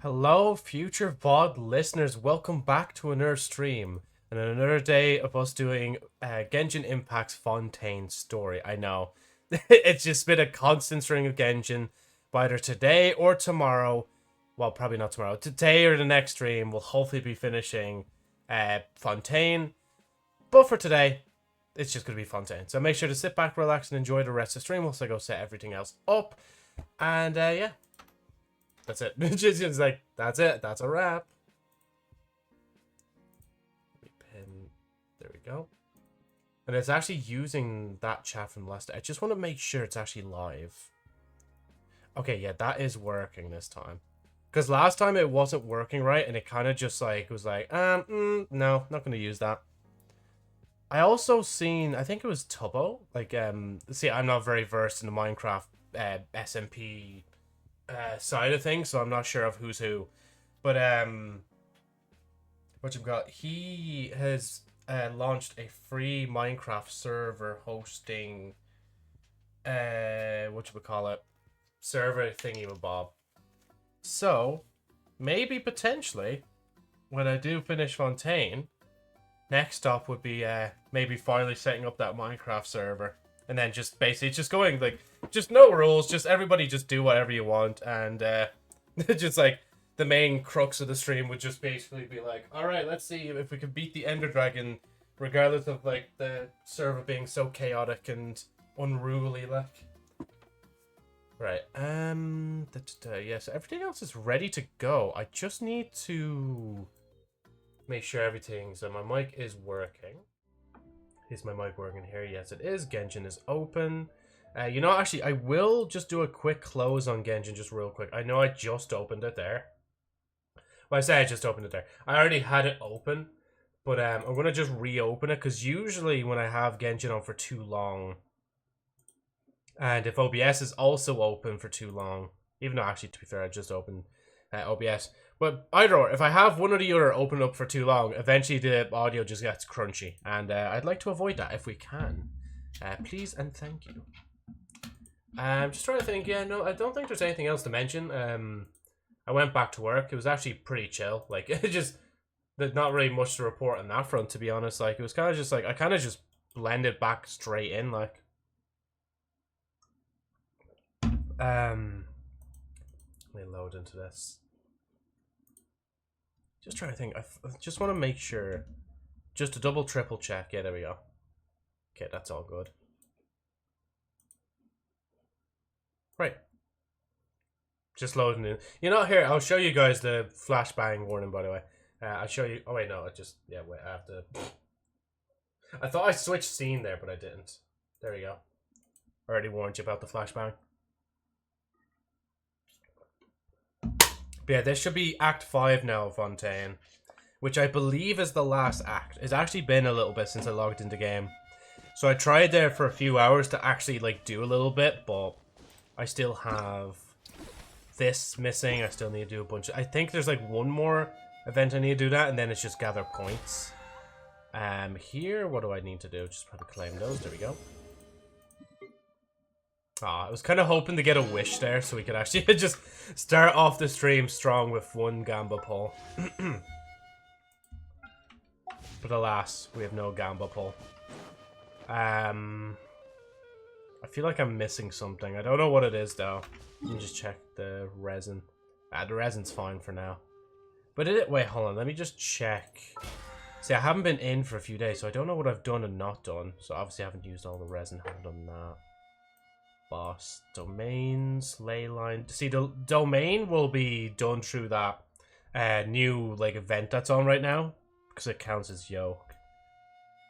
Hello, future VOD listeners. Welcome back to another stream and another day of us doing Genshin Impact's Fontaine story. I know it's just been a constant string of Genshin, but either today or tomorrow. Well, probably not tomorrow. Today or the next stream, we'll hopefully be finishing Fontaine. But for today, it's just going to be Fontaine. So make sure to sit back, relax, and enjoy the rest of the stream whilst I go set everything else up. And yeah. That's it. Just like, that's it. That's a wrap. Pin. There we go. And it's actually using that chat from last. I just want to make sure it's actually live. Okay, yeah, that is working this time. Because last time it wasn't working right, and it kind of just like was like, no, not going to use that. I also seen, I think it was Tubbo. Like, see, I'm not very versed in the Minecraft SMP side of things, so I'm not sure of who's who, but what you've got, he has launched a free Minecraft server hosting server thingy with Bob. So maybe potentially when I do finish Fontaine, next stop would be maybe finally setting up that Minecraft server. And then just basically just going like, just no rules, just everybody just do whatever you want. And just like the main crux of the stream would just basically be like, all right, let's see if we can beat the Ender Dragon, regardless of like the server being so chaotic and unruly. Like, right, yeah, so everything else is ready to go. I just need to make sure everything, so my mic is working. Is my mic working here? Yes, it is. Genshin is open. You know, actually, I will just do a quick close on Genshin just real quick. I know I just opened it there. Well, I say I just opened it there. I already had it open, but I'm going to just reopen it because usually when I have Genshin on for too long, and if OBS is also open for too long, even though actually, to be fair, I just opened OBS. But either or, if I have one or the other open up for too long, eventually the audio just gets crunchy. And I'd like to avoid that if we can. Please and thank you. I'm just trying to think. Yeah, no, I don't think there's anything else to mention. I went back to work. It was actually pretty chill. Like, it just, there's not really much to report on that front, to be honest. Like, it was kind of just like, I kind of just blended back straight in, like. Let me load into this. Just trying to think. I just want to make sure. Just to double triple check. Yeah, there we go. Okay, that's all good. Right. Just loading in. You know, here, I'll show you guys the flashbang warning, by the way. I'll show you. Oh, wait, no. Yeah, wait, I have to. I thought I switched scene there, but I didn't. There we go. I already warned you about the flashbang. But yeah, this should be Act 5 now, Fontaine. Which I believe is the last act. It's actually been a little bit since I logged into the game. So I tried there for a few hours to actually like do a little bit, but I still have this missing. I still need to do a bunch of... I think there's like one more event I need to do that, and then it's just gather points. Here, what do I need to do? Just probably claim those. There we go. I was kind of hoping to get a wish there so we could actually just start off the stream strong with one gamba pull. But alas, we have no gamba pull. I feel like I'm missing something. I don't know what it is though. Let me just check the resin. The resin's fine for now. But wait, hold on. Let me just check. See, I haven't been in for a few days, so I don't know what I've done and not done. So obviously I haven't used all the resin. Haven't done that. Boss domains, ley line. See, the domain will be done through that new like event that's on right now because it counts as yoke.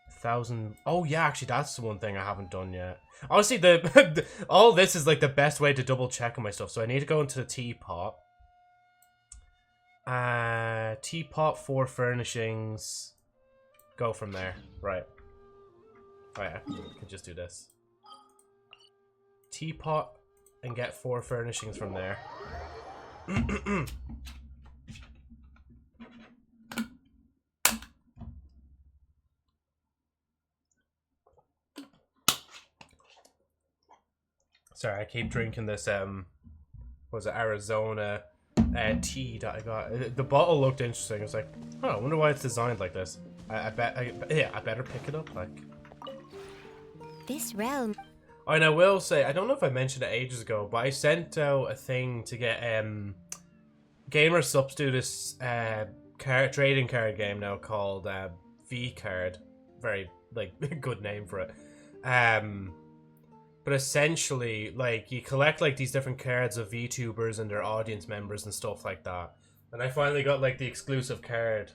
1,000. Oh yeah, actually that's the one thing I haven't done yet. Honestly, all this is like the best way to double check on my stuff. So I need to go into the teapot. Teapot 4 furnishings. Go from there. Right. Oh yeah, I can just do this. Teapot and get 4 furnishings from there. Sorry, I keep drinking this was it Arizona tea that I got. The bottle looked interesting. I was like, oh, I wonder why it's designed like this. I better pick it up. Like, this realm. Oh, and I will say, I don't know if I mentioned it ages ago, but I sent out a thing to get Gamer Subs do this trading card game now called V Card. Very like good name for it. But essentially, like, you collect like these different cards of VTubers and their audience members and stuff like that. And I finally got like the exclusive card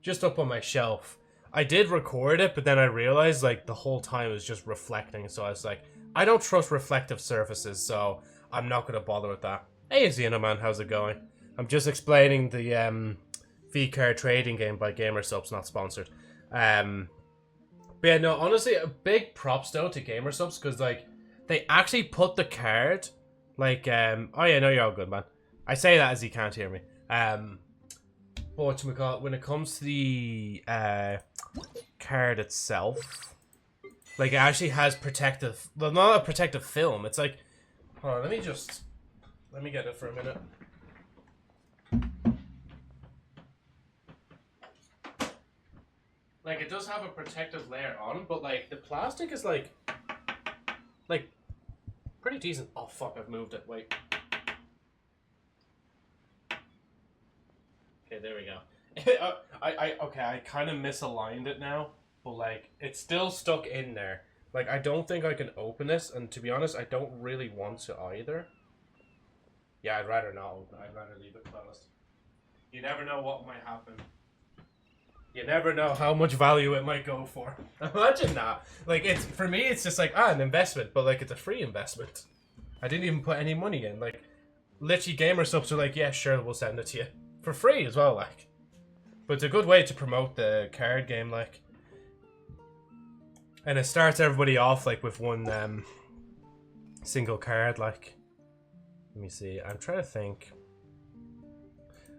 just up on my shelf. I did record it, but then I realized like the whole time it was just reflecting. So I was like, I don't trust reflective surfaces, so I'm not going to bother with that. Hey, Xenoman, how's it going? I'm just explaining the V-Card trading game by Gamersubs, not sponsored. But yeah, no, honestly, a big props though to Gamersubs, because like they actually put the card, like oh yeah, no, you're all good, man. I say that as you can't hear me. Whatchamacallit, when it comes to the card itself, like it actually has protective, well, not a protective film. It's like, hold on, let me get it for a minute. Like, it does have a protective layer on, but, like, the plastic is, like, pretty decent. Oh, fuck, I've moved it. Wait. Okay, there we go. Okay, I kind of misaligned it now, but, like, it's still stuck in there. Like, I don't think I can open this, and to be honest, I don't really want to either. Yeah, I'd rather not open it. I'd rather leave it closed. You never know what might happen. You never know how much value it might go for. Imagine that. Like, it's, for me, it's just like, an investment, but like, it's a free investment. I didn't even put any money in. Like, literally Gamersubs are like, yeah, sure, we'll send it to you. For free as well, like. But it's a good way to promote the card game, like. And it starts everybody off, like, with one single card, like. Let me see. I'm trying to think.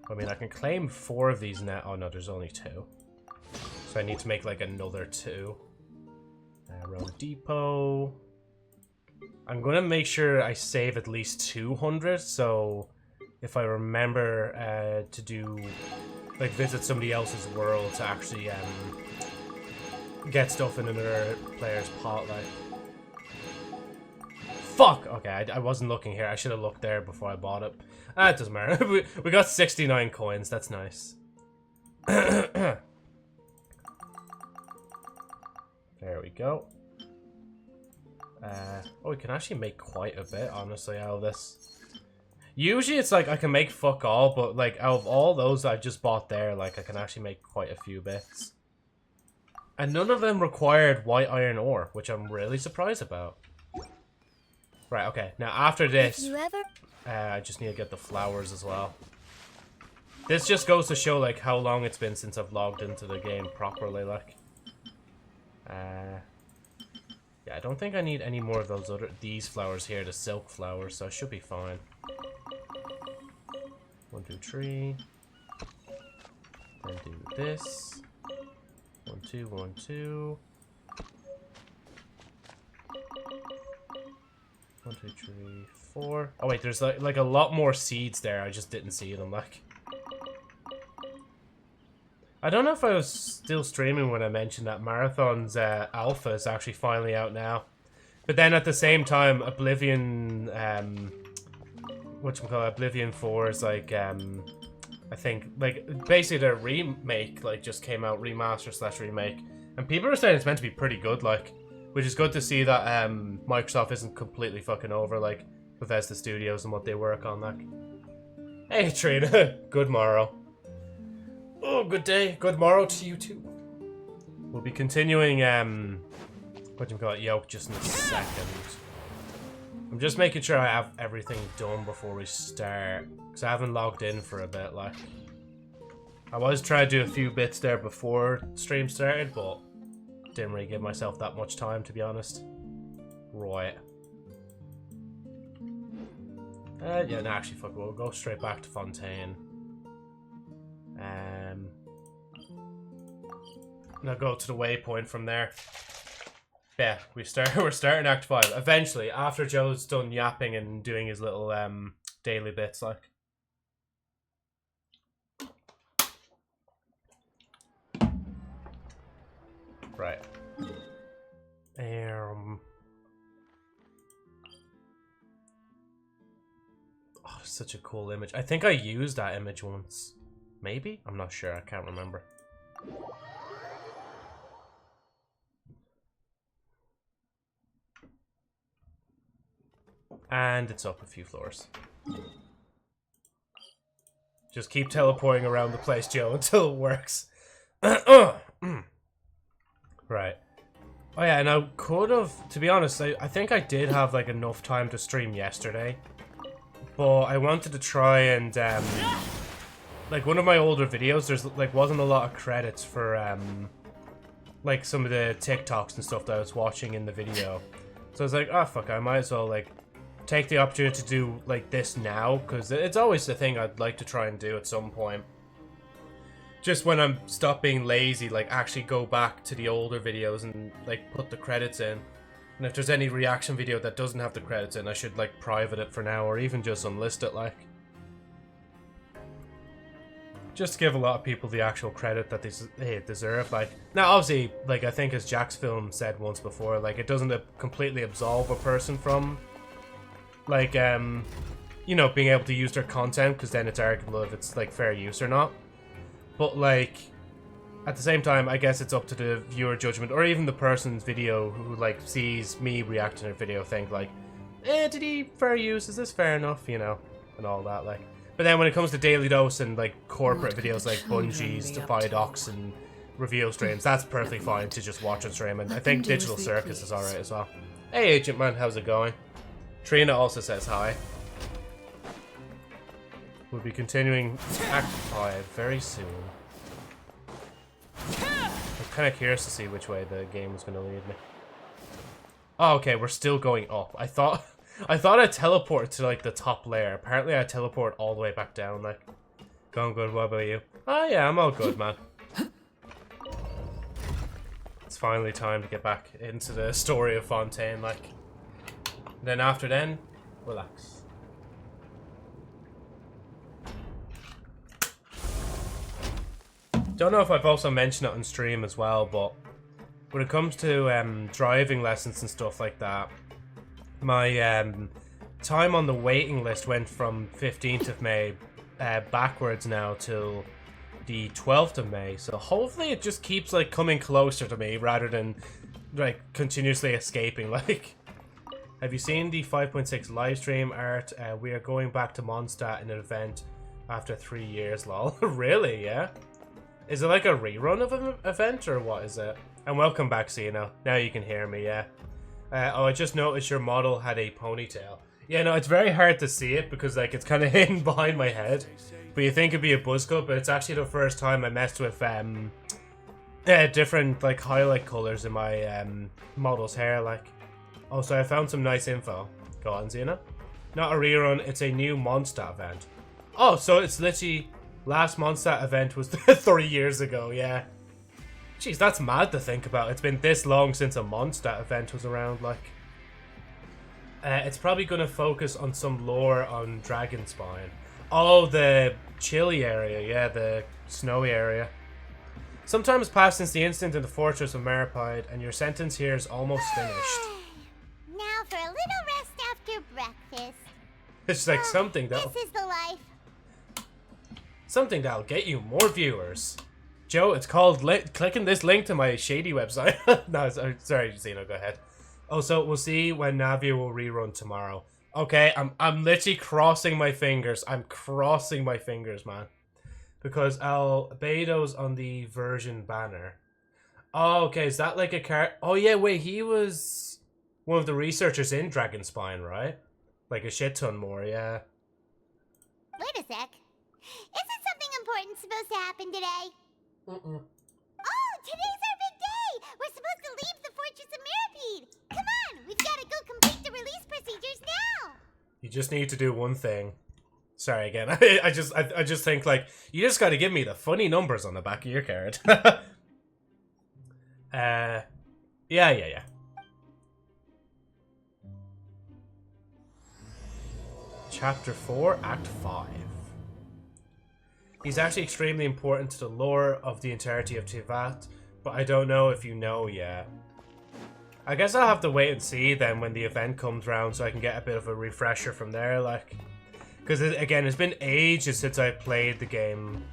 I mean, I can claim 4 of these now. Oh, no, there's only 2. So I need to make, like, another 2. Road Depot. I'm going to make sure I save at least 200, so if I remember to do, like, visit somebody else's world to actually get stuff in another player's pot, like. Fuck! Okay, I wasn't looking here. I should have looked there before I bought it. Ah, it doesn't matter. we got 69 coins. That's nice. There we go. Oh, we can actually make quite a bit, honestly, out of this. Usually it's like I can make fuck all, but like out of all those I just bought there, like I can actually make quite a few bits. And none of them required white iron ore, which I'm really surprised about. Right, okay. Now after this, I just need to get the flowers as well. This just goes to show like how long it's been since I've logged into the game properly, like. Yeah, I don't think I need any more of these flowers here, the silk flowers, so I should be fine. 1, 2, 3. Then do this. 1, 2, 1, 2. 1, 2, 3, 4. Oh wait, there's like a lot more seeds there. I just didn't see them. Like, I don't know if I was still streaming when I mentioned that Marathon's alpha is actually finally out now. But then at the same time, Oblivion, Oblivion 4 is like, I think, like, basically their remake, like, just came out, remaster / remake. And people are saying it's meant to be pretty good, like, which is good to see that Microsoft isn't completely fucking over, like, Bethesda Studios and what they work on, like. Hey, Trina, good morrow. Oh, good day. Good morrow to you too. We'll be continuing Yoke just in a second. I'm just making sure I have everything done before we start, because I haven't logged in for a bit, like. I was trying to do a few bits there before stream started, but didn't really give myself that much time, to be honest. Right. Yeah, no, actually, fuck it. We'll go straight back to Fontaine. Now go to the waypoint from there. Yeah, we're starting Act 5. Eventually, after Joe's done yapping and doing his little daily bits, like. Right. Oh, such a cool image. I think I used that image once. Maybe? I'm not sure. I can't remember. And it's up a few floors. Just keep teleporting around the place, Joe, until it works. Right. Oh yeah, and I could have, to be honest, I think I did have like enough time to stream yesterday. But I wanted to try and, like one of my older videos, there's like wasn't a lot of credits for, like some of the TikToks and stuff that I was watching in the video. So I was like, oh fuck, I might as well like take the opportunity to do like this now, because it's always the thing I'd like to try and do at some point. Just when I'm stop being lazy, like actually go back to the older videos and like put the credits in. And if there's any reaction video that doesn't have the credits in, I should like private it for now, or even just unlist it, like. Just to give a lot of people the actual credit that they deserve. Like, now obviously, like I think as Jack's film said once before, like it doesn't completely absolve a person from like, you know, being able to use their content, because then it's arguable if it's like fair use or not. But like, at the same time, I guess it's up to the viewer judgment, or even the person's video who like sees me reacting to a video, think like, did he fair use? Is this fair enough? You know, and all that. Like, but then when it comes to Daily Dose and like corporate videos like Bungie's, Defy Docs, and review streams, that's perfectly fine to just watch on stream. And I think Digital Circus is alright as well. Hey, Agent Man, how's it going? Trina also says hi. We'll be continuing Act 5 very soon. I'm kind of curious to see which way the game is going to lead me. Oh, okay, we're still going up. I thought I teleported to like the top layer. Apparently I teleport all the way back down. Like, going good. What about you? Oh yeah, I'm all good, man. It's finally time to get back into the story of Fontaine. Like, then after then, relax. Don't know if I've also mentioned it on stream as well, but when it comes to driving lessons and stuff like that, my time on the waiting list went from 15th of May backwards now till the 12th of May. So hopefully it just keeps like coming closer to me rather than like continuously escaping. Like, have you seen the 5.6 live stream art? We are going back to Mondstadt in an event after 3 years, lol. Really, yeah? Is it like a rerun of an event, or what is it? And welcome back, Cena. Now you can hear me, yeah. Oh, I just noticed your model had a ponytail. Yeah, no, it's very hard to see it because like it's kind of hidden behind my head. But you think it'd be a buzz cut, but it's actually the first time I messed with different like highlight colors in my model's hair. Like, oh, so I found some nice info. Go on, Cena. Not a rerun, it's a new Mondstadt event. Oh, so it's literally last Mondstadt event was 3 years ago, yeah. Jeez, that's mad to think about. It's been this long since a Mondstadt event was around, like. It's probably going to focus on some lore on Dragonspine. Oh, the chilly area, yeah, the snowy area. Sometimes passed since the incident in the Fortress of Maripide, and your sentence here is almost finished. Now for a little rest after breakfast. It's like something This is the life. Something that'll get you more viewers. Joe, it's called clicking this link to my shady website. No, sorry, Zeno, go ahead. Oh, so we'll see when Navia will rerun tomorrow. Okay, I'm literally crossing my fingers. I'm crossing my fingers, man. Because Albedo's on the version banner. Oh, okay, is that like a car? Oh yeah, wait, he was one of the researchers in Dragonspine, right? Like a shit ton more, yeah. Wait a sec. Isn't something important supposed to happen today? Oh, today's our big day! We're supposed to leave the Fortress of Mirapede! Come on, we've got to go complete the release procedures now! You just need to do one thing. Sorry again. I just think like you just got to give me the funny numbers on the back of your card. Yeah. Chapter 4, Act 5. He's actually extremely important to the lore of the entirety of Tivat, but I don't know if you know yet. I guess I'll have to wait and see then when the event comes round so I can get a bit of a refresher from there, like. Because, again, it's been ages since I played the game,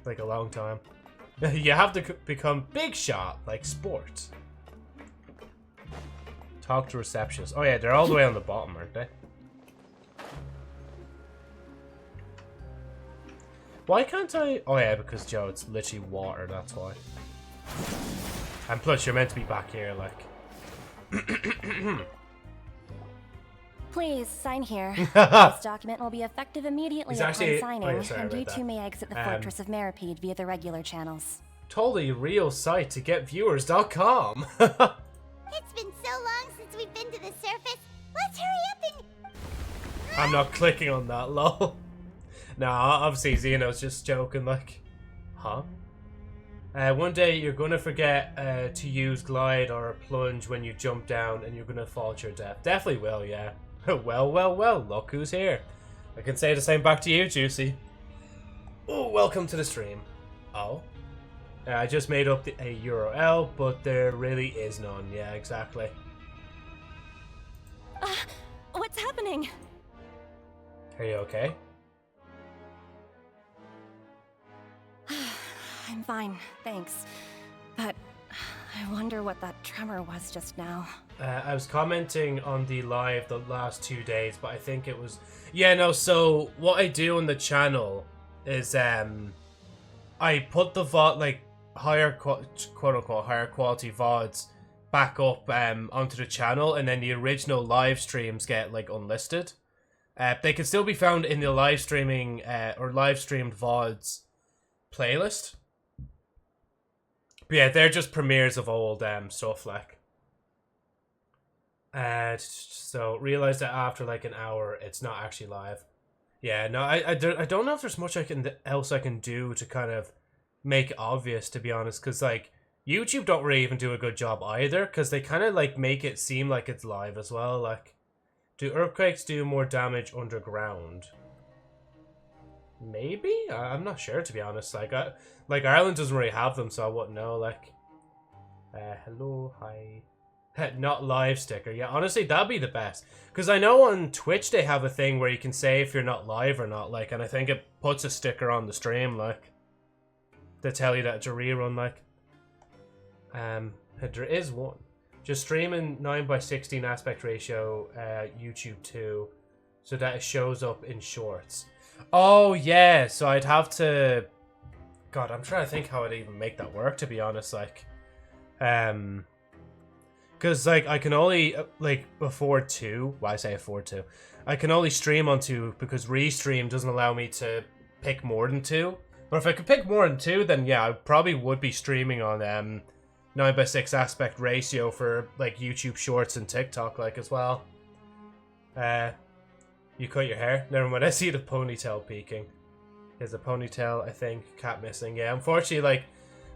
like a long time. You have to become big shot, like sport. Talk to receptionists. Oh yeah, they're all the way on the bottom, aren't they? Why can't I? Oh yeah, because Joe, it's literally water, that's why. And plus, you're meant to be back here, like. Please, sign here. This document will be effective immediately upon signing, and you two may exit the Fortress of Meripede via the regular channels. Totally real site to get viewers.com. It's been so long since we've been to the surface. Let's hurry up and... I'm not clicking on that, lol. Nah, obviously Xeno's just joking, like, huh? One day you're gonna forget to use glide or plunge when you jump down and you're gonna fall to your death. Definitely will, yeah. well, look who's here. I can say the same back to you, Juicy. Oh, welcome to the stream. Oh? I just made up a URL, but there really is none. Yeah, exactly. What's happening? Are you okay? I'm fine, thanks. But I wonder what that tremor was just now. I was commenting on the live the last 2 days, but I think it was... Yeah, no, so what I do on the channel is I put the VOD, like, quote-unquote higher quality VODs back up onto the channel, and then the original live streams get, like, unlisted. They can still be found in the live streaming or live streamed VODs playlist. But yeah, they're just premieres of old stuff, like. So realized that after like an hour, it's not actually live. Yeah, no, I don't know if there's much else I can do to kind of make it obvious, to be honest, because like YouTube don't really even do a good job either, because they kind of like make it seem like it's live as well. Like, do earthquakes do more damage underground? Maybe? I'm not sure, to be honest. Like Ireland doesn't really have them, so I wouldn't know. Like, hello, hi. Not live sticker. Yeah, honestly, that'd be the best. Because I know on Twitch they have a thing where you can say if you're not live or not, like, and I think it puts a sticker on the stream, like, to tell you that it's a rerun, like. There is one. Just stream in 9:16 aspect ratio, YouTube 2, so that it shows up in shorts. Oh, yeah, so I'd have to... God, I'm trying to think how I'd even make that work, to be honest, like... Because, like, I can only, like, before 2... Well, I say before 2. I can only stream on 2 because Restream doesn't allow me to pick more than 2. But if I could pick more than 2, then, yeah, I probably would be streaming on 9:6 aspect ratio for, like, YouTube Shorts and TikTok, like, as well. You cut your hair? Never mind, I see the ponytail peeking. There's a ponytail, I think. Cat missing. Yeah, unfortunately, like,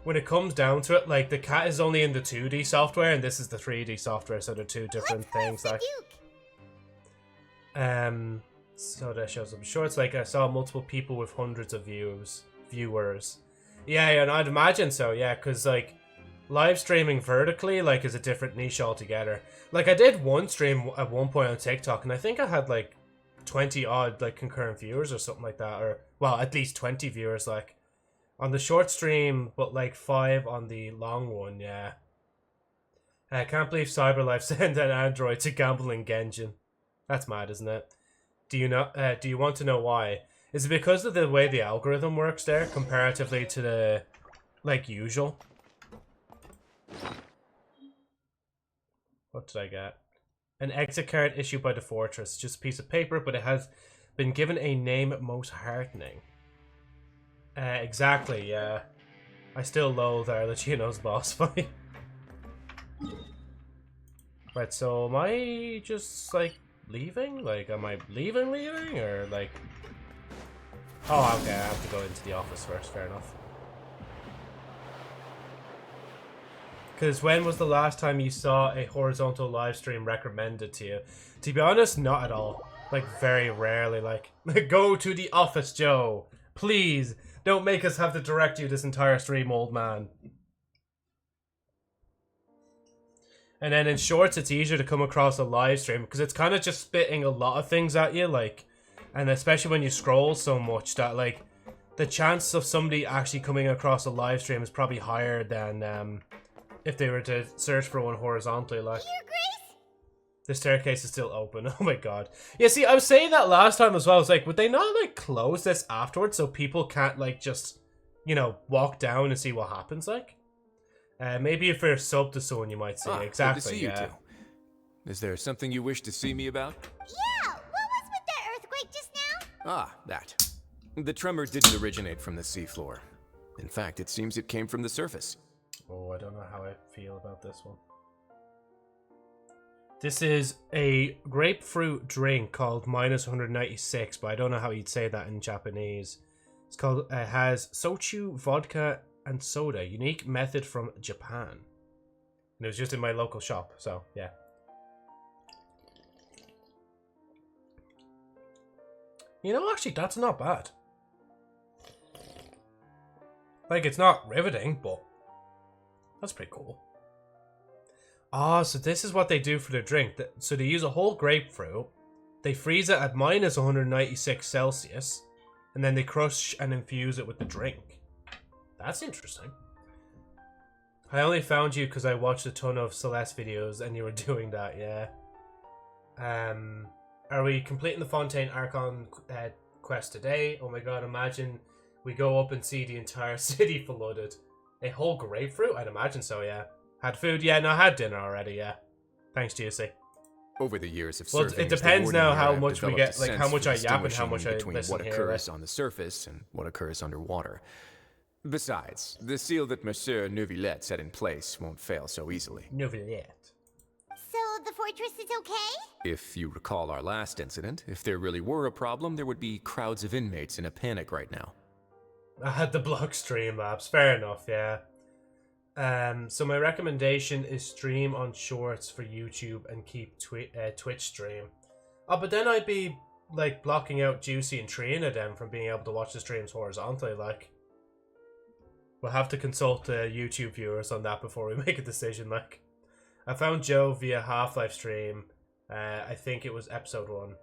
when it comes down to it, like, the cat is only in the 2D software, and this is the 3D software, so they're two different things. Like, so that shows up shorts. Like, I saw multiple people with hundreds of viewers. Yeah, and I'd imagine so, yeah, because, like, live streaming vertically, like, is a different niche altogether. Like, I did one stream at one point on TikTok, and I think I had, like, 20 odd like concurrent viewers or something like that, or well, at least 20 viewers like on the short stream, but like 5 on the long one. Yeah, I can't believe CyberLife sent an android to gamble in Genshin. That's mad, isn't it? Do you want to know why? Is it because of the way the algorithm works there comparatively to the like usual? What did I get? An exit card issued by the Fortress. Just a piece of paper, but it has been given a name most heartening. Exactly, yeah. I still loathe Arlecchino's boss fight. Right, so am I just, like, leaving? Like, am I leaving? Or, like... Oh, okay, I have to go into the office first, fair enough. Because when was the last time you saw a horizontal live stream recommended to you? To be honest, not at all. Like, very rarely. Like, go to the office, Joe. Please, don't make us have to direct you this entire stream, old man. And then in shorts, it's easier to come across a live stream because it's kind of just spitting a lot of things at you, like, and especially when you scroll so much that, like, the chance of somebody actually coming across a live stream is probably higher than if they were to search for one horizontally, like. Your Grace? The staircase is still open. Oh my god. Yeah, see, I was saying that last time as well. I was like, would they not, like, close this afterwards so people can't, like, just, you know, walk down and see what happens, like? Maybe if you're sub to someone, you might see. Exactly, good to see you two. Is there something you wish to see me about? Yeah, what was with that earthquake just now? That. The tremor didn't originate from the seafloor. In fact, it seems it came from the surface. Oh, I don't know how I feel about this one. This is a grapefruit drink called -196, but I don't know how you'd say that in Japanese. It's called, has sochu, vodka, and soda. Unique method from Japan. And it was just in my local shop, so yeah. You know, actually, that's not bad. Like, it's not riveting, but that's pretty cool. Ah, so this is what they do for their drink. So they use a whole grapefruit, they freeze it at -196 Celsius, and then they crush and infuse it with the drink. That's interesting. I only found you because I watched a ton of Celeste videos and you were doing that, yeah. Are we completing the Fontaine Archon quest today? Oh my god, imagine we go up and see the entire city flooded. A whole grapefruit? I'd imagine so, yeah. Had food? Yeah, no, I had dinner already, yeah. Thanks, GC. Over the years of well, serving, it depends now how I've much we developed get, like a how sense much for I yap and how much I between listen what here. occurs on the surface and what occurs underwater. Besides, the seal that Monsieur Neuvillette set in place won't fail so easily. Neuvillette. So the fortress is okay? If you recall our last incident, if there really were a problem, there would be crowds of inmates in a panic right now. I had the block Streamlabs. Fair enough, yeah. So my recommendation is stream on shorts for YouTube and keep Twitch stream. Oh, but then I'd be like blocking out Juicy and Trina then from being able to watch the streams horizontally. Like, we'll have to consult the YouTube viewers on that before we make a decision. Like, I found Joe via Half-Life stream. I think it was episode 1.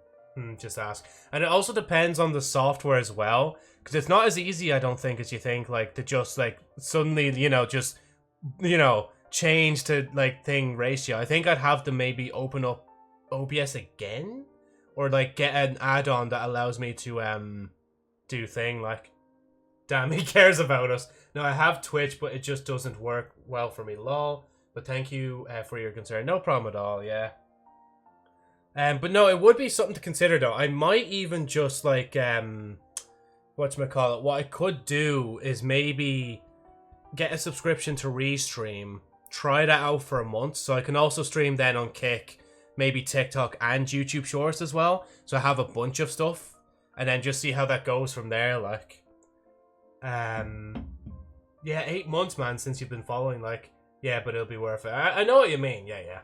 Just ask. And it also depends on the software as well, because it's not as easy, I don't think, as you think. Like, to just like suddenly, you know, just, you know, change to like thing ratio. I think I'd have to maybe open up OBS again, or like get an add-on that allows me to do thing. Like, damn, he cares about us. Now I have Twitch, but it just doesn't work well for me. Lol. But thank you for your concern. No problem at all. Yeah. But no, it would be something to consider though. I might even just like whatchamacallit, what I could do is maybe get a subscription to Restream, try that out for a month, so I can also stream then on Kick, maybe TikTok and YouTube Shorts as well, so I have a bunch of stuff, and then just see how that goes from there, like. Yeah, 8 months, man, since you've been following, like, yeah, but it'll be worth it. I know what you mean, yeah.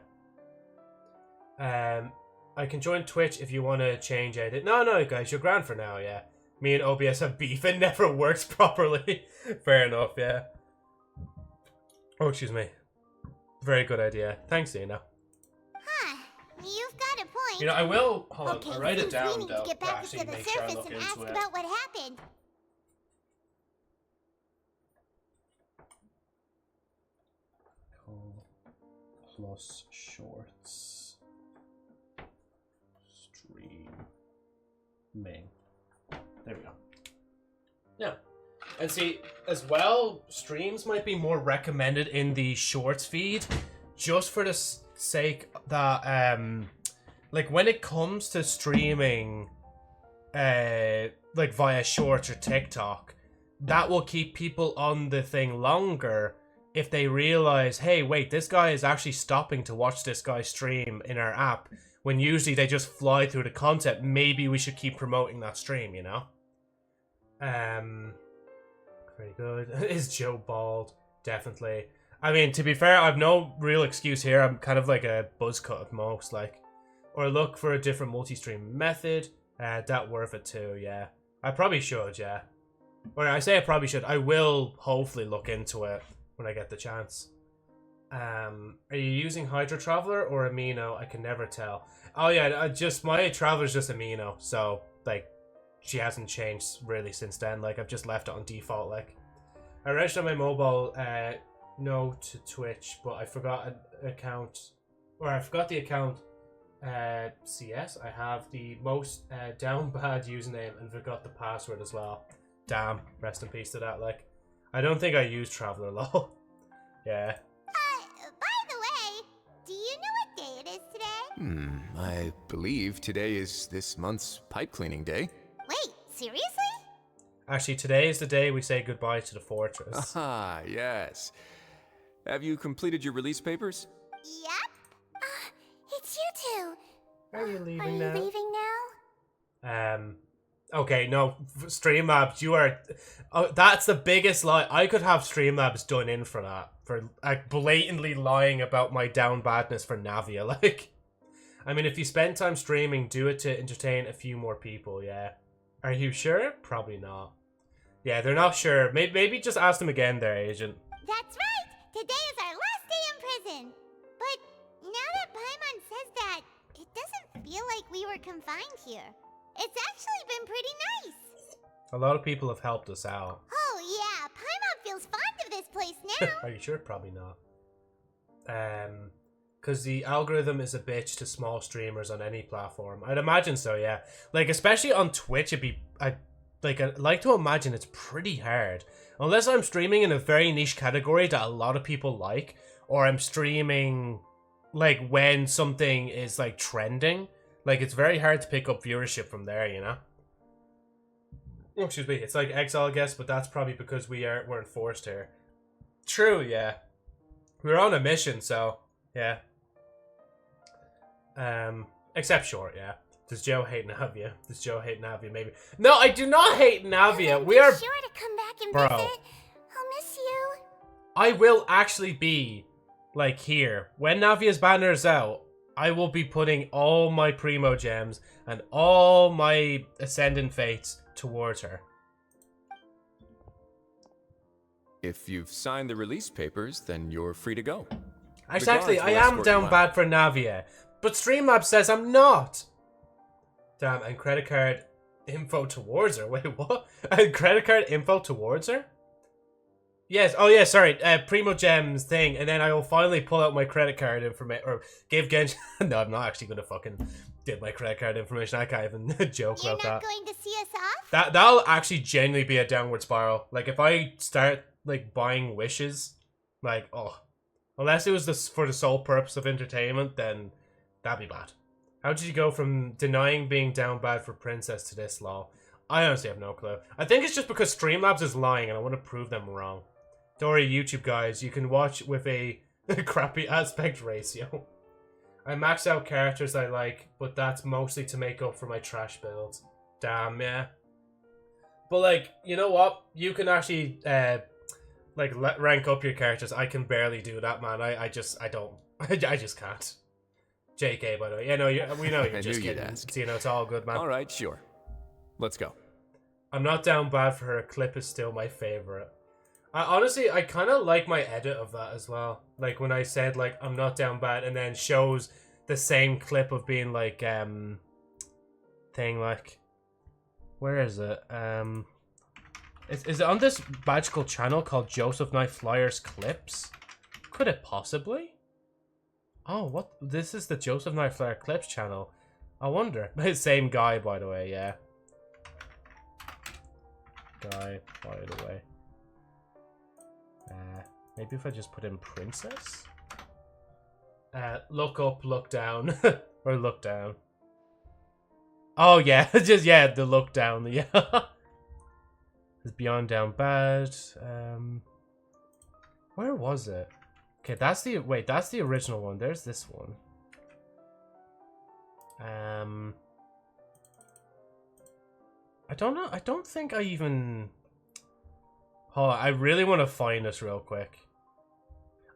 I can join Twitch if you want to change edit. No, guys, you're grand for now, yeah. Me and OBS have beef, it never works properly. Fair enough, yeah. Oh, excuse me. Very good idea. Thanks, Dina. Huh, you've got a point. You know, I will, hold okay, on, I'll write it down, we need though, to get back actually to the make sure I surface look and into ask it. about what happened. Plus shorts. Streaming. There we go. Yeah. And see, as well, streams might be more recommended in the shorts feed, just for the sake that, like, when it comes to streaming, like, via shorts or TikTok, that will keep people on the thing longer if they realize, hey, wait, this guy is actually stopping to watch this guy stream in our app, when usually they just fly through the content. Maybe we should keep promoting that stream, you know? Very good. Is Joe bald? Definitely. I mean, to be fair, I've no real excuse here. I'm kind of like a buzz cut at most, like. Or look for a different multi-stream method. That worth it too, yeah. I probably should, yeah. Or I say I probably should. I will hopefully look into it when I get the chance. Are you using Hydro Traveler or Amino? I can never tell. Oh yeah, just my Traveler's just Amino, so like she hasn't changed really since then. Like I've just left it on default. Like I registered my mobile no to Twitch, but I forgot an account, or I forgot the account. CS. I have the most down bad username and forgot the password as well. Damn. Rest in peace to that. Like I don't think I use Traveler lol. Yeah. By the way, do you know what day it is today? I believe today is this month's pipe cleaning day. Wait, seriously? Actually, today is the day we say goodbye to the fortress. Ah, yes. Have you completed your release papers? Yep. It's you two. Are you leaving now? leaving now? Okay, no, Streamlabs, you are... Oh, that's the biggest lie. I could have Streamlabs done in for that. For like, blatantly lying about my down badness for Navia. Like, I mean, if you spend time streaming, do it to entertain a few more people, yeah. Are you sure? Probably not. Yeah, they're not sure. Maybe just ask them again there, Agent. That's right! Today is our last day in prison! But now that Paimon says that, it doesn't feel like we were confined here. It's actually been pretty nice. A lot of people have helped us out. Oh yeah, Paimon feels fond of this place now. Are you sure? Probably not. Because the algorithm is a bitch to small streamers on any platform. I'd imagine so, yeah. Like, especially on Twitch, it'd be... I'd like to imagine it's pretty hard. Unless I'm streaming in a very niche category that a lot of people like, or I'm streaming, like, when something is, like, trending. Like, it's very hard to pick up viewership from there, you know? Oh, excuse me. It's like Exile, I guess, but that's probably because we're enforced here. True, yeah. We're on a mission, so, yeah. Except short, yeah. Does Joe hate Navia? Does Joe hate Navia? Maybe. No, I do not hate Navia. We are. Sure to come back and Bro. visit. I'll miss you. I will actually be like here when Navia's banner is out. I will be putting all my Primo gems and all my Ascendant Fates towards her. If you've signed the release papers, then you're free to go. Actually, I will am escort down you bad for Navia, but Streamlabs says I'm not. Damn, and credit card info towards her. Wait, what? And credit card info towards her? Yes. Oh, yeah. Sorry. Primo Gems thing, and then I will finally pull out my credit card information or give Genshin. No, I'm not actually gonna fucking give my credit card information. I can't even joke You're about not that. going to see us off? That'll actually genuinely be a downward spiral. Like if I start like buying wishes, like unless it was for the sole purpose of entertainment, then that'd be bad. How did you go from denying being down bad for Princess to this law? I honestly have no clue. I think it's just because Streamlabs is lying and I want to prove them wrong. Don't worry, YouTube guys, you can watch with a crappy aspect ratio. I max out characters I like, but that's mostly to make up for my trash builds. Damn, yeah. But like, you know what? You can actually rank up your characters. I can barely do that, man. I just can't. JK, by the way. Yeah, no, we know you're just kidding. So, you know, it's all good, man. All right, sure. Let's go. I'm not down bad for her. Clip is still my favorite. Honestly, I kind of like my edit of that as well. Like when I said like I'm not down bad, and then shows the same clip of being like thing like, where is it? Is it on this magical channel called JosephniteFlyer's Clips? Could it possibly? Oh, what? This is the JosephniteFlyer Clips channel. I wonder. Same guy, by the way, yeah. Guy, by the way. Maybe if I just put in Princess? Look up, look down. Or look down. Oh, yeah. Just, yeah, the look down. Yeah. It's Beyond Down Bad. Where was it? Okay, that's the... Wait, that's the original one. There's this one. I don't know. I don't think I even... Hold on. I really want to find this real quick.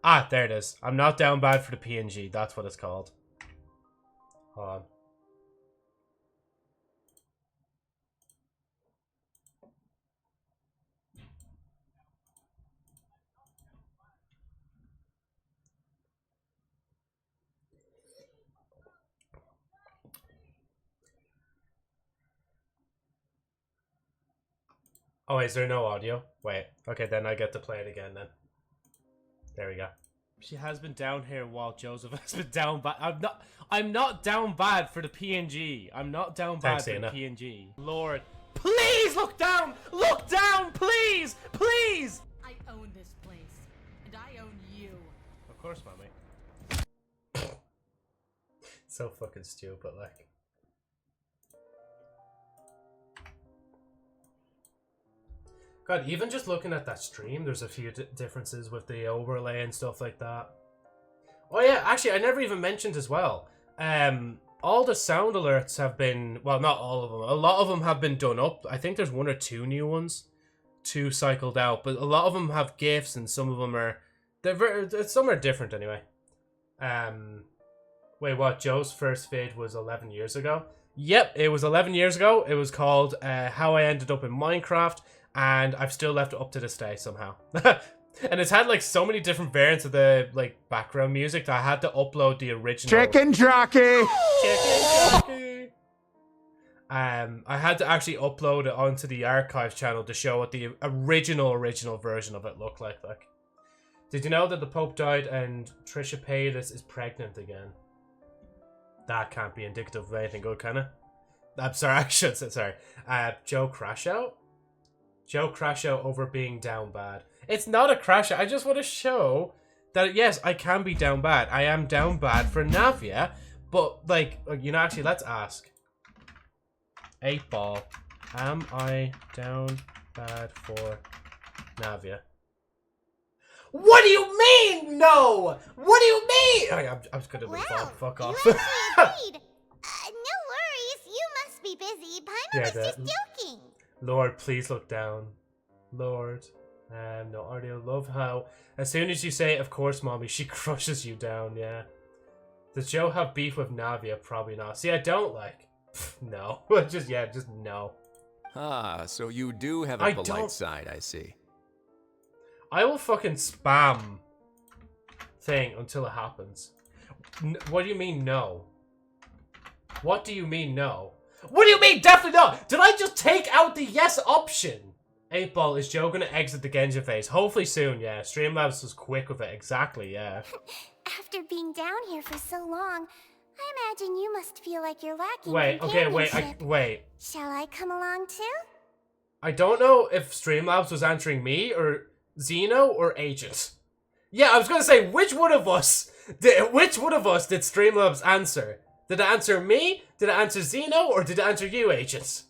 Ah, there it is. I'm not down bad for the PNG. That's what it's called. Hold on. Oh, is there no audio? Wait. Okay, then I get to play it again then. There we go. She has been down here while Joseph has been down bad. I'm not down bad for the PNG. I'm not down bad for the PNG. Lord, please look down! Look down, please! Please! I own this place, and I own you. Of course, mommy. So fucking stupid, like. God, even just looking at that stream, there's a few differences with the overlay and stuff like that. Oh yeah, actually, I never even mentioned as well. All the sound alerts have been, well, not all of them. A lot of them have been done up. I think there's 1 or 2 new ones, 2 cycled out, but a lot of them have GIFs, and some of them are, some are different anyway. Wait, what? Joe's first vid was 11 years ago? Yep, it was 11 years ago. It was called How I Ended Up in Minecraft. And I've still left it up to this day somehow. And it's had like so many different variants of the like background music that I had to upload the original. Chicken jockey! Chicken jockey! I had to actually upload it onto the archive channel to show what the original version of it looked like. Did you know that the Pope died and Trisha Paytas is pregnant again? That can't be indicative of anything good, can it? I'm sorry, I should say sorry. Joe Crashout? Joe crash out over being down bad. It's not a crash out. I just want to show that, yes, I can be down bad. I am down bad for Navia. But, like, you know, actually, let's ask. 8-ball. Am I down bad for Navia? What do you mean, no? What do you mean? I was going to move on. Fuck off. You actually agreed. No worries. You must be busy. Paimon was just joking. Lord, please look down. Lord. No audio. Love how as soon as you say, of course, mommy, she crushes you down, yeah. Does Joe have beef with Navia? Probably not. See, I don't like. No. just no. Ah, so you do have a polite side, I see. I will fucking spam thing until it happens. What do you mean no? What do you mean no? What do you mean definitely not? Did I just take out the yes option? 8-ball, is Joe gonna exit the Genshin phase? Hopefully soon, yeah. Streamlabs was quick with it, exactly, yeah. After being down here for so long, I imagine you must feel like you're lacking wait. Shall I come along too? I don't know if Streamlabs was answering me or Xeno or Agent. Yeah, I was gonna say, which one of us did Streamlabs answer? Did it answer me? Did it answer Xeno? Or did it answer you, Agents?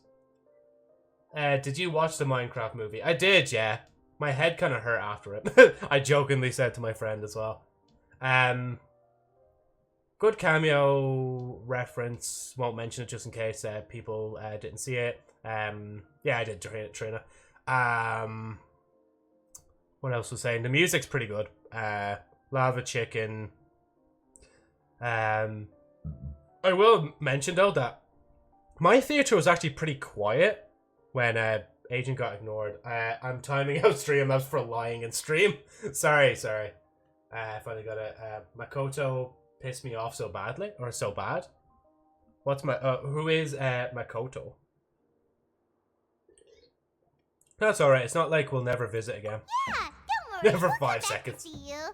Did you watch the Minecraft movie? I did, yeah. My head kind of hurt after it. I jokingly said to my friend as well. Good cameo reference. Won't mention it just in case people didn't see it. Yeah, I did, Trina. What else was saying? The music's pretty good. Lava Chicken. I will mention though that my theater was actually pretty quiet when Agent got ignored. I'm timing out Streamlabs for lying in stream. sorry. I finally got it. Makoto pissed me off so badly, or so bad. What's my who is Makoto? That's alright. It's not like we'll never visit again. Yeah, don't worry. Never we'll 5 get back seconds. to see you.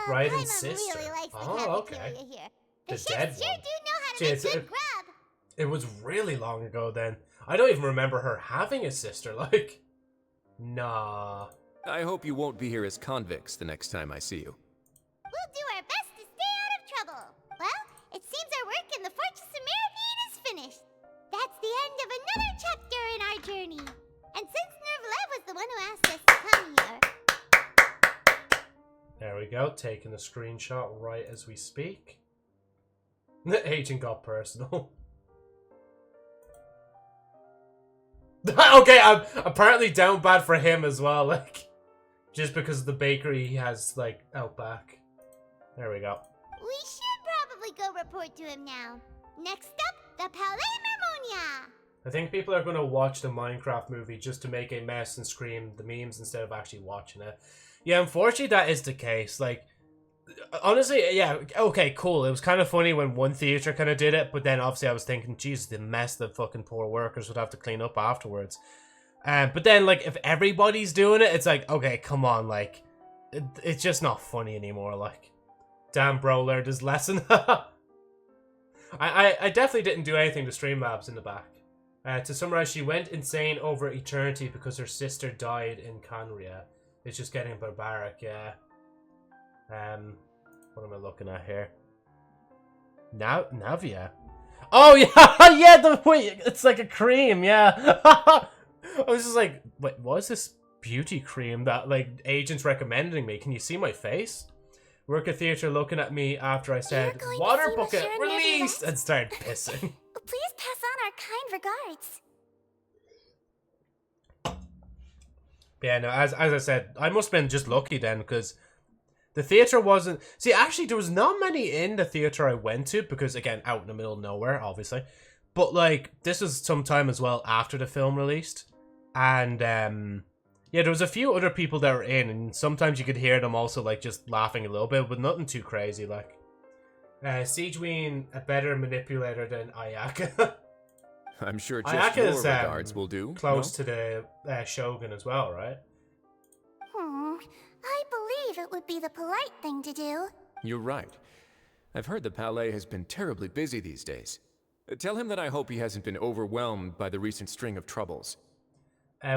Right, and Paimon sister. really likes the Oh, cafeteria okay. here. The The dead chefs sure one. do know how to Jeez, make good grub. It was really long ago then. I don't even remember her having a sister, like. Nah. I hope you won't be here as convicts the next time I see you. We'll do our best to stay out of trouble. Well, it seems our work in the Fortress of Mirapede is finished. That's the end of another chapter in our journey. And since Nervlev was the one who asked us to come here... There we go, taking a screenshot right as we speak. The agent got personal. Okay, I'm apparently down bad for him as well, like, just because of the bakery he has, like, out back. There we go. We should probably go report to him now. Next up, the Palais Mermonia. I think people are going to watch the Minecraft movie just to make a mess and scream the memes instead of actually watching it. Yeah, unfortunately that is the case. Like, honestly, yeah, okay, cool. It was kind of funny when one theater kind of did it, but then obviously I was thinking, geez, the mess that fucking poor workers would have to clean up afterwards. But then, like, if everybody's doing it, it's like, okay, come on, like, it's just not funny anymore, like. Damn, bro, learned his lesson. I definitely didn't do anything to Streamlabs in the back. To summarize, she went insane over eternity because her sister died in Canria. It's just getting barbaric, yeah. What am I looking at here? Navia. Oh yeah, yeah. Wait, it's like a cream, yeah. I was just like, wait, what is this beauty cream that like agents recommending me? Can you see my face? Worker theater looking at me after I said water bucket released and started pissing. Please pass on our kind regards. Yeah, no, as I said, I must have been just lucky then, because the theater wasn't... See, actually, there was not many in the theater I went to, because, again, out in the middle of nowhere, obviously. But, like, this was some time as well after the film released. And, yeah, there was a few other people that were in, and sometimes you could hear them also, like, just laughing a little bit, but nothing too crazy, like. Siegeween, a better manipulator than Ayaka. I'm sure just Ayaka's, your regards will do. Close to the Shogun as well, right? I believe it would be the polite thing to do. You're right. I've heard the Palais has been terribly busy these days. Tell him that I hope he hasn't been overwhelmed by the recent string of troubles.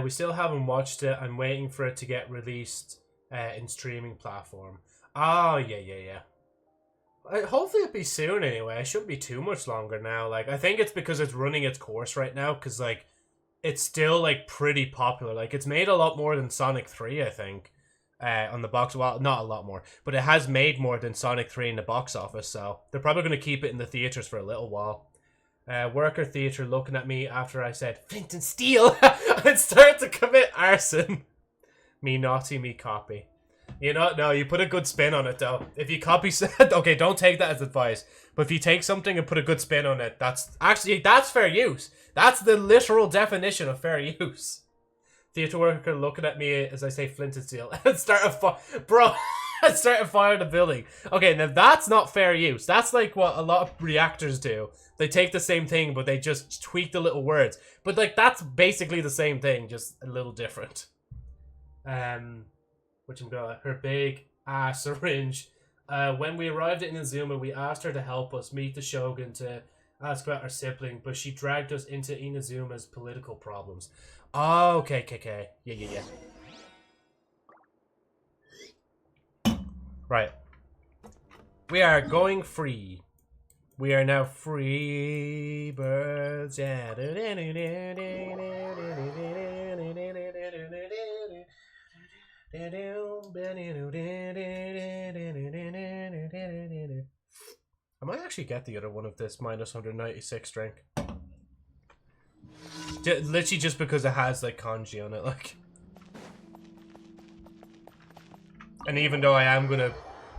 We still haven't watched it. I'm waiting for it to get released in streaming platform. Oh, yeah. Hopefully it'll be soon anyway. It shouldn't be too much longer now. Like, I think it's because it's running its course right now, because, like, it's still, like, pretty popular. Like, it's made a lot more than Sonic 3, I think, on the box. Well, not a lot more, but it has made more than Sonic 3 in the box office, so they're probably going to keep it in the theaters for a little while. Worker theater looking at me after I said, Flint and Steel, and start to commit arson. Me naughty, me copy. You know, no, you put a good spin on it, though. If you copy... Okay, don't take that as advice. But if you take something and put a good spin on it, that's fair use. That's the literal definition of fair use. Theater worker looking at me as I say Flint and Steel. And start a fire the building. Okay, now that's not fair use. That's like what a lot of reactors do. They take the same thing, but they just tweak the little words. But, like, that's basically the same thing, just a little different. Her big ass syringe. When we arrived at Inazuma, we asked her to help us meet the Shogun to ask about our sibling, but she dragged us into Inazuma's political problems. Oh, okay. Yeah. Right. We are going free. We are now free birds. Yeah. I might actually get the other one of this minus 196 drink. Literally just because it has like kanji on it, like. And even though I am gonna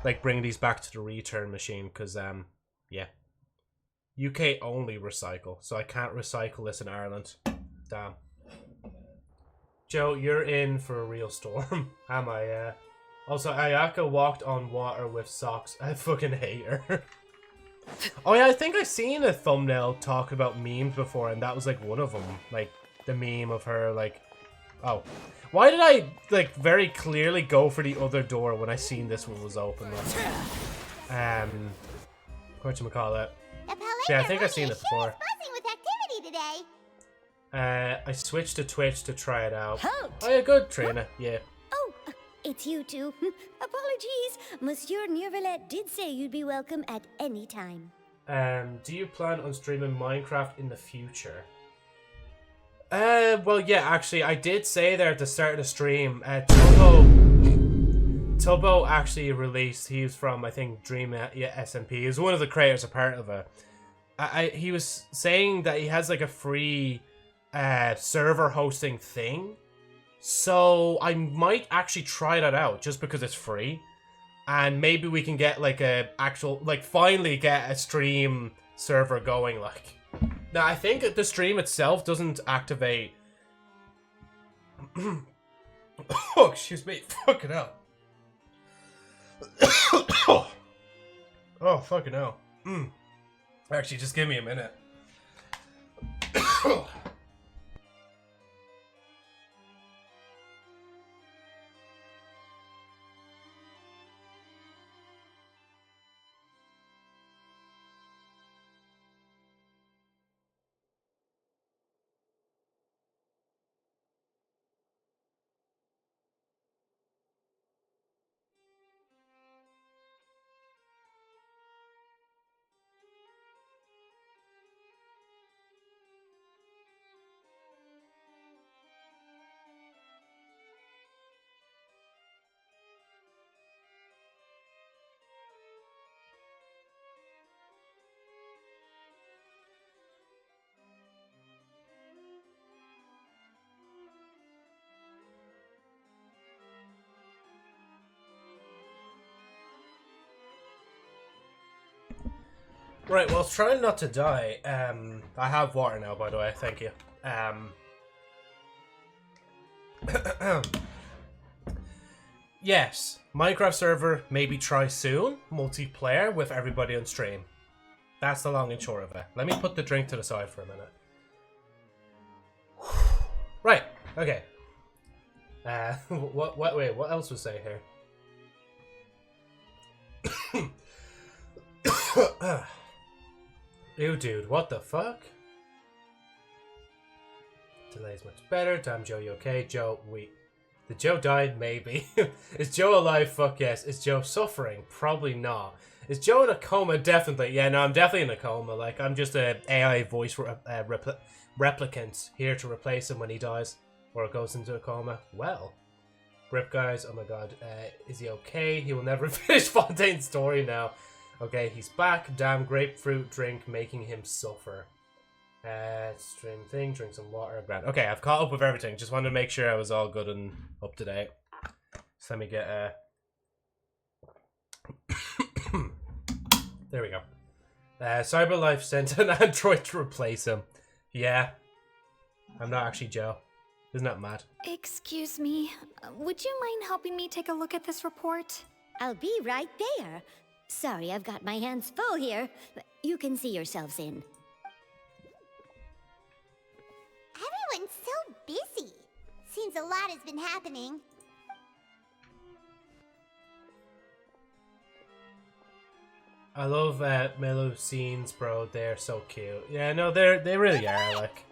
like bring these back to the return machine, because yeah, UK only recycle, so I can't recycle this in Ireland. Damn. Joe, you're in for a real storm. Am I? Also, Ayaka walked on water with socks. I fucking hate her. Oh yeah, I think I've seen a thumbnail talk about memes before, and that was like one of them. Like, the meme of her, like... Oh. Why did I, like, very clearly go for the other door when I seen this one was open? Like, whatchamacallit? Yeah, I think I've seen it before. Buzzing with activity today. I switched to Twitch to try it out. Halt. Oh yeah, good, Trina. Yeah. Oh, it's you two. Apologies. Monsieur Neuvillette did say you'd be welcome at any time. Do you plan on streaming Minecraft in the future? Well, yeah, actually, I did say there at the start of the stream, Tubbo actually released, he was from, I think, Dream SMP. He was one of the creators, a part of it. He was saying that he has, like, a free... server hosting thing, so I might actually try that out just because it's free, and maybe we can get like a actual, like, finally get a stream server going. Like, now I think the stream itself doesn't activate. Oh, excuse me, fucking hell. Oh, fucking hell. Actually, just give me a minute. Right, well, trying not to die. I have water now, by the way. Thank you. Yes, Minecraft server, maybe try soon. Multiplayer with everybody on stream. That's the long and short of it. Let me put the drink to the side for a minute. Right, okay. Wait, what else was say here? Ew, dude, what the fuck? Delay's much better. Damn, Joe, you okay? Joe, Did Joe die? Maybe. Is Joe alive? Fuck yes. Is Joe suffering? Probably not. Is Joe in a coma? Definitely. Yeah, no, I'm definitely in a coma. Like, I'm just a AI voice replicant here to replace him when he dies or goes into a coma. Well, rip, guys. Oh my god. Is he okay? He will never finish Fontaine's story now. Okay, he's back. Damn, grapefruit drink making him suffer. Stream thing, drink some water, grand. Okay, I've caught up with everything. Just wanted to make sure I was all good and up to date. So let me get there we go. CyberLife sent an android to replace him. Yeah. I'm not actually Joe. Isn't that mad? Excuse me. Would you mind helping me take a look at this report? I'll be right there. Sorry, I've got my hands full here. You can see yourselves in. Everyone's so busy. Seems a lot has been happening. I love mellow scenes, bro. They're so cute. Yeah, no, they really are. Like,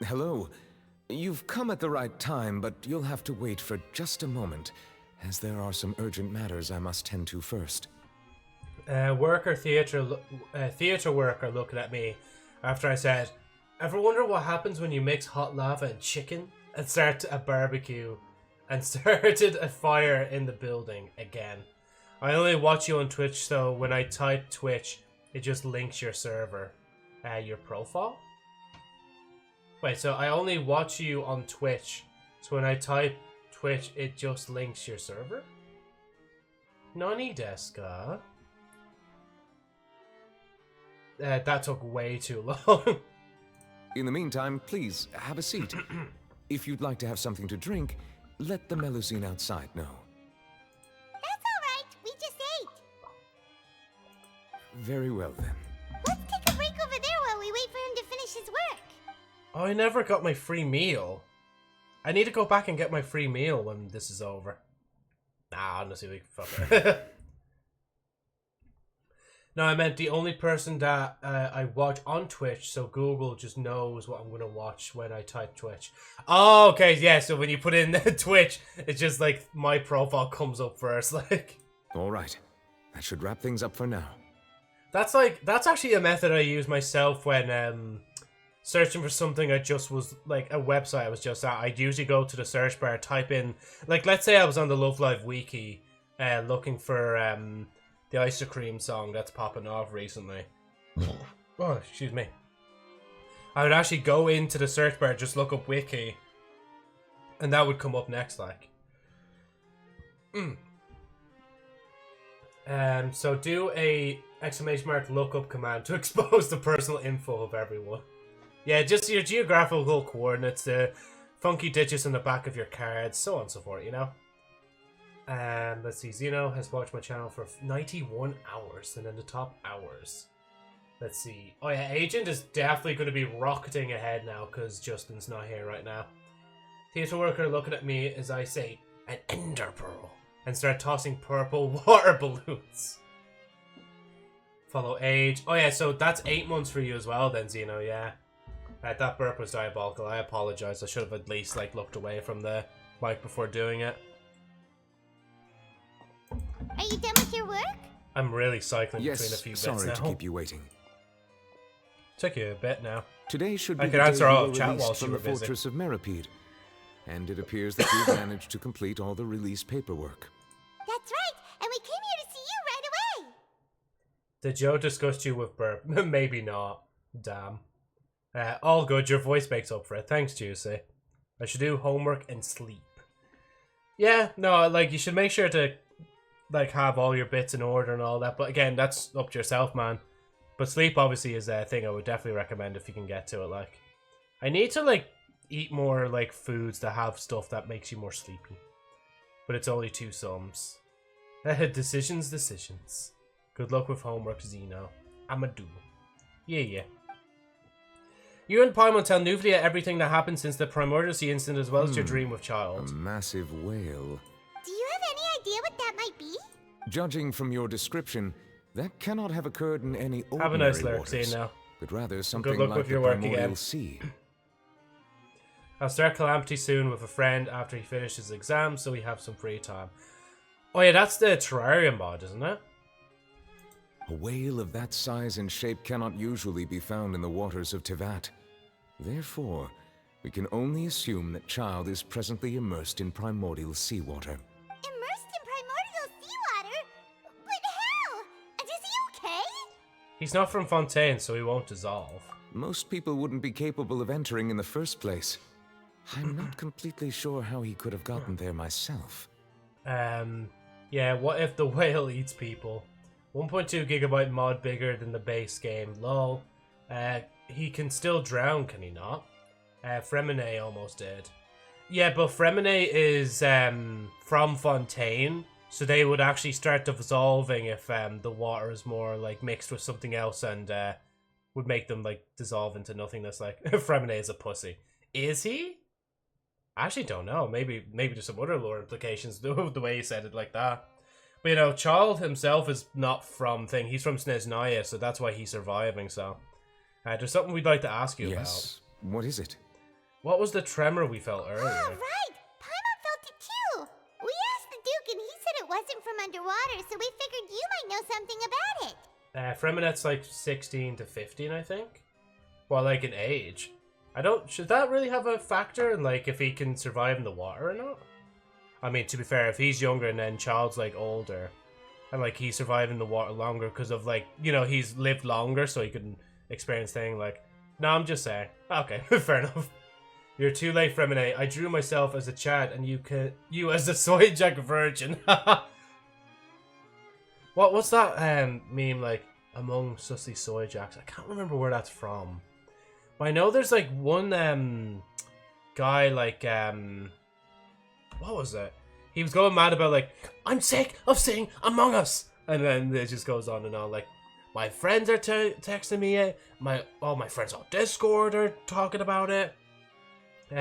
Hello. You've come at the right time, but you'll have to wait for just a moment, as there are some urgent matters I must tend to first. Theater worker looking at me after I said, "Ever wonder what happens when you mix hot lava and chicken and start a barbecue and started a fire in the building again? I only watch you on Twitch, so when I type Twitch, it just links your server, your profile." Wait, so I only watch you on Twitch, so when I type Twitch, it just links your server? Nani desu ka? That took way too long. In the meantime, please, have a seat. If you'd like to have something to drink, let the Melusine outside know. That's alright, we just ate. Very well, then. Let's take a break over there while we wait for him to finish his work. Oh, I never got my free meal. I need to go back and get my free meal when this is over. Nah, honestly, we can fuck it. No, I meant the only person that I watch on Twitch, so Google just knows what I'm going to watch when I type Twitch. Oh, okay, yeah, so when you put in Twitch, it's just like my profile comes up first, like. All right. That should wrap things up for now. That's actually a method I use myself when searching for something I just was, like, a website I was just at. I'd usually go to the search bar, type in, like, let's say I was on the Love Live Wiki looking for the ice cream song that's popping off recently. Oh, excuse me. I would actually go into the search bar, just look up Wiki, and that would come up next, like. So do a ! Lookup command to expose the personal info of everyone. Yeah, just your geographical coordinates, the funky digits in the back of your cards, so on and so forth, you know? Let's see, Zeno has watched my channel for 91 hours, and in the top hours. Let's see. Oh yeah, Agent is definitely going to be rocketing ahead now, because Justin's not here right now. Theater worker looking at me as I say, an ender pearl, and start tossing purple water balloons. Follow age. Oh yeah, so that's 8 months for you as well then, Zeno, yeah. That burp was diabolical. I apologize. I should have at least like looked away from the mic before doing it. Are you done with your work? I'm really cycling between a few bits now. Sorry to keep you waiting. Took you a bit now. Today should be I the could day answer all you of were chat released while from you the were busy. Fortress of Meripede, and it appears that you've managed to complete all the release paperwork. That's right, and we came here to see you right away. Did Joe discuss you with burp? Maybe not. Damn. All good. Your voice makes up for it. Thanks, Juicy. I should do homework and sleep. Yeah, no, like you should make sure to like have all your bits in order and all that. But again, that's up to yourself, man. But sleep obviously is a thing I would definitely recommend if you can get to it. Like, I need to like eat more like foods that have stuff that makes you more sleepy. But it's only 2 sums. Decisions. Good luck with homework, Zeno. I'ma do. Yeah. You and Paimon tell Nuvlia everything that happened since the Primordial Sea incident as well as your dream with Child. A massive whale. Do you have any idea what that might be? Judging from your description, that cannot have occurred in any ordinary Have a nice lyric waters, scene now. but rather something Good luck like with your the work Primordial again. Sea. I'll start Calamity soon with a friend after he finishes exams, so we have some free time. Oh yeah, that's the terrarium mod, isn't it? A whale of that size and shape cannot usually be found in the waters of Tivat. Therefore, we can only assume that Child is presently immersed in primordial seawater. Immersed in primordial seawater? But how? Is he okay? He's not from Fontaine, so he won't dissolve. Most people wouldn't be capable of entering in the first place. I'm not completely sure how he could have gotten there myself. Yeah, what if the whale eats people? 1.2 gigabyte mod bigger than the base game. Lol. He can still drown, can he not? Fremine almost did. Yeah, but Fremine is from Fontaine, so they would actually start dissolving if the water is more like mixed with something else and would make them like dissolve into nothingness. Like Fremine is a pussy. Is he? I actually don't know. Maybe there's some other lore implications the way he said it like that. But you know, Child himself is not from thing. He's from Snezhnaya, so that's why he's surviving. So there's something we'd like to ask you Yes. What is it? What was the tremor we felt earlier? Oh, right! Paimon felt it too! We asked the Duke and he said it wasn't from underwater, so we figured you might know something about it. Freminet's like 16 to 15, I think. Well, like in age. Should that really have a factor in like if he can survive in the water or not? I mean, to be fair, if he's younger and then Child's like older, and like he's surviving the water longer because of like, you know, he's lived longer so he can experience things like, no, I'm just saying. Okay, fair enough. You're too late, Fremine. I drew myself as a Chad and you as a soy jack virgin. What's that meme like among sussy soy jacks? I can't remember where that's from. But I know there's like one guy like what was it? He was going mad about like, I'm sick of seeing Among Us, and then it just goes on and on like, my friends are texting me, all my friends on Discord are talking about it.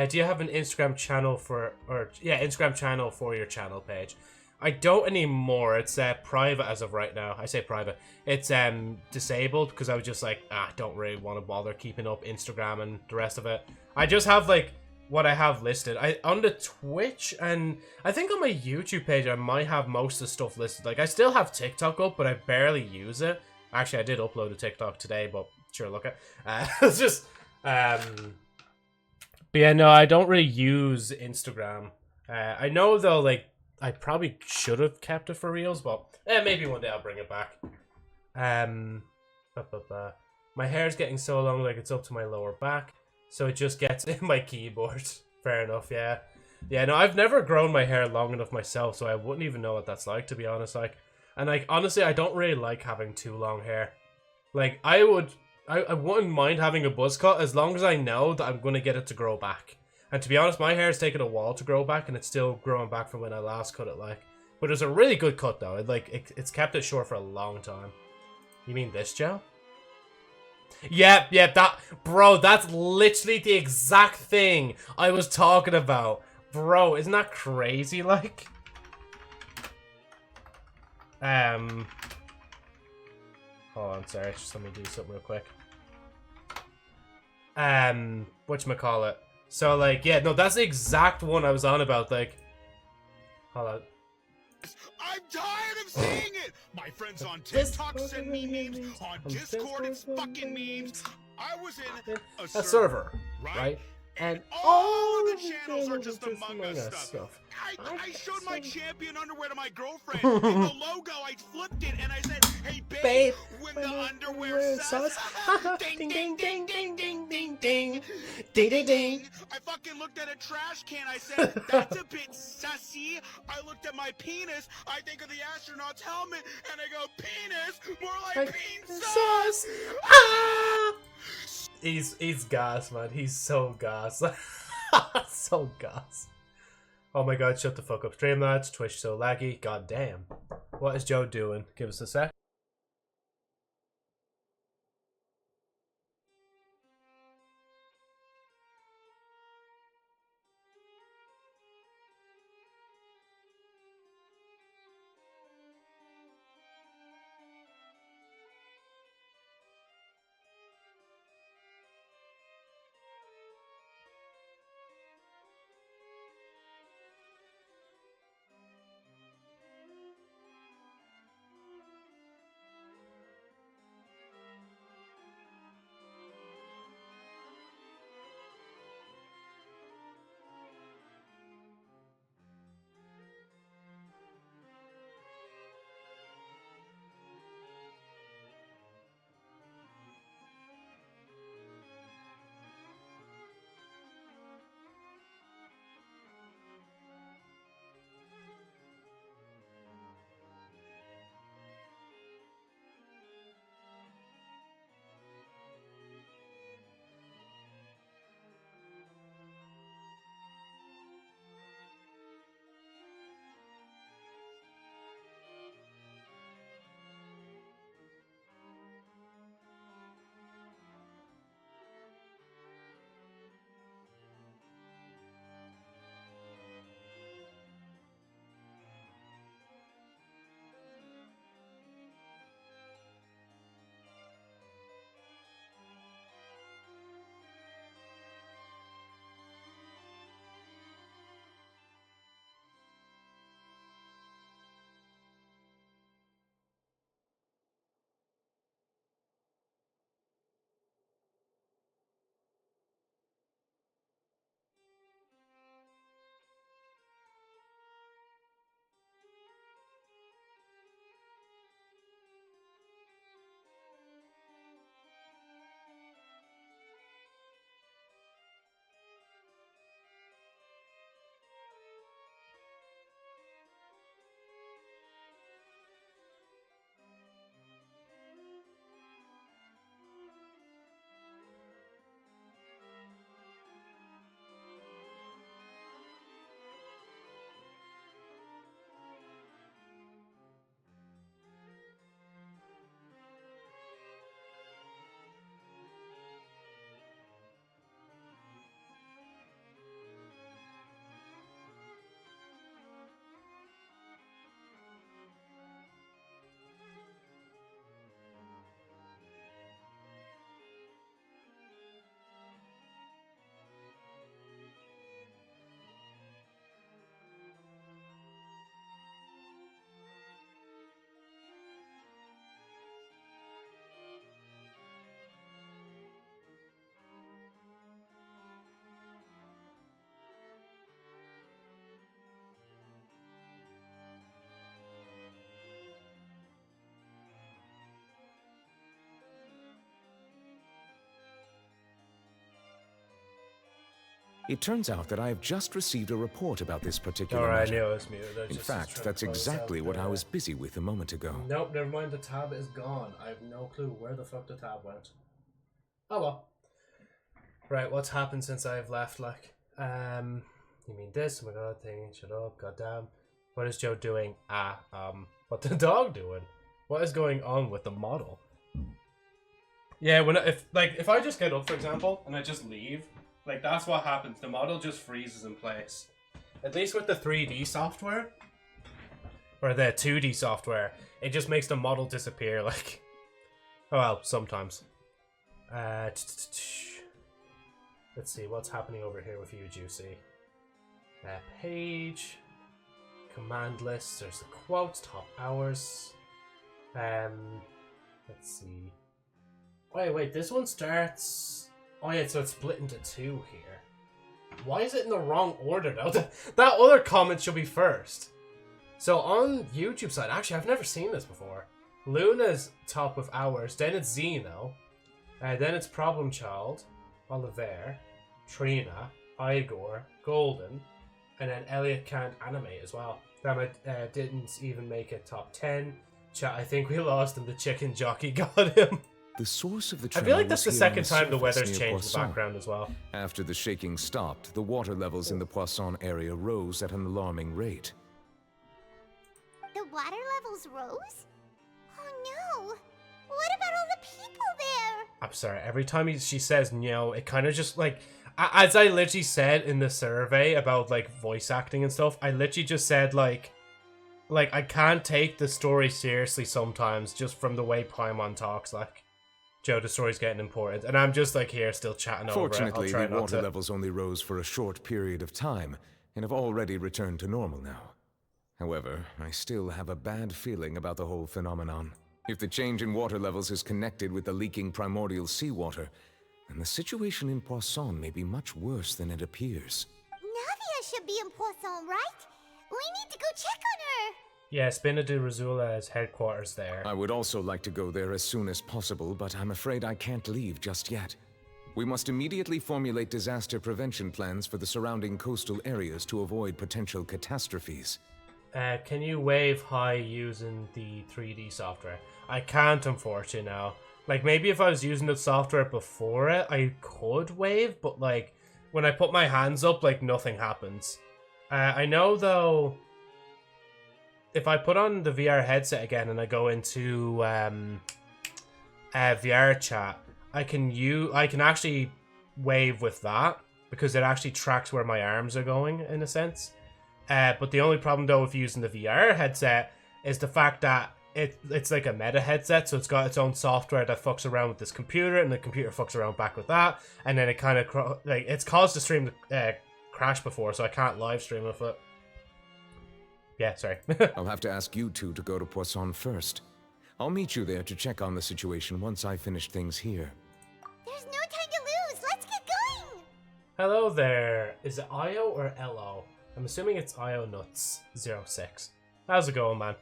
Do you have an Instagram channel Instagram channel for your channel page? I don't anymore. It's private as of right now. I say private. It's disabled because I was just like, don't really want to bother keeping up Instagram and the rest of it. I just have like what I have listed. On the Twitch and I think on my YouTube page I might have most of the stuff listed. Like I still have TikTok up, but I barely use it. Actually, I did upload a TikTok today, but sure, look at it's just But yeah, no, I don't really use Instagram. I know though, like I probably should have kept it for reals, but maybe one day I'll bring it back. My hair's getting so long, like it's up to my lower back, so it just gets in my keyboard. Fair enough, yeah. Yeah, no, I've never grown my hair long enough myself, so I wouldn't even know what that's like, to be honest. Like, and like honestly, I don't really like having too long hair. Like, I wouldn't mind having a buzz cut as long as I know that I'm gonna get it to grow back. And to be honest, my hair's taken a while to grow back, and it's still growing back from when I last cut it, like. But it's a really good cut, though. It's kept it short for a long time. You mean this, Joe? Yeah, bro, that's literally the exact thing I was talking about. Bro, isn't that crazy, like? Hold on, sorry, just let me do something real quick. Whatchamacallit? So, like, yeah, no, that's the exact one I was on about, like... Hold on. I'm tired of seeing it! My friends on TikTok send me memes, on Discord it's fucking memes. I was in a server, right? And all of the channels are just Among Us stuff. I showed my champion underwear to my girlfriend. In the logo, I flipped it and I said, "Hey babe, when the underwear says ding ding ding ding ding ding ding ding ding ding." I fucking looked at a trash can. I said, "That's a bit sussy." I looked at my penis. I think of the astronaut's helmet, and I go, "Penis, more like bean sauce." Ah! He's gas, man. He's so gas. So gas. Oh my god, shut the fuck up, Streamlabs. Twitch so laggy. God damn. What is Joe doing? Give us a sec. It turns out that I have just received a report about this particular Alright, I matter. knew it was muted. In fact, that's exactly what I was busy with a moment ago. Nope, never mind. The tab is gone. I have no clue where the fuck the tab went. Oh well. Right, what's happened since I've left? Like, you mean this? Oh my god, thing. Shut up. Goddamn. What is Joe doing? What the dog doing? What is going on with the model? Yeah, if I just get up, for example, and I just leave. Like, that's what happens. The model just freezes in place. At least with the 3D software, or the 2D software, it just makes the model disappear, like... Oh, well, sometimes. Let's see, what's happening over here with you, Juicy? Page. Command list. There's the quotes, top hours. Let's see. Wait, this one starts... Oh yeah, so it's split into two here. Why is it in the wrong order though? That other comment should be first. So on YouTube side, actually I've never seen this before. Luna's top of hours, then it's Xeno, then it's Problem Child, Oliver, Trina, Igor, Golden, and then Elliot can't animate as well. That didn't even make it top 10. I think we lost him. The chicken jockey got him. The source of the I feel like that's the second time the weather's changed in the background as well. After the shaking stopped, the water levels in the Poisson area rose at an alarming rate. The water levels rose? Oh no! What about all the people there? I'm sorry, every time she says no, it kind of just like... As I literally said in the survey about like voice acting and stuff, I literally just said like I can't take the story seriously sometimes just from the way Paimon talks. Like, Joe, the story's getting important, and I'm just like here still chatting over it. Fortunately, the water levels only rose for a short period of time and have already returned to normal now. However, I still have a bad feeling about the whole phenomenon. If the change in water levels is connected with the leaking primordial seawater, then the situation in Poisson may be much worse than it appears. Navia should be in Poisson, right? We need to go check on her! Yeah, Spina de Rosula is headquarters there. I would also like to go there as soon as possible, but I'm afraid I can't leave just yet. We must immediately formulate disaster prevention plans for the surrounding coastal areas to avoid potential catastrophes. Can you wave high using the 3D software? I can't, unfortunately, now. Like, maybe if I was using the software before it, I could wave, but, like, when I put my hands up, like, nothing happens. I know, though, if I put on the VR headset again and I go into VR chat, I can actually wave with that, because it actually tracks where my arms are going, in a sense. But the only problem, though, with using the VR headset is the fact that it's like a meta headset, so it's got its own software that fucks around with this computer, and the computer fucks around back with that, and then it kind of like it's caused the stream to crash before, so I can't live stream with it. Yeah, sorry. I'll have to ask you two to go to Poisson first. I'll meet you there to check on the situation once I finish things here. There's no time to lose. Let's get going. Hello there. Is it IO or LO? I'm assuming it's IO Nuts 06. How's it going, man?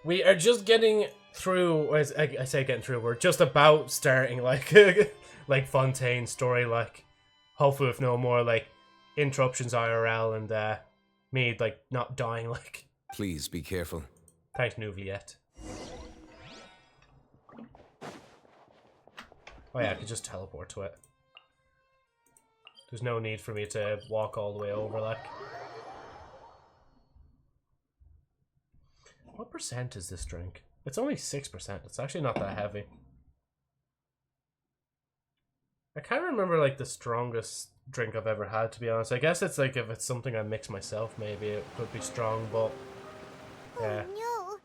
We are just getting through, I say getting through, we're just about starting, like, like Fontaine story, like, hopefully with no more, like, interruptions IRL and, me, like, not dying, like. Please be careful. Thanks, Nuviet. Oh yeah, I could just teleport to it. There's no need for me to walk all the way over, like. What percent is this drink? It's only 6%. It's actually not that heavy. I can't remember, like, the strongest drink I've ever had, to be honest. I guess it's, like, if it's something I mix myself, maybe it could be strong, but... yeah. Oh no.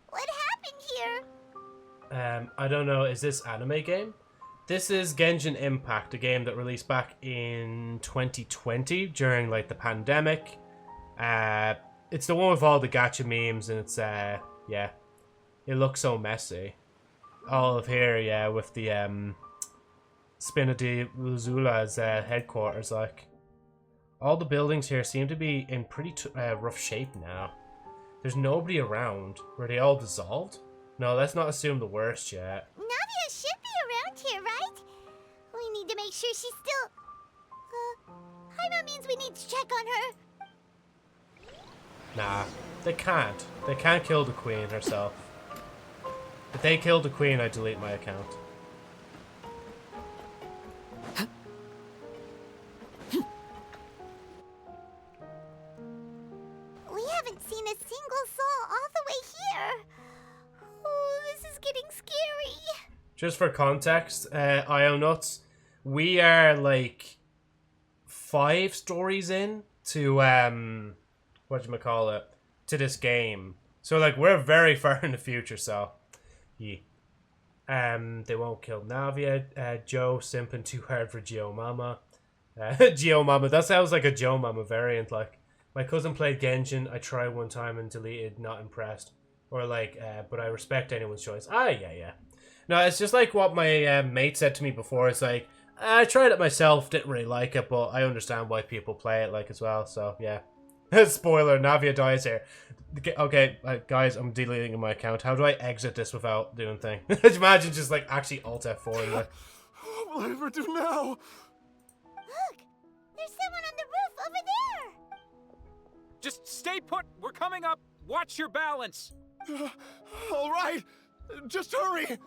What happened here? I don't know. Is this anime game? This is Genshin Impact, a game that released back in 2020 during, like, the pandemic. It's the one with all the gacha memes, and it's, yeah. It looks so messy. All of here, yeah, with the, Spina de Rosula's, headquarters, like. All the buildings here seem to be in pretty rough shape now. There's nobody around. Were they all dissolved? No, let's not assume the worst yet. Navia should be around here, right? We need to make sure she's still... Paimon means we need to check on her. Nah, they can't. They can't kill the queen herself. If they kill the queen, I delete my account. We haven't seen a single soul all the way here. Oh, this is getting scary. Just for context, IO Nuts, we are like 5 stories in to whatchamacallit, to this game. So like we're very far in the future, so yeah. They won't kill Navia. Joe simping too hard for Geo Mama. Geo Mama, that sounds like a Joe Mama variant. Like, my cousin played Genshin, I tried one time and deleted, not impressed. Or like, but I respect anyone's choice. Ah, yeah. No, it's just like what my mate said to me before. It's like, I tried it myself, didn't really like it, but I understand why people play it like as well, so yeah. Spoiler, Navia dies here. Okay, guys, I'm deleting my account. How do I exit this without doing thing? Imagine just like actually Alt F4 and like... What will I ever do now? Look! There's someone on the roof over there! Just stay put! We're coming up! Watch your balance! All right! Just hurry!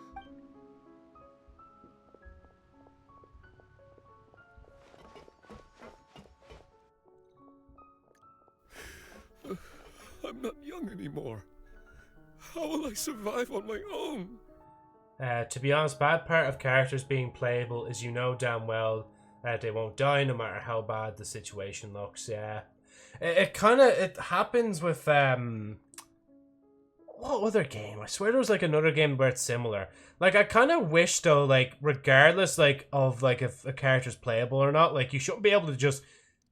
I'm not young anymore. How will I survive on my own? To be honest, bad part of characters being playable is you know damn well they won't die no matter how bad the situation looks, yeah. It kind of, it happens with, what other game? I swear there was like another game where it's similar. Like, I kind of wish though, like, regardless, like, of, like, if a character's playable or not, like, you shouldn't be able to just,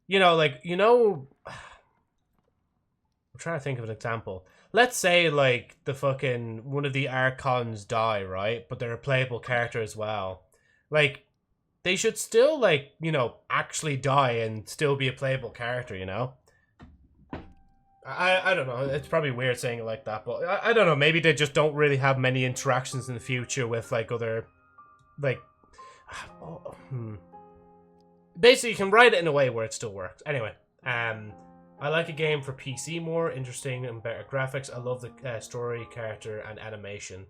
you know, like, you know... I'm trying to think of an example. Let's say, like, the fucking, one of the Archons die, right? But they're a playable character as well. Like, they should still, like, you know, actually die and still be a playable character, you know? I don't know. It's probably weird saying it like that, but I don't know. Maybe they just don't really have many interactions in the future with, like, other, like... Basically, you can write it in a way where it still works. Anyway, I like a game for PC more, interesting and better graphics. I love the story, character, and animation.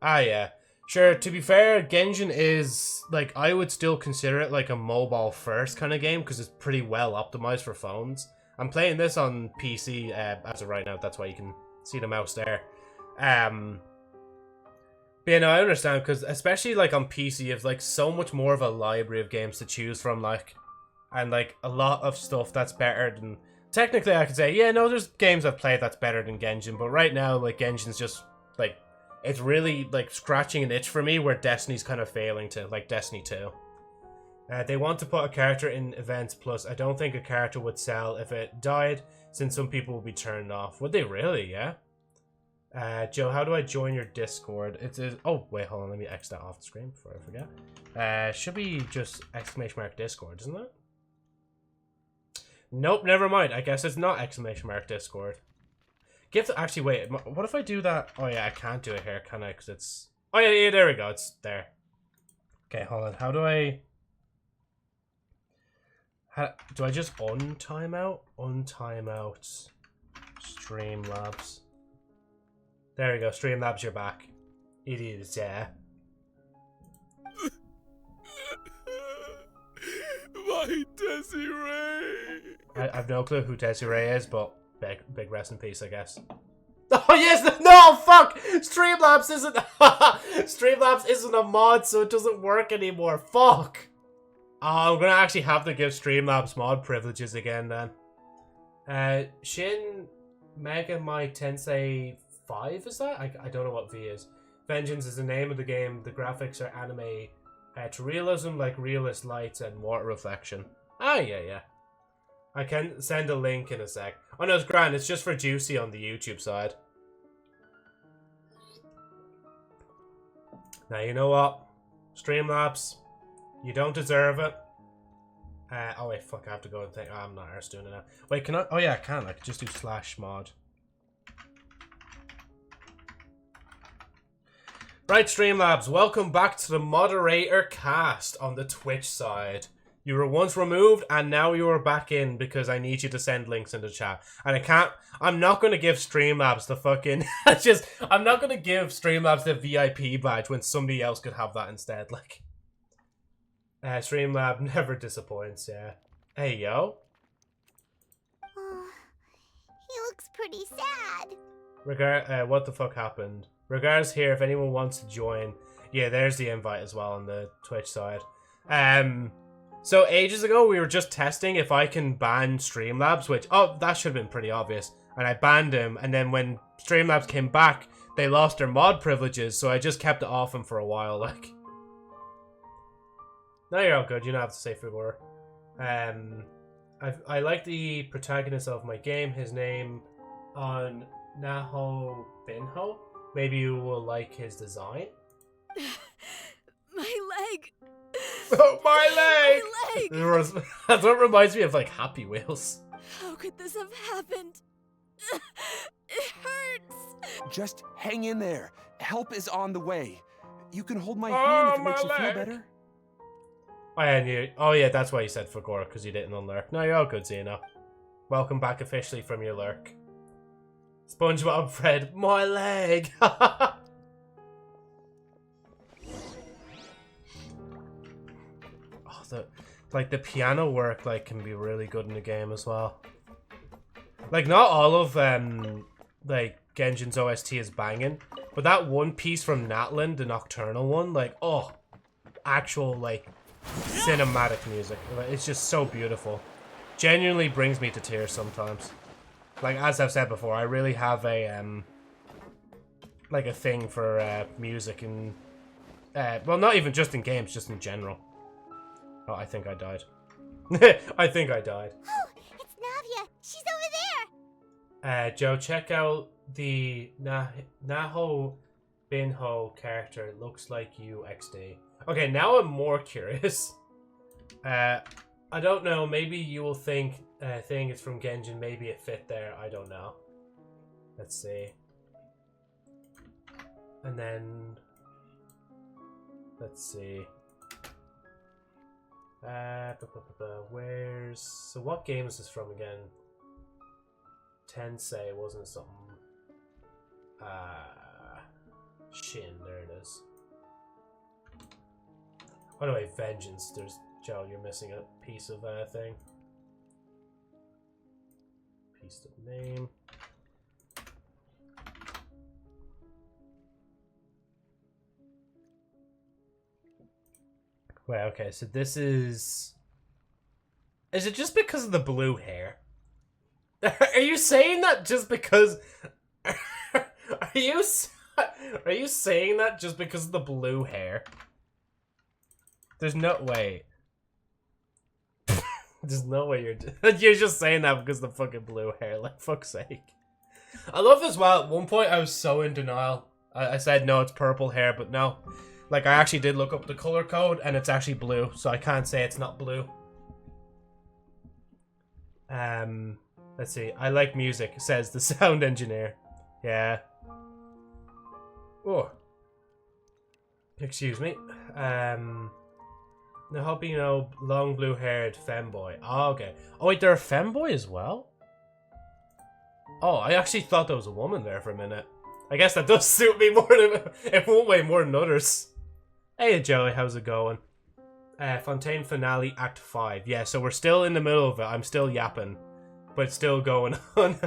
Ah, yeah. Sure, to be fair, Genshin is, like, I would still consider it, like, a mobile-first kind of game, because it's pretty well optimized for phones. I'm playing this on PC as of right now, that's why you can see the mouse there. But yeah, no, I understand, because especially, like, on PC, you have, like, so much more of a library of games to choose from, like, and, like, a lot of stuff that's better than... Technically, I could say, yeah, no, there's games I've played that's better than Genshin, but right now, like, Genshin's just, like, it's really, like, scratching an itch for me where Destiny's kind of failing to, like, Destiny 2. They want to put a character in events, plus I don't think a character would sell if it died, since some people will be turned off. Would they really? Yeah? Joe, how do I join your Discord? It is... Oh, wait, hold on, let me X that off the screen before I forget. Should be just !Discord, isn't it? Nope, never mind. I guess it's not !Discord. Actually, wait. What if I do that? Oh, yeah, I can't do it here, can I? Because it's... Oh, yeah, there we go. It's there. Okay, hold on. How do I... do I just untimeout? Untimeout. Streamlabs. There we go. Streamlabs, you're back. It is, yeah. My Desiree! I've no clue who Desiree is, but big rest in peace, I guess. Oh yes, no, fuck! Streamlabs isn't Streamlabs isn't a mod, so it doesn't work anymore. Fuck! Oh, I'm gonna actually have to give Streamlabs mod privileges again then. Shin Mega My Tensei 5, is that? I don't know what V is. Vengeance is the name of the game. The graphics are anime to realism, like realist lights and water reflection. Ah, yeah. I can send a link in a sec. Oh no, it's grand. It's just for Juicy on the YouTube side. Now, you know what? Streamlabs, you don't deserve it. Oh wait, fuck, I have to go and think. Oh, I'm not arsed doing it now. Wait, can I? Oh yeah, I can. I could just do /mod. Right, Streamlabs, welcome back to the moderator cast on the Twitch side. You were once removed, and now you are back in because I need you to send links in the chat. And I'm not going to give Streamlabs the fucking... I'm not going to give Streamlabs the VIP badge when somebody else could have that instead, like... Streamlab never disappoints, yeah. Hey, yo. He looks pretty sad. What the fuck happened? Regards here, if anyone wants to join. Yeah, there's the invite as well on the Twitch side. So ages ago, we were just testing if I can ban Streamlabs, which, oh, that should have been pretty obvious. And I banned him, and then when Streamlabs came back, they lost their mod privileges, so I just kept it off him for a while, like. Now you're all good, you don't have to say Fugor. I like the protagonist of my game, his name on Naho Binho. Maybe you will like his design. My leg. Oh, my leg! My leg! That's what reminds me of, like, Happy Wheels. How could this have happened? It hurts! Just hang in there. Help is on the way. You can hold my hand if it makes you feel better. Oh yeah, that's why you said Fagora, because you didn't unlurk. No, you're all good, Xeno. Welcome back officially from your lurk. SpongeBob Fred, my leg! Oh, the piano work can be really good in the game as well. Like, not all of like Genshin's OST is banging, but that one piece from Natlan, the Nocturnal one, actual cinematic music. It's just so beautiful. Genuinely brings me to tears sometimes. Like, as I've said before, I really have a a thing for music and well, not even just in games, just in general. Oh, I think I died. I think I died. Oh, it's Navia. She's over there. Joe, check out the Naho Binho character. It looks like you XD. Okay, now I'm more curious. I don't know. Maybe you will think it's from Genshin. Maybe it fit there. I don't know. Let's see. And then let's see. Where's... So what game is this from again? Tensei, wasn't it something? Shin, there it is. By the way, Vengeance, there's... Joe, you're missing a piece of thing. Piece of name. Wait, okay, so this is... Is it just because of the blue hair? Are you saying that just because... Are you saying that just because of the blue hair? There's no way. There's no way you're just saying that because of the fucking blue hair, like, fuck's sake. I love as well, at one point I was so in denial. I said, no, it's purple hair, but no. Like, I actually did look up the color code, and it's actually blue, so I can't say it's not blue. Let's see. I like music, says the sound engineer. Yeah. Oh. Excuse me. The hobby, you know, long blue-haired femboy. Oh, okay. Oh, wait, they're a femboy as well? Oh, I actually thought there was a woman there for a minute. I guess that does suit me more than... in one way, more than others. Hey, Joey, how's it going? Fontaine finale, Act 5. Yeah, so we're still in the middle of it. I'm still yapping. But it's still going on.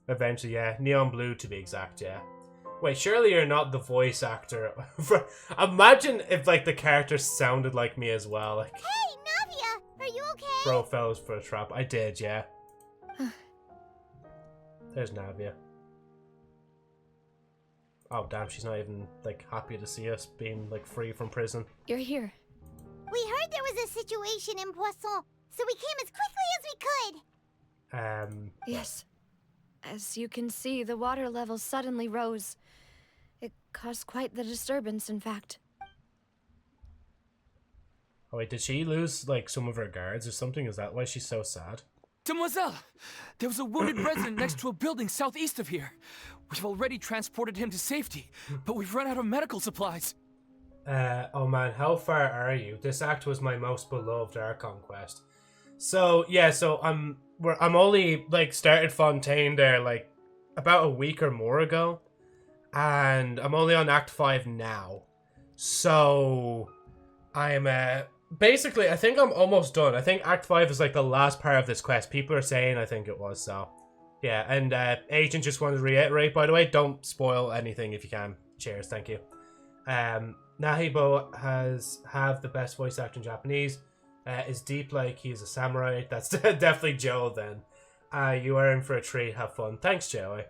Eventually, yeah. Neon blue, to be exact, yeah. Wait, surely you're not the voice actor. Imagine if, like, the character sounded like me as well. Like, hey, Navia! Are you okay? Bro fellas for a trap. I did, yeah. There's Navia. Oh, damn, she's not even, like, happy to see us being, like, free from prison. You're here. We heard there was a situation in Poisson, so we came as quickly as we could. Yes. As you can see, the water level suddenly rose. It caused quite the disturbance, in fact. Oh, wait, did she lose, like, some of her guards or something? Is that why she's so sad? Demoiselle! There was a wounded resident next to a building southeast of here. We've already transported him to safety, but we've run out of medical supplies. Oh man, how far are you? This act was my most beloved Archon quest. So, yeah, so I'm only, like, started Fontaine there, like, about a week or more ago. And I'm only on Act 5 now. So, I'm, basically, I think I'm almost done. I think Act 5 is, like, the last part of this quest. People are saying I think it was, so. Yeah, and, Agent just wanted to reiterate, by the way, don't spoil anything if you can. Cheers, thank you. Nahibo have the best voice actor in Japanese. Is deep like he's a samurai. That's definitely Joe then. You are in for a treat. Have fun. Thanks, Joey.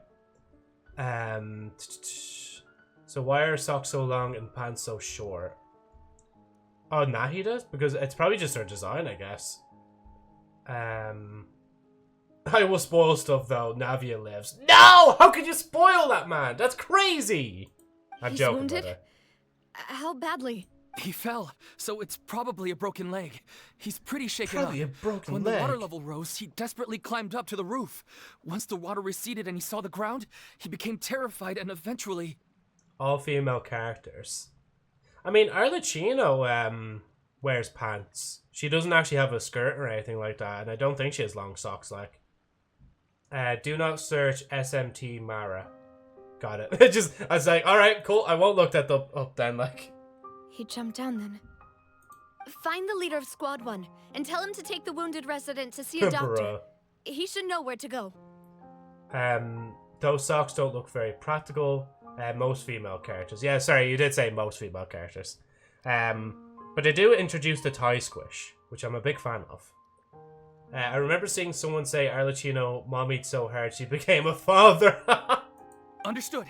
So why are socks so long and pants so short? Oh, Nahi does? Because it's probably just her design, I guess. I will spoil stuff though. Navia lives. No! How could you spoil that, man? That's crazy! I'm joking, wounded? How badly? He fell, so it's probably a broken leg. He's pretty shaken Probably up. a broken When leg. the water level rose, he desperately climbed up to the roof. Once the water receded and he saw the ground, he became terrified and eventually... All female characters. I mean, Arlecchino wears pants. She doesn't actually have a skirt or anything like that, and I don't think she has long socks, like. Do not search SMT Mara. Got it. I was like, alright, cool, I won't look that up then, like. He jumped down then. Find the leader of Squad 1 and tell him to take the wounded resident to see a doctor. Bruh. He should know where to go. Those socks don't look very practical. Most female characters. Yeah, sorry, you did say most female characters. But they do introduce the tie squish, which I'm a big fan of. I remember seeing someone say Arlecchino mommied so hard she became a father. Understood.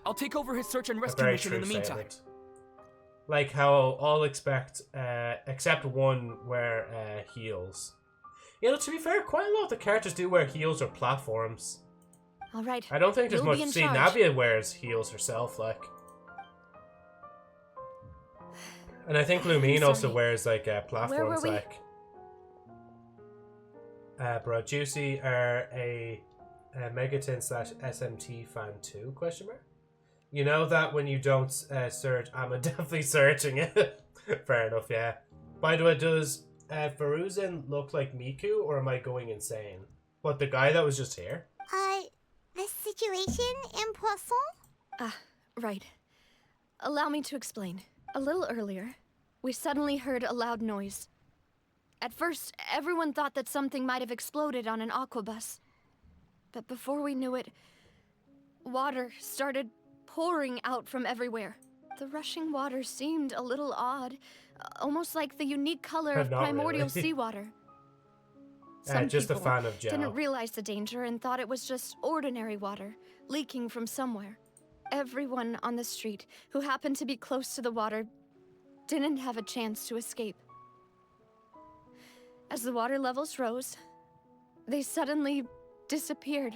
I'll take over his search and A rescue very mission in the true meantime. statement. Like how all expect, except one wear heels. You know, to be fair, quite a lot of the characters do wear heels or platforms. All right. I don't think there's You'll much. be in See, charge. Navia wears heels herself, like. And I think Lumine also sorry. wears like Where platforms, were we? like. Bro, Juicy are a Megatin / SMT fan too? Question mark. You know that when you don't search, I'm definitely searching it. Fair enough, yeah. By the way, does Faruzin look like Miku, or am I going insane? What, the guy that was just here? The situation in Poisson? Right. Allow me to explain. A little earlier, we suddenly heard a loud noise. At first, everyone thought that something might have exploded on an aquabus. But before we knew it, water started pouring out from everywhere. The rushing water seemed a little odd, almost like the unique color of Not primordial really. seawater. Some Just a people fan of Joe. didn't realize the danger and thought it was just ordinary water, leaking from somewhere. Everyone on the street who happened to be close to the water didn't have a chance to escape. As the water levels rose, they suddenly disappeared.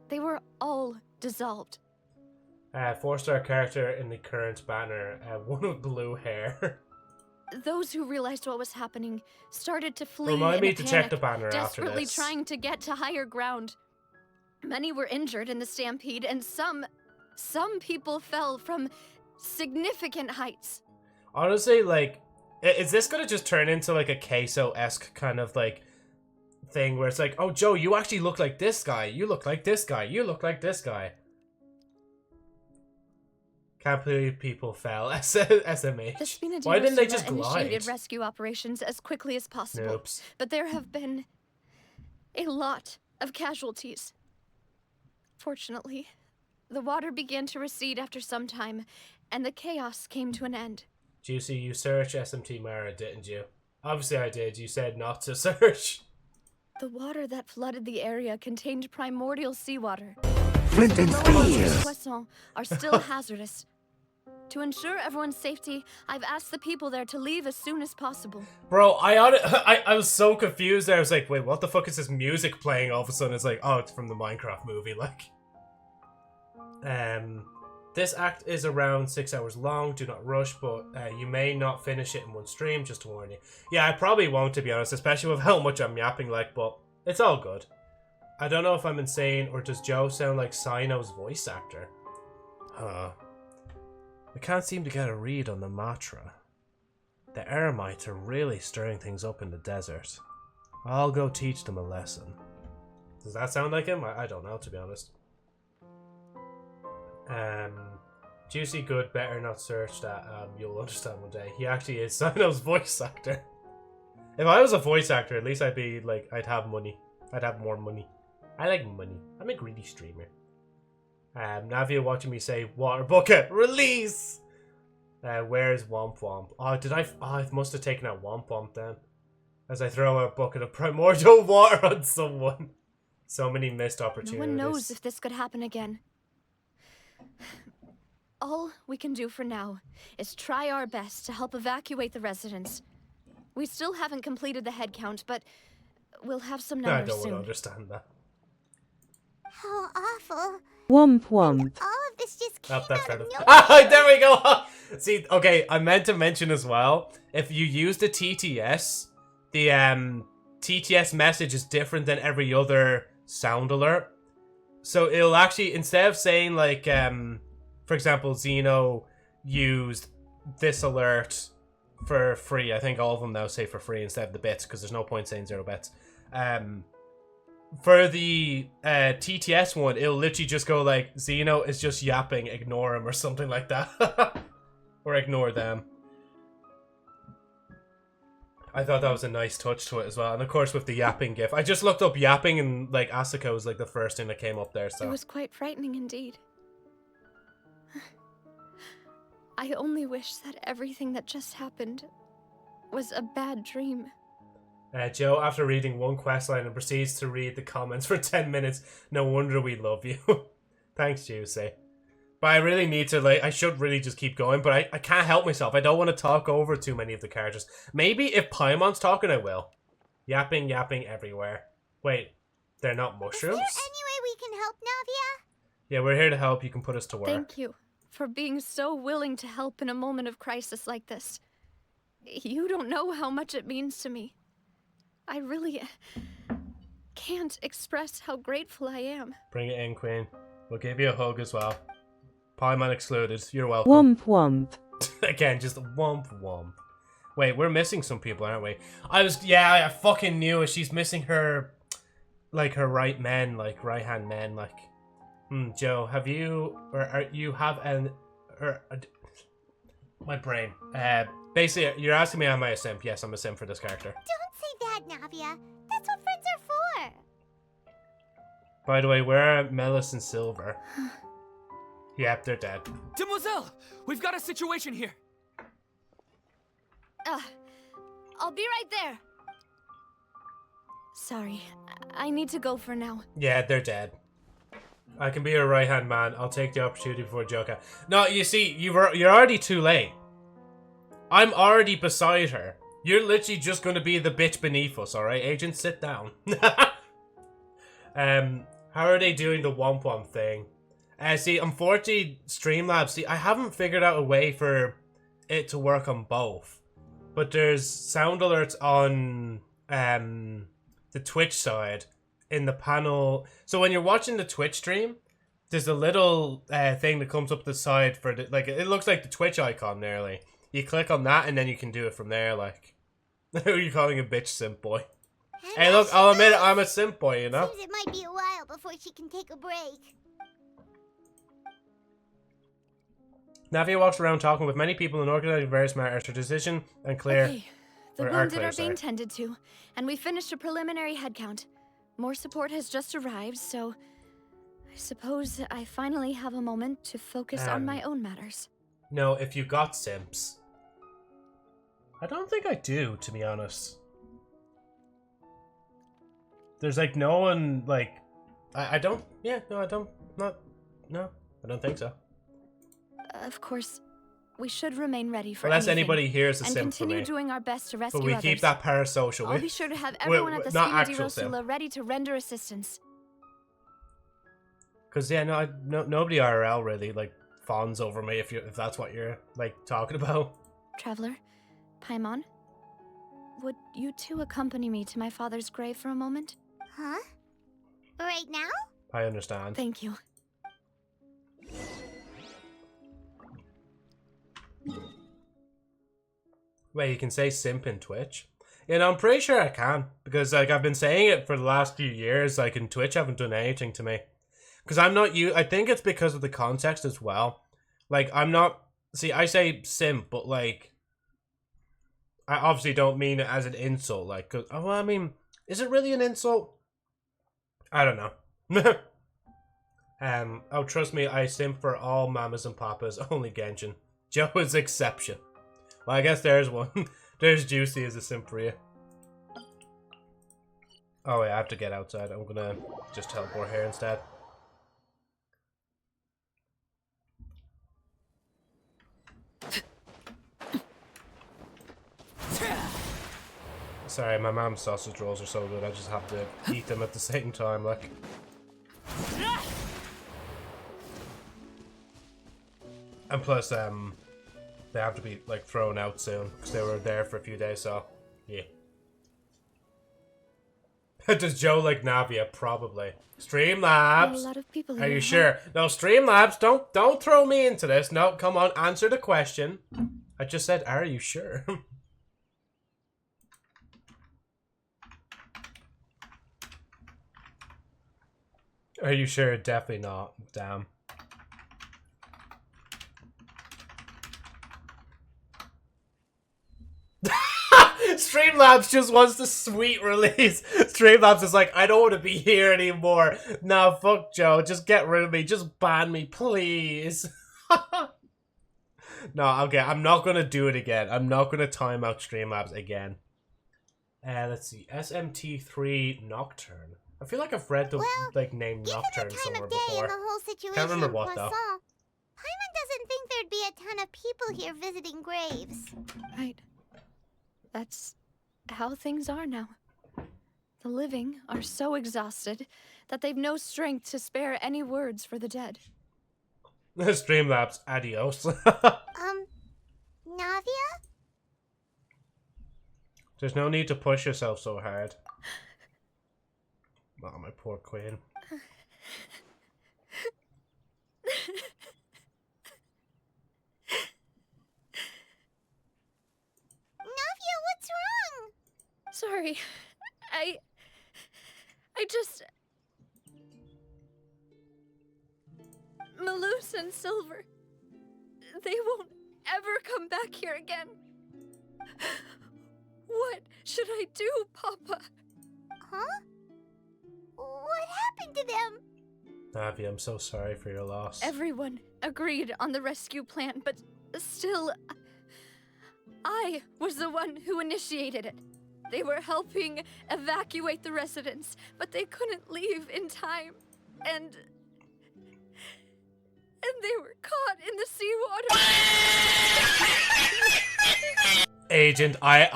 They were all dissolved. 4-star character in the current banner, one with blue hair. Those who realized what was happening started to flee Remind in me a to panic, check the banner after desperately this. trying to get to higher ground. Many were injured in the stampede, and some people fell from significant heights. Honestly, like, is this gonna just turn into like a queso-esque kind of like thing where it's like, oh Joe, you actually look like this guy, you look like this guy, you look like this guy. Can't believe people fell. The SMH. Spinadino Why didn't they Sula just glide? initiated rescue operations as quickly as possible. Noops. But there have been a lot of casualties. Fortunately, the water began to recede after some time, and the chaos came to an end. Juicy, you searched SMT Mara, didn't you? Obviously I did. You said not to search. The water that flooded the area contained primordial seawater. Flint and spears. Poissons are still hazardous. To ensure everyone's safety, I've asked the people there to leave as soon as possible. Bro, I was so confused there. I was like, wait, what the fuck is this music playing all of a sudden? It's like, oh, it's from the Minecraft movie, like. This act is around 6 hours long. Do not rush, but you may not finish it in one stream, just to warn you. Yeah, I probably won't, to be honest, especially with how much I'm yapping, like, but it's all good. I don't know if I'm insane, or does Joe sound like Sino's voice actor? Huh. I can't seem to get a read on the Matra. The Eremites are really stirring things up in the desert. I'll go teach them a lesson. Does that sound like him? I don't know, to be honest. Juicy good, better not search that. You'll understand one day. He actually is Sino's voice actor. If I was a voice actor, at least I'd be like, I'd have money. I'd have more money. I like money. I'm a greedy streamer. Navia watching me say, water bucket, release! Where's Womp Womp? Oh, I must have taken out Womp Womp then. As I throw a bucket of primordial water on someone. So many missed opportunities. No one knows if this could happen again. All we can do for now is try our best to help evacuate the residents. We still haven't completed the head count, but we'll have some numbers I don't soon. want to understand that. How awful. Womp womp. All of this just came That's out kind of of... nowhere. Ah, there we go! See, okay, I meant to mention as well, if you use the TTS, the TTS message is different than every other sound alert. So it'll actually, instead of saying like, for example, Xeno used this alert for free. I think all of them now say for free instead of the bits, because there's no point saying 0 bits. For the TTS one, it'll literally just go like, Xeno is just yapping, ignore him, or something like that. Or ignore them. I thought that was a nice touch to it as well. And of course with the yapping gif. I just looked up yapping and like Asuka was like the first thing that came up there, so. It was quite frightening indeed. I only wish that everything that just happened was a bad dream. Joe, after reading one questline and proceeds to read the comments for 10 minutes. No wonder we love you. Thanks, Juicy. But I really need to, like, I should really just keep going, but I can't help myself. I don't want to talk over too many of the characters. Maybe if Paimon's talking, I will. Yapping everywhere. Wait, they're not mushrooms? Is there any way we can help, Navia? Yeah, we're here to help. You can put us to work. Thank you for being so willing to help in a moment of crisis like this. You don't know how much it means to me. I really can't express how grateful I am. Bring it in, Queen. We'll give you a hug as well. Paimon excluded. You're welcome. Womp womp. Again, just womp womp. Wait, we're missing some people, aren't we? I fucking knew it. She's missing her, like, her right hand men, like. Joe, have you, my brain. Basically, you're asking me, am I a simp? Yes, I'm a simp for this character. Don't say that, Navia. That's what friends are for. By the way, where are Melis and Silver? Yep, they're dead. Demoiselle, we've got a situation here. I'll be right there. Sorry, I need to go for now. Yeah, they're dead. I can be your right-hand man. I'll take the opportunity before Joka. No, you see, you're already too late. I'm already beside her. You're literally just going to be the bitch beneath us, alright? Agent, sit down. How are they doing the womp womp thing? See, unfortunately, Streamlabs, see, I haven't figured out a way for it to work on both. But there's sound alerts on the Twitch side in the panel. So when you're watching the Twitch stream, there's a little thing that comes up the side for the, like, it looks like the Twitch icon nearly. You click on that and then you can do it from there, like. Who are you calling a bitch, simp boy? Hey, look, I'll admit it, I'm a simp boy, you know? Seems it might be a while before she can take a break. Navia walks around talking with many people and organizing various matters. Her decision and Claire. Okay, the wounded are being tended to, and we finished a preliminary head count. More support has just arrived, so I suppose I finally have a moment to focus on my own matters. No, if you got simps. I don't think I do, to be honest. There's like no one, like, I don't think so. Of course, we should remain ready for Unless anything, anybody here is a simp for me. and continue doing our best to rescue But we others. keep that parasocial. I'll be sure to have everyone at the Spina di Rosula ready to render assistance. Because yeah, nobody IRL really like fawns over me if that's what you're like talking about. Traveler, Paimon, would you two accompany me to my father's grave for a moment? Huh? Right now? I understand. Thank you. Wait, you can say simp in Twitch? You know, I'm pretty sure I can. Because, like, I've been saying it for the last few years. Like, in Twitch haven't done anything to me. Because I'm not you. I think it's because of the context as well. Like, I'm not... See, I say simp, but, like... I obviously don't mean it as an insult. Like, cause, well, I mean... Is it really an insult? I don't know. Oh, trust me, I simp for all mamas and papas. Only Genshin. Joe is exception. Well, I guess there's one. There's Juicy as a simp for you. Oh wait, I have to get outside. I'm gonna just teleport here instead. Sorry, my mom's sausage rolls are so good. I just have to eat them at the same time, like. And plus, they have to be like thrown out soon because they were there for a few days. So yeah. Does Joe like Navia? Probably. Streamlabs. A lot of people Are here, you huh? sure? No, Streamlabs. Don't throw me into this. No, come on. Answer the question. I just said, are you sure? Are you sure? Definitely not. Damn. Streamlabs just wants the sweet release. Streamlabs is like, I don't want to be here anymore. Nah, fuck Joe. Just get rid of me. Just ban me, please. No, okay. I'm not going to do it again. I'm not going to time out Streamlabs again. Let's see. SMT3 Nocturne. I feel like I've read the like name Nocturne somewhere before. The whole situation, Can't remember what though. Paimon doesn't think there'd be a ton of people here visiting graves. Right. That's how things are now. The living are so exhausted that they've no strength to spare any words for the dead. Streamlabs, adios. Navia? There's no need to push yourself so hard. Oh, my poor queen. Navia, what's wrong? Sorry. I just... Malus and Silver. They won't ever come back here again. What should I do, Papa? Huh? What happened to them? Navi, I'm so sorry for your loss. Everyone agreed on the rescue plan, but still, I was the one who initiated it. They were helping evacuate the residents, but they couldn't leave in time, and they were caught in the seawater. Agent, I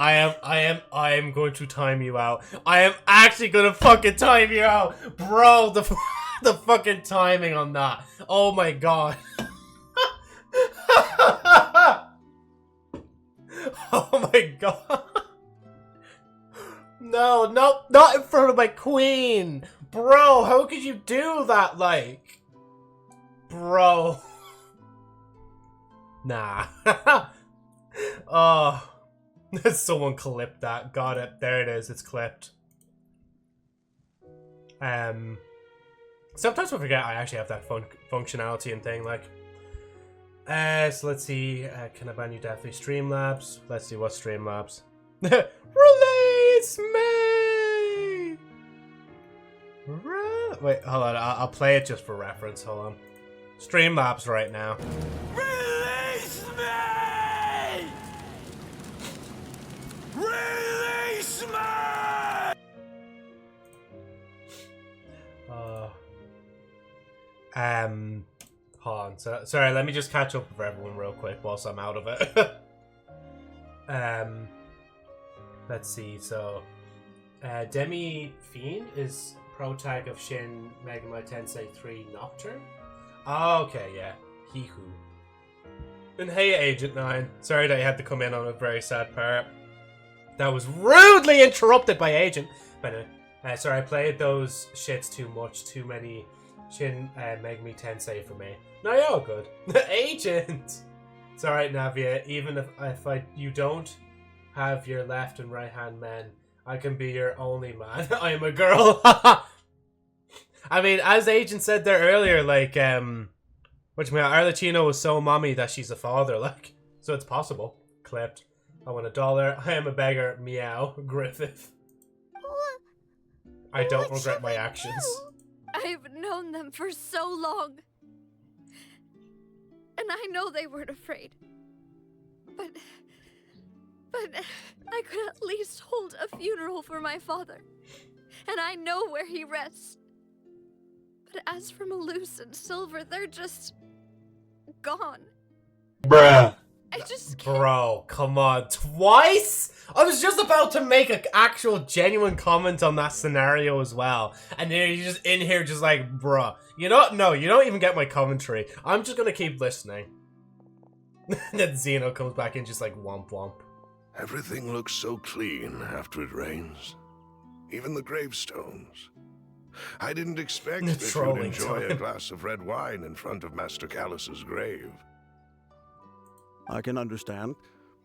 am going to time you out. I am actually gonna fucking time you out, bro. The fucking timing on that. Oh my god. Oh my god. No, not in front of my queen, bro. How could you do that, like, bro? Nah. Oh. Someone clipped that. Got it. There it is. It's clipped. Sometimes I forget I actually have that functionality and thing. Like, so let's see. Can I ban you definitely? Streamlabs. Let's see what Streamlabs. Release me. Wait, hold on. I'll play it just for reference. Hold on. Streamlabs right now. Release me! Release me! Hold on. Sorry, let me just catch up with everyone real quick whilst I'm out of it. Let's see. So, Demi Fiend is pro tag of Shin Megami Tensei 3 Nocturne. Oh, okay, yeah. He who. And hey, Agent 9. Sorry that you had to come in on a very sad part. That was rudely interrupted by Agent. But anyway, sorry, I played those shits too much. Too many Shin Megami Tensei for me. No, you're all good. Agent! It's alright, Navia. Even if you don't have your left and right hand men, I can be your only man. I am a girl. I mean, as Agent said there earlier, like, which mean Arlecchino was so mommy that she's a father, like, so it's possible. Clipped. I want $1. I am a beggar. Meow. Griffith. I don't regret my actions. I've known them for so long. And I know they weren't afraid. But I could at least hold a funeral for my father. And I know where he rests. But as for Malus and Silver, they're just gone. Bruh. I just can't. Bro, come on. Twice? I was just about to make an actual genuine comment on that scenario as well. And then you're just in here just like, bruh. You know what? No, you don't even get my commentary. I'm just gonna keep listening. Then Xeno comes back and just like womp womp. Everything looks so clean after it rains. Even the gravestones. I didn't expect that you'd enjoy a glass of red wine in front of Master Callus's grave. I can understand.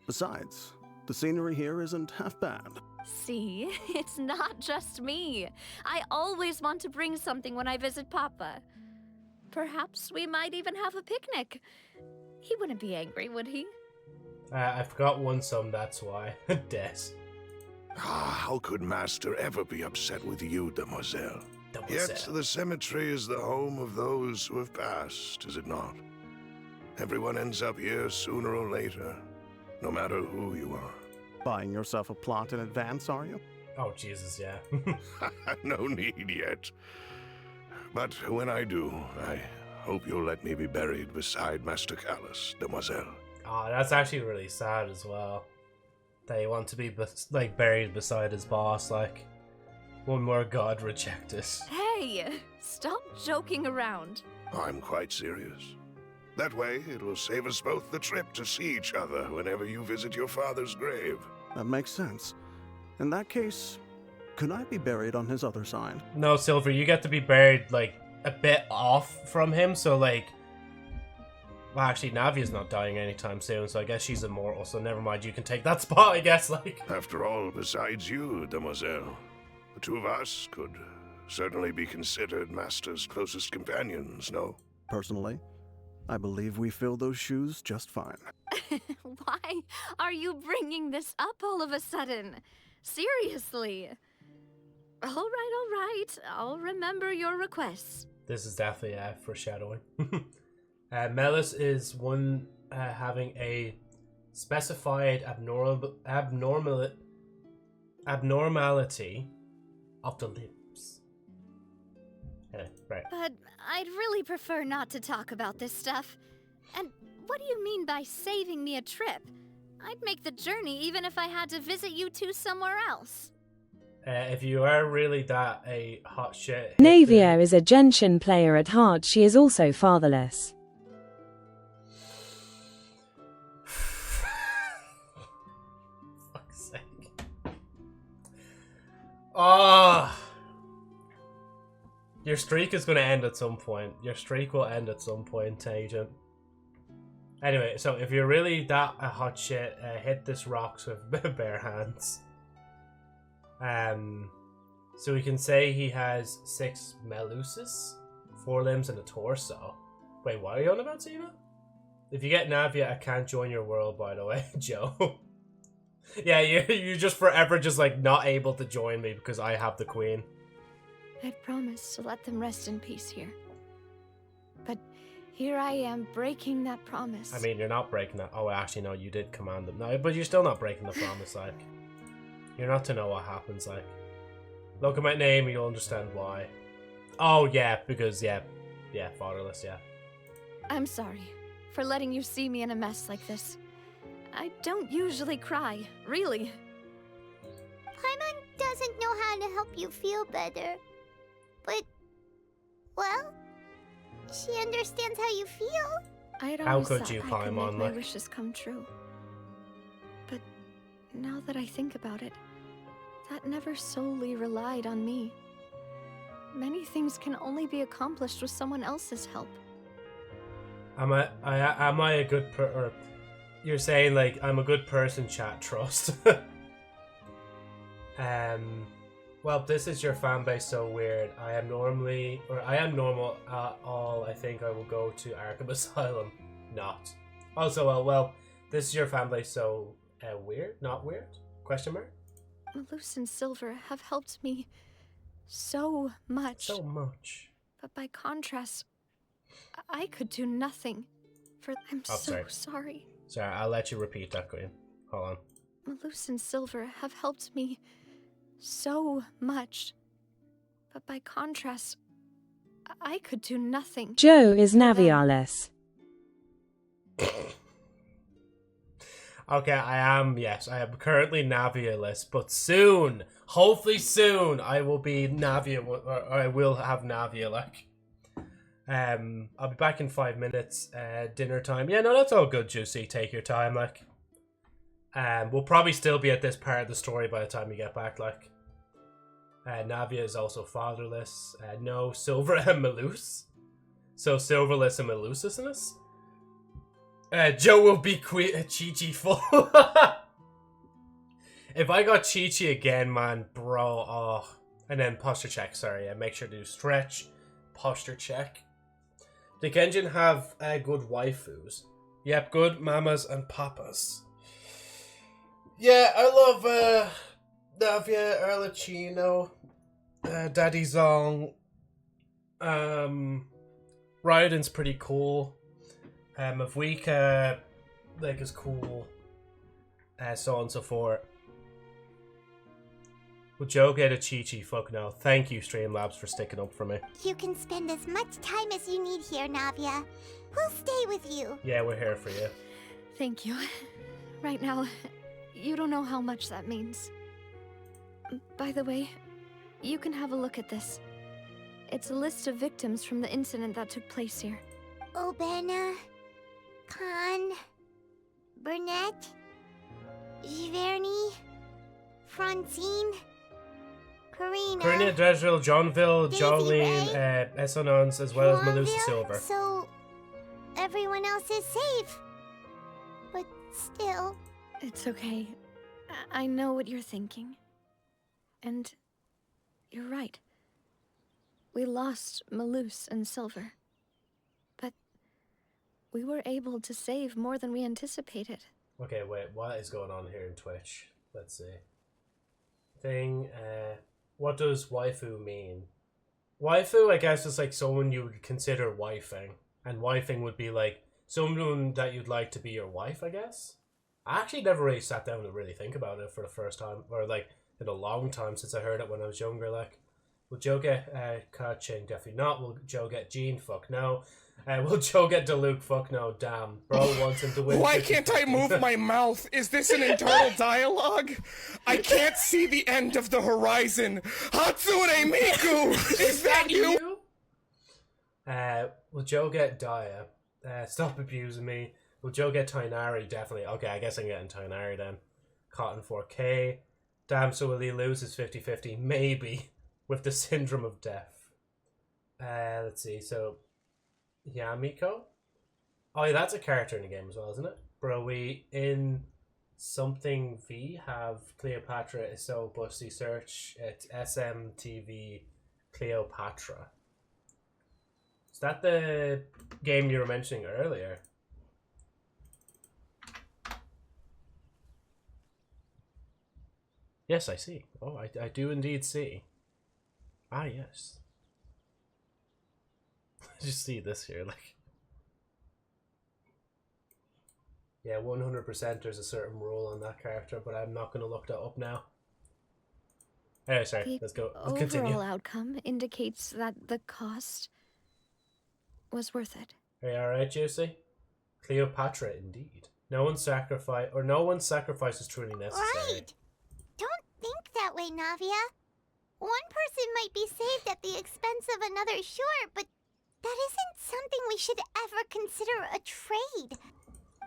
Besides, the scenery here isn't half bad. See, it's not just me. I always want to bring something when I visit Papa. Perhaps we might even have a picnic. He wouldn't be angry, would he? I forgot one sum, that's why. Des. How could Master ever be upset with you, Demoiselle? Yet the cemetery is the home of those who have passed, is it not? Everyone ends up here sooner or later, no matter who you are. Buying yourself a plot in advance, are you? Oh, Jesus, yeah. No need yet. But when I do, I hope you'll let me be buried beside Master Callus, Demoiselle. Oh, that's actually really sad as well. They want to be like buried beside his boss, like one more god rejected. Hey, stop joking around. I'm quite serious. That way, it will save us both the trip to see each other whenever you visit your father's grave. That makes sense. In that case, could I be buried on his other side? No, Silver, you get to be buried like a bit off from him, so like... Well, actually, Navia's not dying anytime soon, so I guess she's immortal, so never mind, you can take that spot, I guess, like... After all, besides you, Demoiselle, the two of us could certainly be considered Master's closest companions, no? Personally, I believe we fill those shoes just fine. Why are you bringing this up all of a sudden? Seriously. All right. I'll remember your requests. This is definitely foreshadowing. Melis is one having a specified abnormality of the lips. Right. But I'd really prefer not to talk about this stuff. And what do you mean by saving me a trip? I'd make the journey even if I had to visit you two somewhere else. If you are really that a hot shit... Navia is a Genshin player at heart. She is also fatherless. Fuck's sake. Oh! Your streak is going to end at some point. Your streak will end at some point, Agent. Anyway, so if you're really that a hot shit, hit this rocks with bare hands. So we can say he has 6 Meluses, 4 limbs, and a torso. Wait, what are you on about, Zena? If you get Navia, I can't join your world, by the way, Joe. Yeah, you're just forever just like not able to join me because I have the queen. I'd promised to let them rest in peace here. But here I am breaking that promise. I mean, you're not breaking that. Oh, actually, no, you did command them. No, but you're still not breaking the promise, like. You're not to know what happens, like. Look at my name and you'll understand why. Oh, yeah, because, yeah, fatherless, yeah. I'm sorry for letting you see me in a mess like this. I don't usually cry, really. Paimon doesn't know how to help you feel better. But, well, she understands how you feel. I had always thought I could make my wishes come true. But now that I think about it, that never solely relied on me. Many things can only be accomplished with someone else's help. Am I a good or you're saying like I'm a good person, chat, trust. Well, this is your fan base so weird. I am normal at all. I think I will go to Arkham Asylum. Not. Also, well, this is your fan base so weird? Not weird? Question mark? Malus and Silver have helped me so much. So much. But by contrast, I could do nothing. I'm so sorry. Sorry, I'll let you repeat that, Queen. Hold on. Malus and Silver have helped me so much. But by contrast, I could do nothing. Joe is Navialess. Okay, I am currently Navia-less, but soon, hopefully soon, I will be Navia, or I will have Navia, like. I'll be back in 5 minutes. Dinner time. Yeah, no, that's all good, Juicy. Take your time, like. We'll probably still be at this part of the story by the time you get back, like. Navia is also fatherless. No, Silver and Malus. So Silverless and Malusisness. Joe will be Chi-Chi full. If I got Chi-Chi again, man, bro, oh. And then posture check, sorry. Yeah, make sure to do stretch, posture check. Did Genshin have good waifus? Yep, good mamas and papas. Yeah, I love Navia, Arlecchino, Daddy Zong. Raiden's pretty cool. Mavwika, like, is cool. So on and so forth. Will Joe get a Chi-Chi? Fuck no. Thank you, Streamlabs, for sticking up for me. You can spend as much time as you need here, Navia. We'll stay with you. Yeah, we're here for you. Thank you. Right now, you don't know how much that means. By the way, you can have a look at this. It's a list of victims from the incident that took place here. Obena, Khan, Burnett, Giverny, Francine, Karina, Dresville, Johnville, Jolene, Essonance, as well as Melusa Silver. So, everyone else is safe. But still... It's okay. I know what you're thinking. And you're right. We lost Malus and Silver. But we were able to save more than we anticipated. Okay, wait, what is going on here in Twitch? Let's see. What does waifu mean? Waifu, I guess, is like someone you would consider wifing. And wifing would be like someone that you'd like to be your wife, I guess? I actually never really sat down to really think about it for the first time. Or like, in a long time since I heard it when I was younger, like. Will Joe get Ka-Ching? Definitely not. Will Joe get Jean? Fuck no. Will Joe get Diluc? Fuck no. Damn. Bro wants him to win. Why can't I move my mouth? Is this an internal dialogue? I can't see the end of the horizon. Hatsune Miku! Is that you? Will Joe get Daya? Stop abusing me. Will Joe get Tainari? Definitely. Okay, I guess I'm getting Tainari then. Cotton 4K. Damn, so will he lose his 50-50? Maybe. With the syndrome of death. Let's see, so... Yamiko? Oh yeah, that's a character in the game as well, isn't it? Bro, we in something V have Cleopatra is so busty search. It's SMTV Cleopatra. Is that the game you were mentioning earlier? Yes, I see. Oh, I do indeed see. Ah, yes. I just see this here, like. Yeah, 100% there's a certain rule on that character, but I'm not going to look that up now. Anyway, sorry, let's go. Let's continue. The overall outcome indicates that the cost was worth it. Are you alright, Juicy? Cleopatra, indeed. No one's sacrifice is truly necessary. Right! Don't think that way, Navia. One person might be saved at the expense of another, sure, but that isn't something we should ever consider a trade.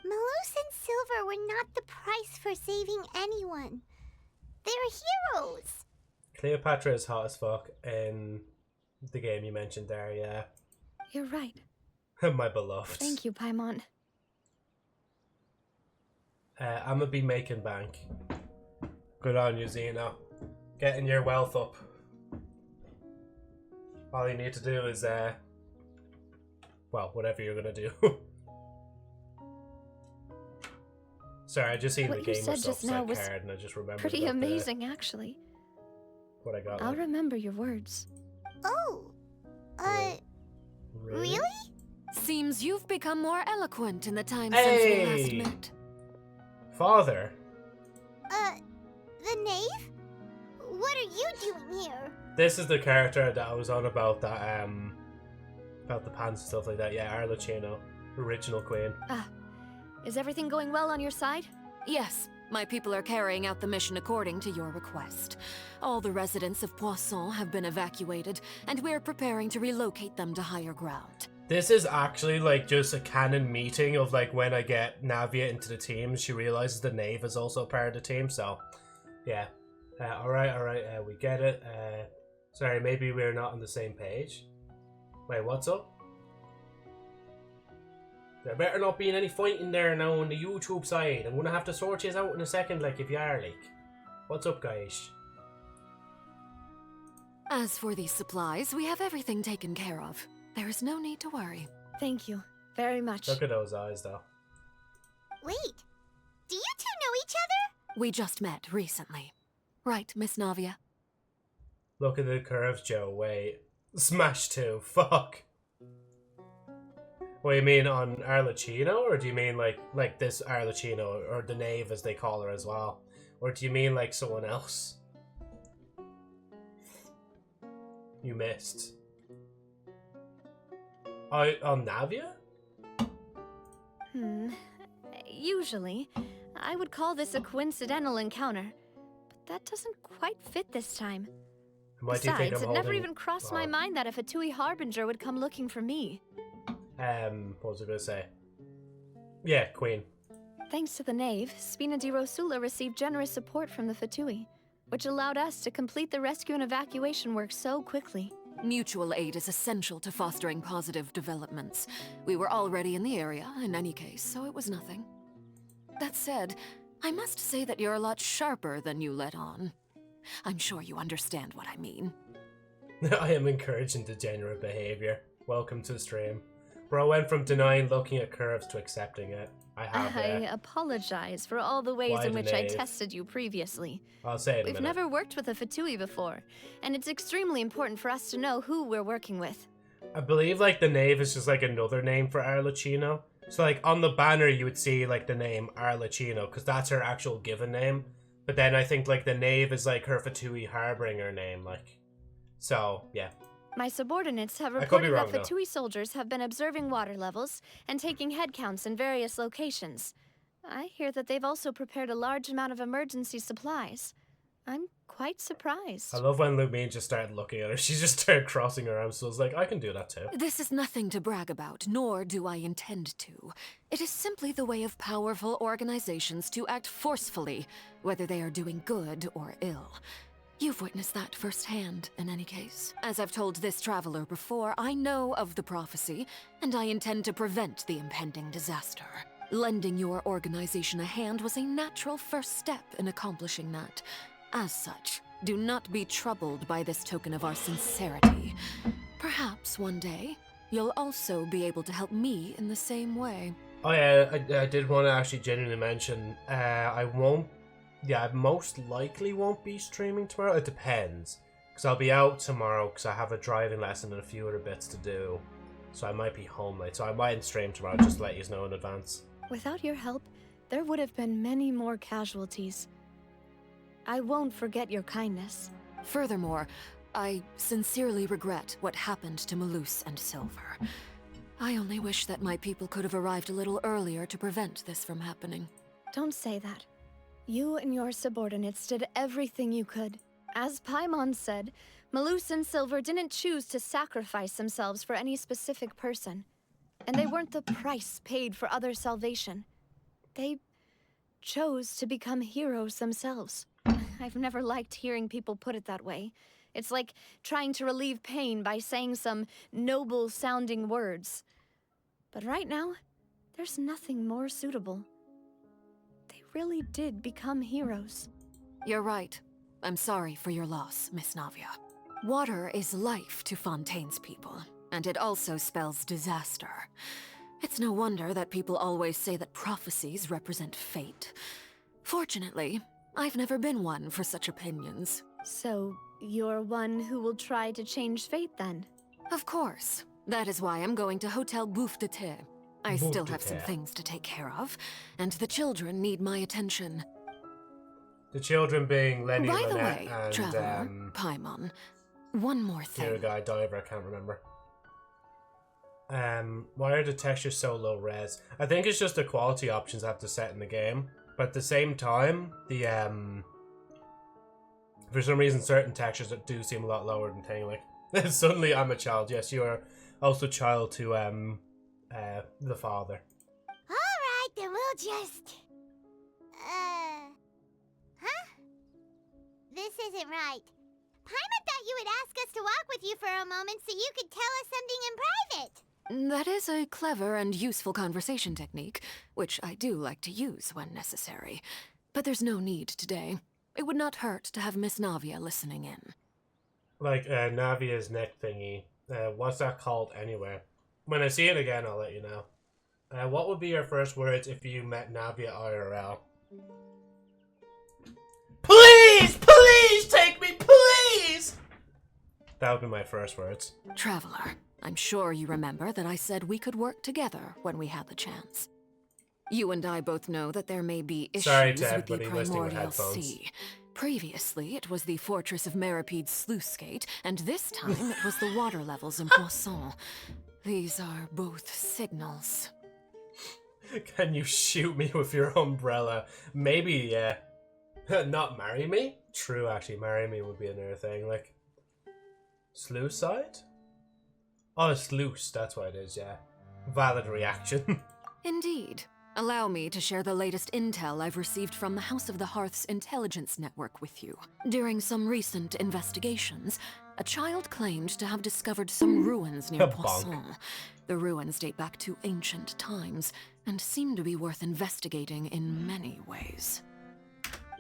Malus and Silver were not the price for saving anyone. They're heroes. Cleopatra is hot as fuck in the game you mentioned there, yeah. You're right. My beloved. Thank you, Paimon. I'm gonna be making bank. Good on you, Xeno. Getting your wealth up. All you need to do is, well, whatever you're gonna do. Sorry, I just seen the gamer stuff set card and I just remembered. Pretty amazing, actually. What I got. I'll remember your words. Oh, really? Seems you've become more eloquent in the time since we last met. Father. The knave? What are you doing here? This is the character that I was on about that, about the pants and stuff like that. Yeah, Arlecchino, original queen. Is everything going well on your side? Yes, my people are carrying out the mission according to your request. All the residents of Poisson have been evacuated, and we're preparing to relocate them to higher ground. This is actually like just a canon meeting of like when I get Navia into the team, she realizes the Knave is also part of the team. So, yeah. All right. We get it. Sorry, maybe we're not on the same page. Wait, what's up? There better not be any fighting there now on the YouTube side. I'm gonna have to sort you out in a second, like if you are like. What's up, guys? As for these supplies, we have everything taken care of. There is no need to worry. Thank you very much. Look at those eyes, though. Wait, do you two know each other? We just met recently. Right, Miss Navia? Look at the curves, Joe. Wait. Smash 2. Fuck. What do you mean on Arlecchino? Or do you mean like this Arlecchino? Or the Knave as they call her as well? Or do you mean like someone else? You missed. On Navia? Usually, I would call this a coincidental encounter, but that doesn't quite fit this time. Besides, it never even crossed my mind that a Fatui Harbinger would come looking for me. What was I gonna say? Yeah, Queen. Thanks to the Knave, Spina di Rosula received generous support from the Fatui, which allowed us to complete the rescue and evacuation work so quickly. Mutual aid is essential to fostering positive developments. We were already in the area, in any case, so it was nothing. That said, I must say that you're a lot sharper than you let on. I'm sure you understand what I mean. I am encouraging degenerate behavior. Welcome to the stream. Bro went from denying looking at curves to accepting it. I apologize for all the ways in which I tested you previously. I'll say it in a minute. We've never worked with a Fatui before, and it's extremely important for us to know who we're working with. I believe like the Knave is just like another name for Arlecchino. So like on the banner you would see like the name Arlecchino because that's her actual given name. But then I think like the Knave is like her Fatui Harbinger name, like. So yeah. My subordinates have reported that Fatui soldiers have been observing water levels and taking head counts in various locations. I hear that they've also prepared a large amount of emergency supplies. I'm quite surprised. I love when Lumine just started looking at her. She just started crossing her arms, so I was like, I can do that too. This is nothing to brag about, nor do I intend to. It is simply the way of powerful organizations to act forcefully, whether they are doing good or ill. You've witnessed that firsthand, in any case. As I've told this traveler before, I know of the prophecy, and I intend to prevent the impending disaster. Lending your organization a hand was a natural first step in accomplishing that. As such, do not be troubled by this token of our sincerity. Perhaps one day, you'll also be able to help me in the same way. Oh yeah, I did want to actually genuinely mention, I most likely won't be streaming tomorrow. It depends. Because I'll be out tomorrow because I have a driving lesson and a few other bits to do. So I might be home late. So I mightn't stream tomorrow, just to let you know in advance. Without your help, there would have been many more casualties. I won't forget your kindness. Furthermore, I sincerely regret what happened to Malus and Silver. I only wish that my people could have arrived a little earlier to prevent this from happening. Don't say that. You and your subordinates did everything you could. As Paimon said, Malus and Silver didn't choose to sacrifice themselves for any specific person. And they weren't the price paid for other salvation. They chose to become heroes themselves. I've never liked hearing people put it that way. It's like trying to relieve pain by saying some noble-sounding words. But right now, there's nothing more suitable. They really did become heroes. You're right. I'm sorry for your loss, Miss Navia. Water is life to Fontaine's people, and it also spells disaster. It's no wonder that people always say that prophecies represent fate. Fortunately, I've never been one for such opinions. So, you're one who will try to change fate, then? Of course. That is why I'm going to Hotel Bouffe de Thé. I still have some things to take care of, and the children need my attention. The children being Lenny, By the Lynette, way, and Traveler, Paimon, one more thing. The other guy, Diver, I can't remember. Why are the textures so low res? I think it's just the quality options I have to set in the game. But at the same time, the for some reason certain textures do seem a lot lower than thing. Like suddenly I'm a child. Yes, you are Also child to the father. Alright, then we'll just... Huh? This isn't right. Paimon thought you would ask us to walk with you for a moment so you could tell us something in private. That is a clever and useful conversation technique, which I do like to use when necessary. But there's no need today. It would not hurt to have Miss Navia listening in. Like, Navia's neck thingy. What's that called anyway? When I see it again, I'll let you know. What would be your first words if you met Navia IRL? Please! Please take me! Please! That would be my first words. Traveler, I'm sure you remember that I said we could work together when we had the chance. You and I both know that there may be issues with the Primordial Sea. Previously, it was the Fortress of Meripede's sluice gate, and this time it was the water levels in Poisson. These are both signals. Can you shoot me with your umbrella? Maybe, yeah. Not marry me? True, actually, marry me would be another thing. Like, sluice side? Oh, sluice, that's what it is, yeah. Valid reaction. Indeed. Allow me to share the latest intel I've received from the House of the Hearth's intelligence network with you. During some recent investigations, a child claimed to have discovered some ruins near Poisson. The ruins date back to ancient times, and seem to be worth investigating in many ways.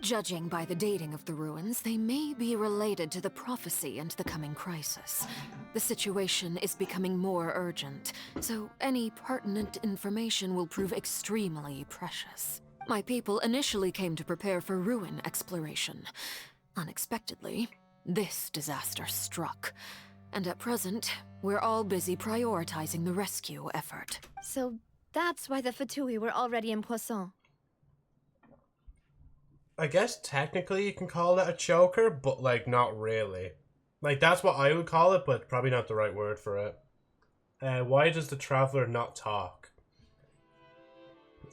Judging by the dating of the ruins, they may be related to the prophecy and the coming crisis. The situation is becoming more urgent, so any pertinent information will prove extremely precious. My people initially came to prepare for ruin exploration. Unexpectedly, this disaster struck. And at present, we're all busy prioritizing the rescue effort. So that's why the Fatui were already in Poisson. I guess technically you can call it a choker, but like not really. Like that's what I would call it, but probably not the right word for it. Why does the Traveler not talk?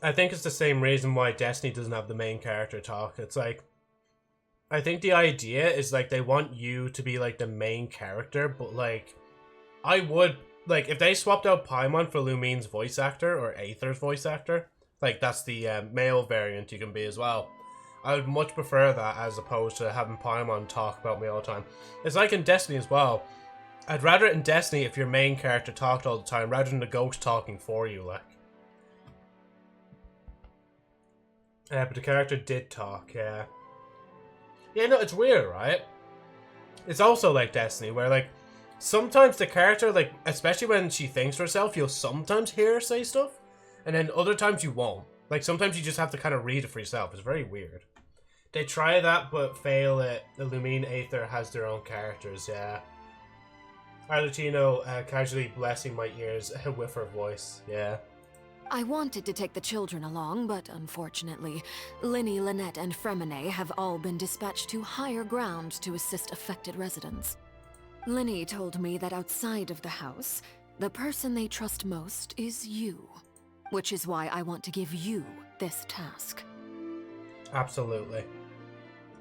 I think it's the same reason why Destiny doesn't have the main character talk. It's like, I think the idea is like they want you to be like the main character, but like, I would, like if they swapped out Paimon for Lumine's voice actor or Aether's voice actor, like that's the male variant you can be as well. I would much prefer that as opposed to having Paimon talk about me all the time. It's like in Destiny as well. I'd rather it in Destiny if your main character talked all the time rather than the ghost talking for you, like. But the character did talk, yeah. Yeah, no, it's weird, right? It's also like Destiny where, like, sometimes the character, like, especially when she thinks to herself, you'll sometimes hear her say stuff, and then other times you won't. Like, sometimes you just have to kind of read it for yourself. It's very weird. They try that, but fail it. Illumine Aether has their own characters, yeah. Arlecchino casually blessing my ears with her voice, yeah. I wanted to take the children along, but unfortunately, Linny, Lynette, and Fremine have all been dispatched to higher ground to assist affected residents. Linny told me that outside of the house, the person they trust most is you. Which is why I want to give you this task. Absolutely.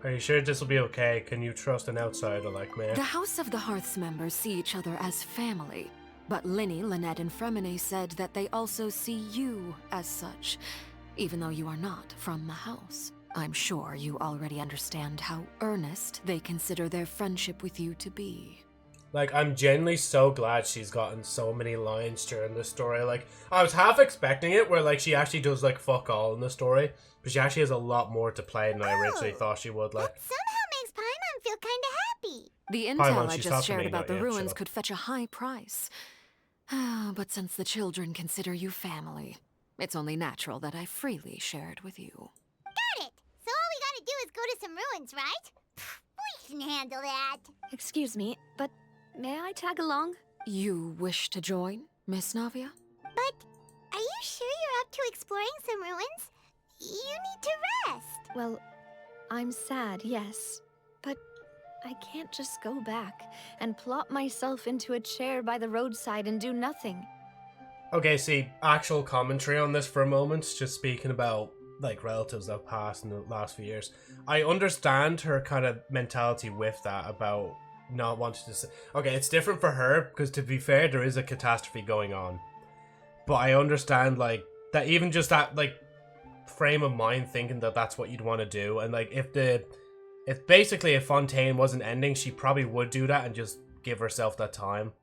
Are you sure this will be okay? Can you trust an outsider like me? The House of the Hearth's members see each other as family, but Linny, Lynette, and Fremine said that they also see you as such, even though you are not from the house. I'm sure you already understand how earnest they consider their friendship with you to be. Like, I'm genuinely so glad she's gotten so many lines during this story. Like, I was half expecting it where, like, she actually does, like, fuck all in the story. But she actually has a lot more to play than I originally thought she would, like. That somehow makes Paimon feel kinda happy. The intel I just shared about the ruins could fetch a high price. But since the children consider you family, it's only natural that I freely share it with you. Got it! So all we gotta do is go to some ruins, right? We can handle that. Excuse me, but may I tag along? You wish to join, Miss Navia? But are you sure you're up to exploring some ruins? You need to rest. Well, I'm sad, yes. But I can't just go back and plop myself into a chair by the roadside and do nothing. Okay, see, actual commentary on this for a moment, just speaking about, like, relatives that have passed in the last few years. I understand her kind of mentality with that about not wanting to say. Okay, it's different for her, because to be fair, there is a catastrophe going on. But I understand, like, that even just that, like, frame of mind thinking that that's what you'd want to do. And, like, if basically if Fontaine wasn't ending, she probably would do that and just give herself that time.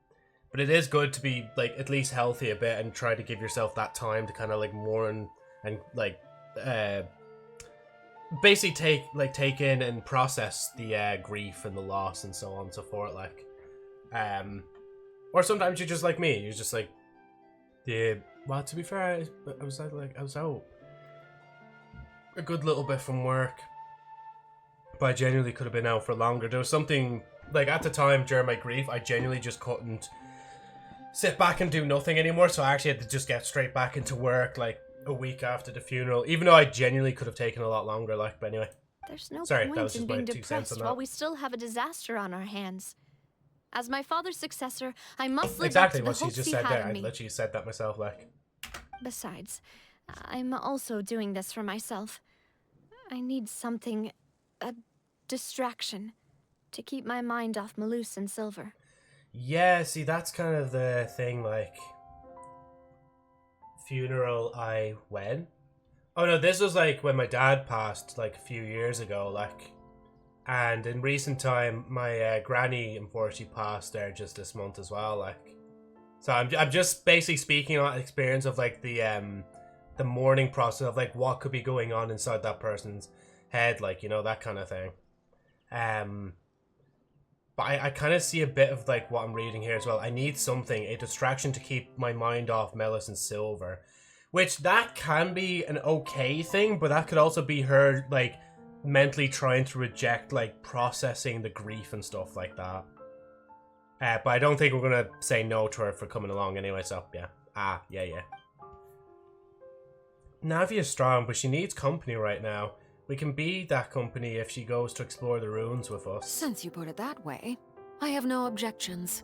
But it is good to be, like, at least healthy a bit and try to give yourself that time to kind of, like, mourn and like, basically take in and process the grief and the loss and so on and so forth, like. Or sometimes you're just like me, you're just like, yeah, well, to be fair, I was out a good little bit from work, but I genuinely could have been out for longer. There was something, like, at the time during my grief, I genuinely just couldn't sit back and do nothing anymore, so I actually had to just get straight back into work, like, a week after the funeral, even though I genuinely could have taken a lot longer, like, but anyway. There's no Sorry, that point was just in my being 2 cents depressed on that. while we still have a disaster on our hands. As my father's successor, I must live Exactly up to what the she hopes just he said had there. in I me. literally said that myself, like. Besides, I'm also doing this for myself. I need something, a distraction, to keep my mind off Malus and Silver. Yeah, see, that's kind of the thing, like, funeral I went. Oh no, this was like when my dad passed, like, a few years ago, like, and in recent time, my granny unfortunately passed there just this month as well, like. So I'm just basically speaking on experience of, like, the mourning process of, like, what could be going on inside that person's head, like, you know, that kind of thing. But I kind of see a bit of, like, what I'm reading here as well. I need something, a distraction to keep my mind off Melis and Silver. Which, that can be an okay thing, but that could also be her, like, mentally trying to reject, like, processing the grief and stuff like that. But I don't think we're going to say no to her for coming along anyway, so, yeah. Yeah. Navia's strong, but she needs company right now. We can be that company if she goes to explore the ruins with us. Since you put it that way, I have no objections.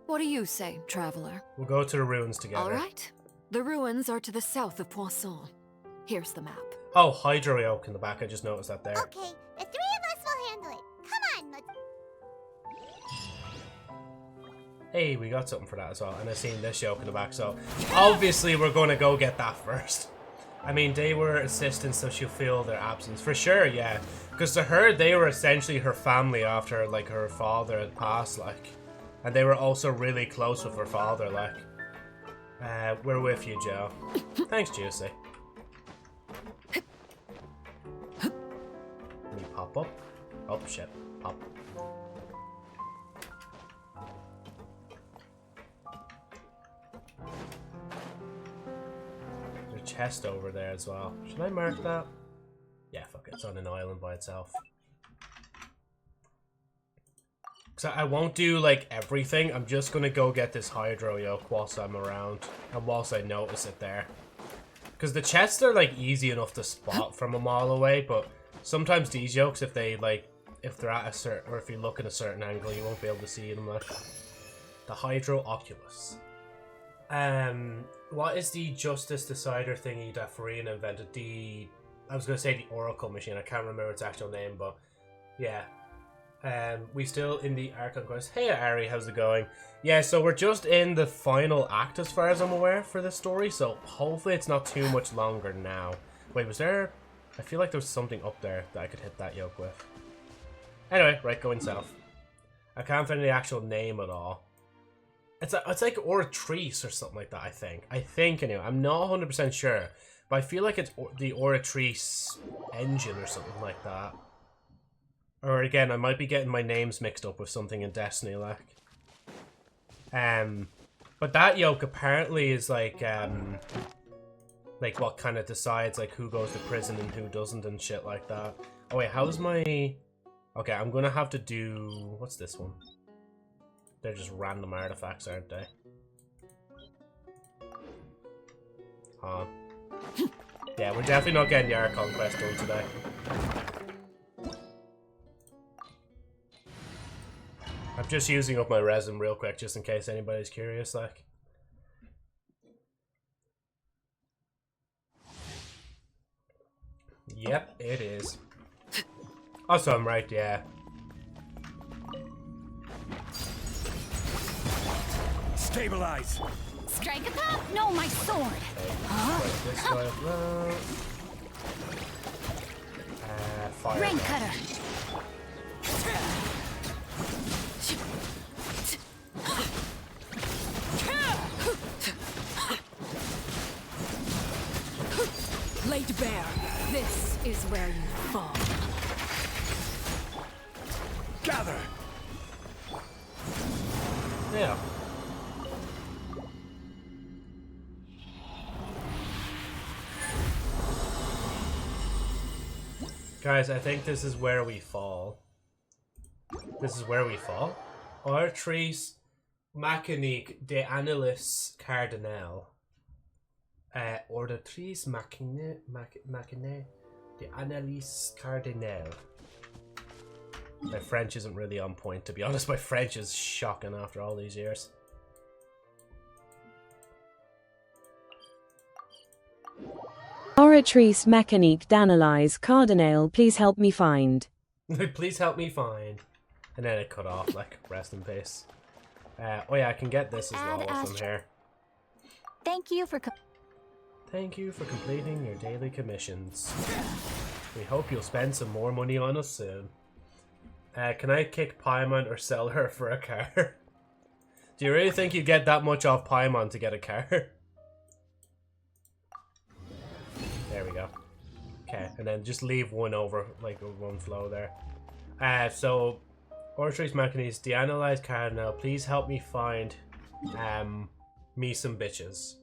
What do you say, traveler? We'll go to the ruins together. All right. The ruins are to the south of Poisson. Here's the map. Oh, Hydro Oak in the back. I just noticed that there. Okay, the three of us will handle it. Come on, let's... Hey, we got something for that as well. And I seen this yoke in the back, so obviously we're going to go get that first. I mean, they were assistants, so she'll feel their absence. For sure, yeah. Because to her, they were essentially her family after, like, her father had passed, like. And they were also really close with her father, like. We're with you, Joe. Thanks, Juicy. Can you pop up? Oh, shit. Pop. There's a chest over there as well. Should I mark that? Yeah, fuck it. It's on an island by itself. So I won't do, like, everything. I'm just gonna go get this Hydro Yoke whilst I'm around. And whilst I notice it there. Because the chests are, like, easy enough to spot from a mile away. But sometimes these yokes, if they, like, if they're at a certain... Or if you look at a certain angle, you won't be able to see them, like. The Hydro Oculus. What is the Justice Decider thingy that Farina invented? I was gonna say the Oracle machine. I can't remember its actual name, but... Yeah. We still in the Archon quest. Hey Ari, how's it going? Yeah, so we're just in the final act as far as I'm aware for this story, so hopefully it's not too much longer now. Wait, was there... I feel like there was something up there that I could hit that yoke with. Anyway, right, going south. I can't find the actual name at all. It's like Oratrice or something like that, I think. Anyway, I'm not 100% sure, but I feel like it's the Oratrice engine or something like that. Or again, I might be getting my names mixed up with something in Destiny, like. But that yoke apparently is like what kind of decides like who goes to prison and who doesn't and shit like that. Oh wait, how's my... Okay, I'm gonna have to do... What's this one? They're just random artifacts, aren't they? Huh. Yeah, we're definitely not getting the Archon quest done today. I'm just using up my resin real quick, just in case anybody's curious, like. Yep, it is. Also, I'm right, yeah. Stabilize. Strike a pop? No, my sword. This way around. Fire. Rain cutter. Laid bare. This is where you fall. Gather. Yeah. Guys, I think this is where we fall. This is where we fall. Artrice Machinique de Annulus Cardinal. Oratrice Machine de Annulus Cardinal. My French isn't really on point, to be honest. My French is shocking after all these years. Oratrice Mechanique d'Analyse Cardinal, please help me find. Please help me find. And then it cut off, like, rest in peace. Oh yeah, I can get this as well from here. Thank you for completing your daily commissions. We hope you'll spend some more money on us soon. Can I kick Paimon or sell her for a car? Do you really think you get that much off Paimon to get a car? There we go. Okay, and then just leave one over, like one flow there. So, Ortrice Mechanics, deanalyze Cardinal, please help me find me some bitches.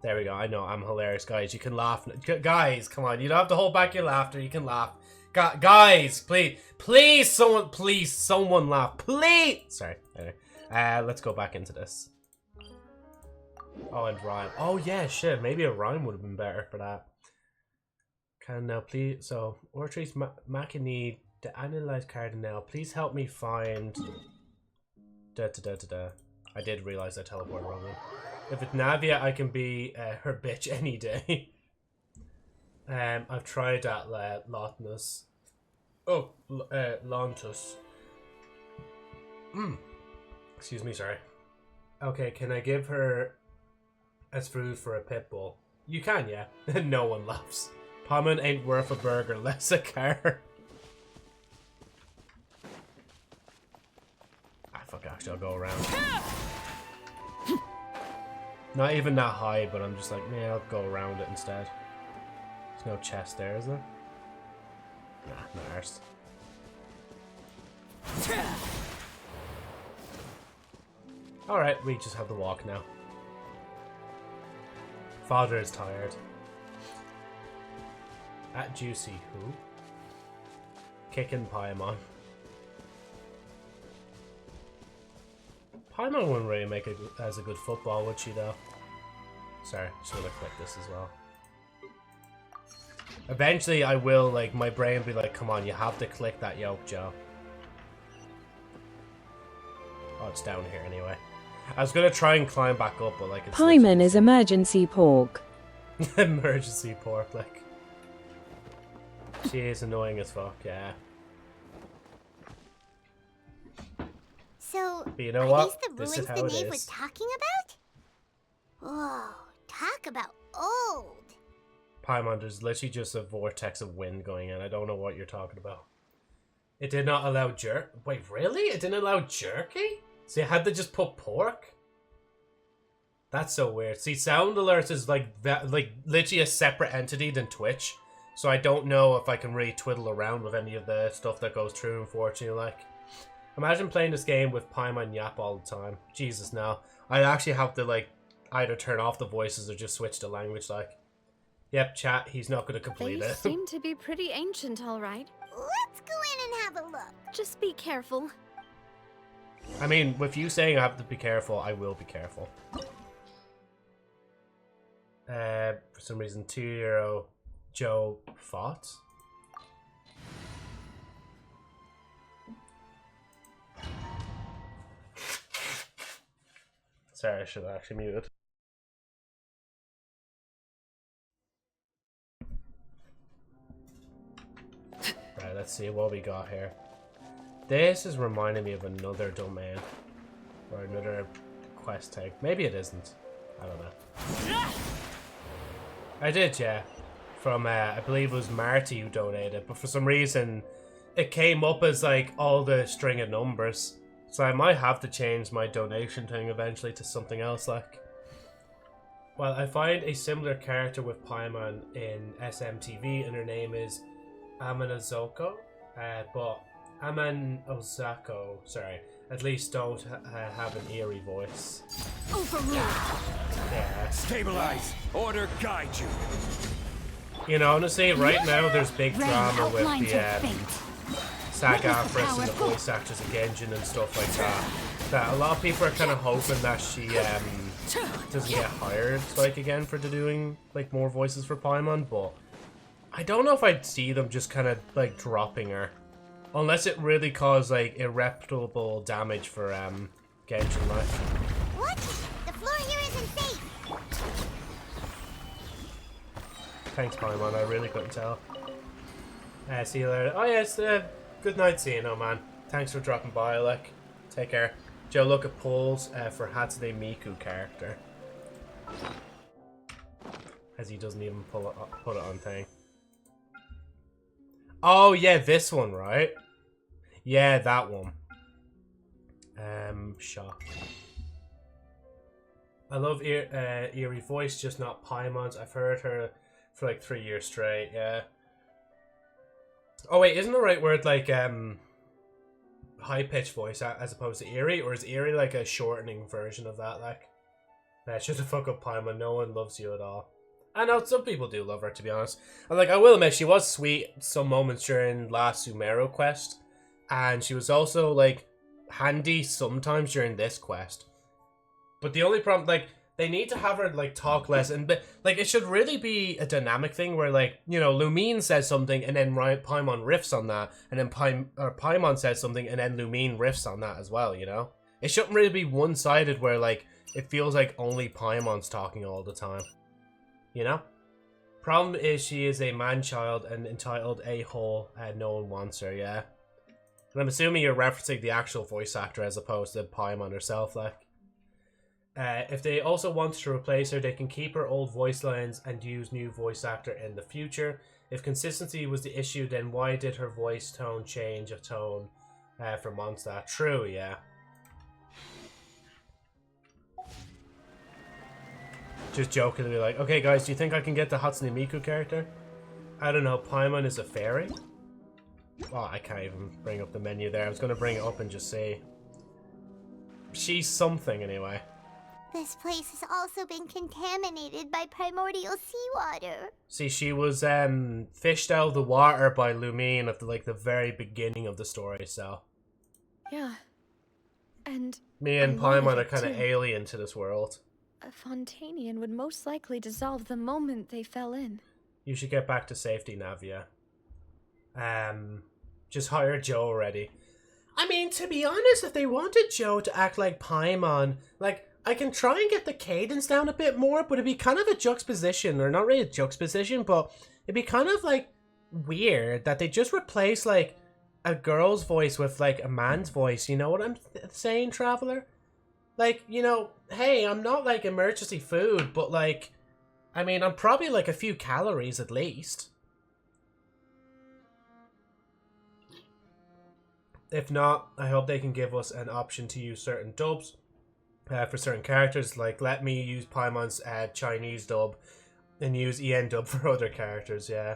There we go. I know, I'm hilarious, guys. You can laugh. Guys, come on. You don't have to hold back your laughter. You can laugh. Guys, please, someone laugh. Please. Sorry. Anyway, let's go back into this. Oh, and rhyme. Oh, yeah, shit. Maybe a rhyme would have been better for that. Can now please. So, Ortrice Machini to analyze Cardinal. Please help me find. I did realize I teleported wrongly. If it's Navia, I can be her bitch any day. I've tried that Lotunus. Oh, Lontus. Excuse me, sorry. Okay, can I give her as food for a pit bull? You can, yeah. No one laughs. Paimon ain't worth a burger, less a car. Fuck, actually, I'll go around. Not even that high, but I'm just like, yeah, I'll go around it instead. There's no chest there, is there? Nah, not ours. Alright, we just have to walk now. Father is tired. At Juicy, who? Kicking Paimon. Paimon wouldn't really make it as a good football, would she, though? Sorry, just want to click this as well. Eventually, I will, like, my brain will be like, come on, you have to click that yoke, Joe. Oh, it's down here anyway. I was going to try and climb back up, but, like, it's... Paimon is emergency pork. Emergency pork, like. She is annoying as fuck, yeah. So, but you know what? This is the ruins the knave was talking about? Whoa, talk about old. Paimon, there's literally just a vortex of wind going in. I don't know what you're talking about. It did not allow jerk. Wait, really? It didn't allow jerky? So you had to just put pork? That's so weird. See, Sound Alerts is like literally a separate entity than Twitch. So I don't know if I can really twiddle around with any of the stuff that goes through, unfortunately, like. Imagine playing this game with Paimon Yap all the time. Jesus, no. I'd actually have to, like, either turn off the voices or just switch the language, like. Yep, chat, he's not going to complete They it. seem to be pretty ancient, all right. Let's go in and have a look. Just be careful. I mean, with you saying I have to be careful, I will be careful. For some reason, 2-year-old Joe fought. Sorry, I should have actually muted. Right, let's see what we got here. This is reminding me of another domain. Or another quest thing. Maybe it isn't. I don't know. I did, yeah. From, I believe it was Marty who donated, but for some reason it came up as like all the string of numbers. So I might have to change my donation thing eventually to something else like. Well, I find a similar character with Paimon in SMTV, and her name is Amanazoko, but Amanozako, sorry, at least don't have an eerie voice. Overruled. Yeah. Stabilize. Order guide you. You know, honestly, right now there's big drama with the SAG-AFTRA and the voice actors of Genshin and stuff like that. That a lot of people are kind of hoping that she doesn't get hired like again for doing like more voices for Paimon, but I don't know if I'd see them just kind of like dropping her, unless it really caused like irreparable damage for Genshin Life. What? The floor here isn't safe. Thanks, Paimon. I really couldn't tell. See you later. Oh yes, good night, seeing you, man. Thanks for dropping by. Like, take care. Joe, look at polls for Hatsune Miku character. As he doesn't even put it on thing. Oh yeah, this one, right? Yeah, that one. Shock. I love eerie voice, just not Paimon's. I've heard her for like 3 years straight. Yeah. Oh wait, isn't the right word like high-pitched voice as opposed to eerie, or is eerie like a shortening version of that? Like, shut the fuck up, Paimon. No one loves you at all. I know some people do love her, to be honest. And like, I will admit, she was sweet some moments during last Sumeru quest, and she was also like handy sometimes during this quest. But the only problem, like, they need to have her like talk less, and like it should really be a dynamic thing where, like, you know, Lumine says something and then Paimon riffs on that, and then Paimon says something and then Lumine riffs on that as well. You know, it shouldn't really be one-sided where like it feels like only Paimon's talking all the time. You know, problem is she is a man-child and entitled a-hole, and no one wants her. Yeah, and I'm assuming you're referencing the actual voice actor as opposed to Paimon herself, like. If they also want to replace her, they can keep her old voice lines and use new voice actor in the future. If consistency was the issue, then why did her voice tone change of tone for Mondstadt? True, yeah. Just jokingly like, okay guys, do you think I can get the Hatsune Miku character? I don't know, Paimon is a fairy? Oh, I can't even bring up the menu there. I was going to bring it up and just say... She's something anyway. This place has also been contaminated by primordial seawater. See, she was fished out of the water by Lumine at the very beginning of the story, so... Yeah. And... Me and Paimon are kind of alien to this world. A Fontainian would most likely dissolve the moment they fell in. You should get back to safety, Navia. Just hire Joe already. I mean, to be honest, if they wanted Joe to act like Paimon, like... I can try and get the cadence down a bit more, but it'd be kind of a juxtaposition, or not really a juxtaposition, but it'd be kind of like weird that they just replace like a girl's voice with like a man's voice. You know what I'm saying, Traveler? Like, you know, hey, I'm not like emergency food, but like, I mean, I'm probably like a few calories at least. If not, I hope they can give us an option to use certain dubs. For certain characters, like let me use Paimon's Chinese dub and use EN dub for other characters, yeah.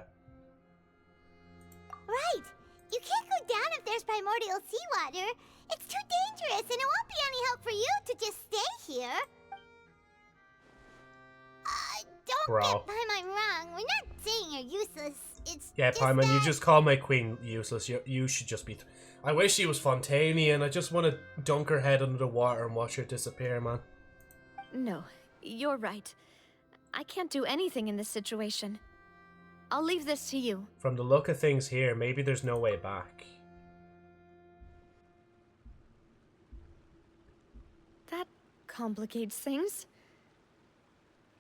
Right! You can't go down if there's primordial seawater. It's too dangerous, and it won't be any help for you to just stay here. Don't get Paimon wrong. We're not saying you're useless. It's yeah, just Paimon, that... you just call my queen useless. You should just be... I wish she was Fontaine, I just want to dunk her head under the water and watch her disappear, man. No, you're right. I can't do anything in this situation. I'll leave this to you. From the look of things here, maybe there's no way back. That complicates things.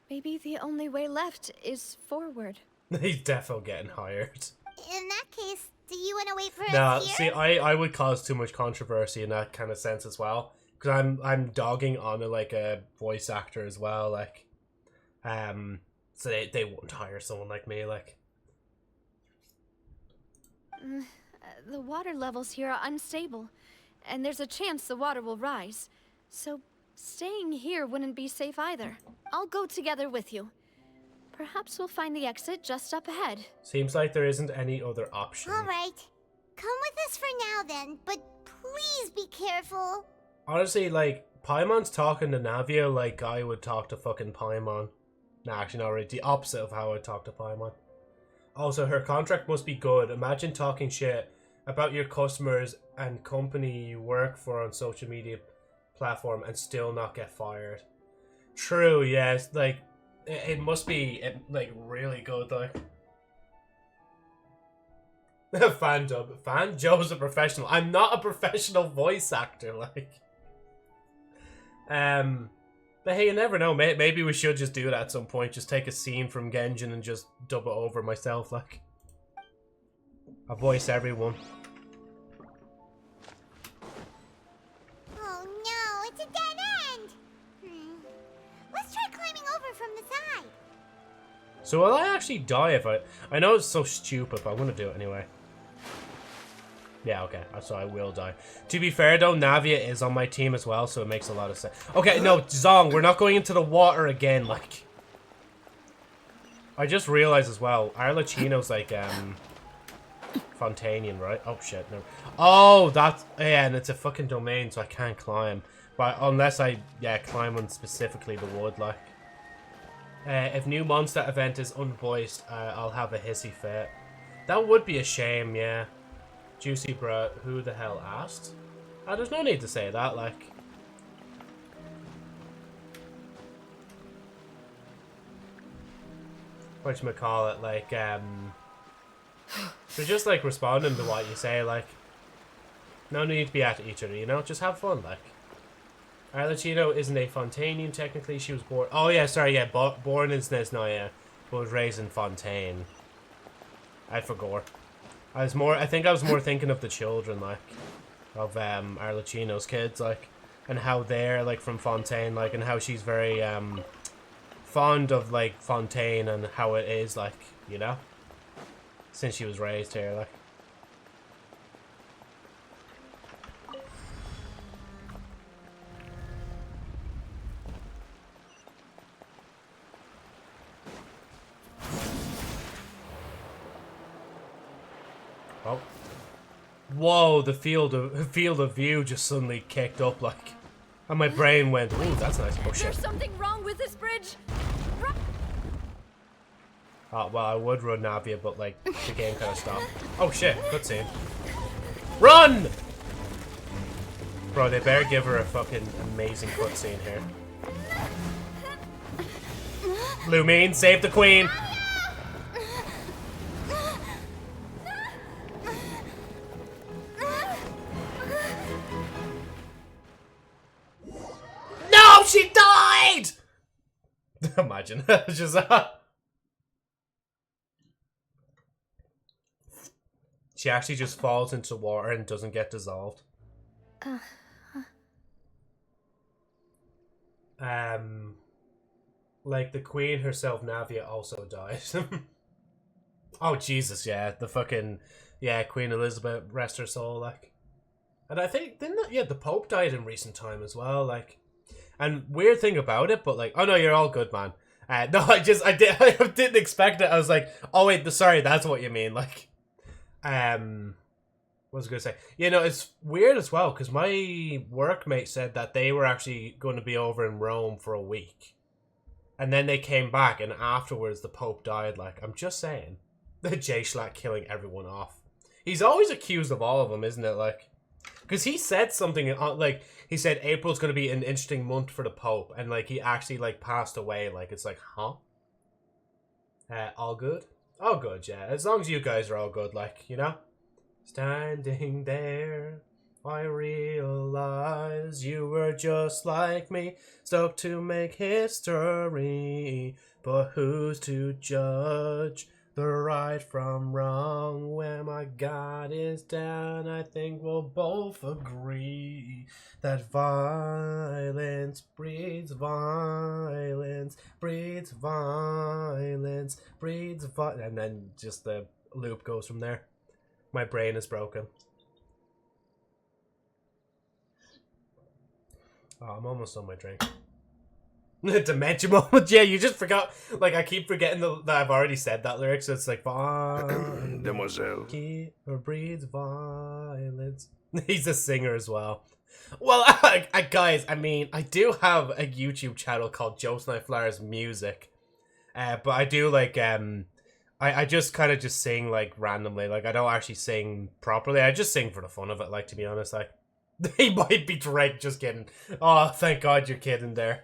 Maybe the only way left is forward. He's definitely getting hired. In that case, do you want to wait for Nah, us here? see, I would cause too much controversy in that kind of sense as well. because I'm dogging on a voice actor as well, like, so they wouldn't hire someone like me, like. The water levels here are unstable, and there's a chance the water will rise. So staying here wouldn't be safe either. I'll go together with you. Perhaps we'll find the exit just up ahead. Seems like there isn't any other option. All right. Come with us for now then, but please be careful. Honestly, like, Paimon's talking to Navia like I would talk to fucking Paimon. Nah, actually not really. The opposite of how I talk to Paimon. Also, her contract must be good. Imagine talking shit about your customers and company you work for on social media platform and still not get fired. True, yes. Like, it must be, like, really good, like. Fan Joe's a professional. I'm not a professional voice actor, like. But hey, you never know. Maybe we should just do that at some point. Just take a scene from Genshin and just dub it over myself, like. I voice everyone. Oh no, it's a dead end. Let's try climbing over from the side. So will I actually die if I know it's so stupid, but I'm gonna do it anyway. Yeah, okay. So I will die. To be fair, though, Navia is on my team as well, so it makes a lot of sense. Okay, no, Zong, we're not going into the water again, like. I just realized as well, Arlecchino's like, Fontainian, right? Oh, shit, no. Oh, that's, yeah, and it's a fucking domain, so I can't climb. But unless I, yeah, climb on specifically the wood, like. If new monster event is unvoiced, I'll have a hissy fit. That would be a shame, yeah. Juicy bro, who the hell asked? There's no need to say that, like. Whatchamacallit, like, they're just, like, responding to what you say, like. No need to be at each other, you know? Just have fun, like. Arlecchino isn't a Fontainian, technically. She was born... Oh, yeah, sorry, yeah, born in Sneznoya, but was raised in Fontaine. I forgot. I think I was more thinking of the children, like, of Arlecchino's kids, like, and how they're, like, from Fontaine, like, and how she's very fond of, like, Fontaine and how it is, like, you know, since she was raised here, like. Oh. Whoa, the field of view just suddenly kicked up, like, and my brain went, ooh, that's nice. Oh shit. There's something wrong with this bridge. Oh, well, I would run Navia, but like the game kind of stopped. Oh shit, cutscene. Run! Bro, they better give her a fucking amazing cutscene here. Lumine, save the queen! No, she died! Imagine. Just she actually just falls into water and doesn't get dissolved. Like the queen herself, Navia, also dies. Oh Jesus, yeah, the fucking, yeah, Queen Elizabeth, rest her soul, like. And I think, the Pope died in recent time as well, like. And weird thing about it, but like, oh no, you're all good, man. No, I didn't expect it. I was like, oh wait, sorry, that's what you mean, like. What was I gonna say? You know, it's weird as well because my workmate said that they were actually going to be over in Rome for a week, and then they came back, and afterwards the Pope died. Like, I'm just saying, the J-Schlatt killing everyone off. He's always accused of all of them, isn't it? Like, because he said something like he said April's going to be an interesting month for the Pope, and like he actually like passed away. Like, it's like, huh? All good. All good, yeah. As long as you guys are all good, like, you know? Standing there, I realize you were just like me, stuck to make history, but who's to judge the right from wrong. When my God is down, I think we'll both agree that violence breeds violence, breeds violence, breeds violence. And then just the loop goes from there. My brain is broken. Oh, I'm almost on my drink. Dementia moment. Yeah, you just forgot. Like, I keep forgetting that I've already said that lyric, so it's like, Demoiselle. Or breeds violence. He's a singer as well. Well, guys, I mean, I do have a YouTube channel called JosephniteFlyer's Music. But I do, like, I just kind of just sing, like, randomly. Like, I don't actually sing properly. I just sing for the fun of it, like, to be honest. Like, he might be Drake, just kidding. Oh, thank God you're kidding there.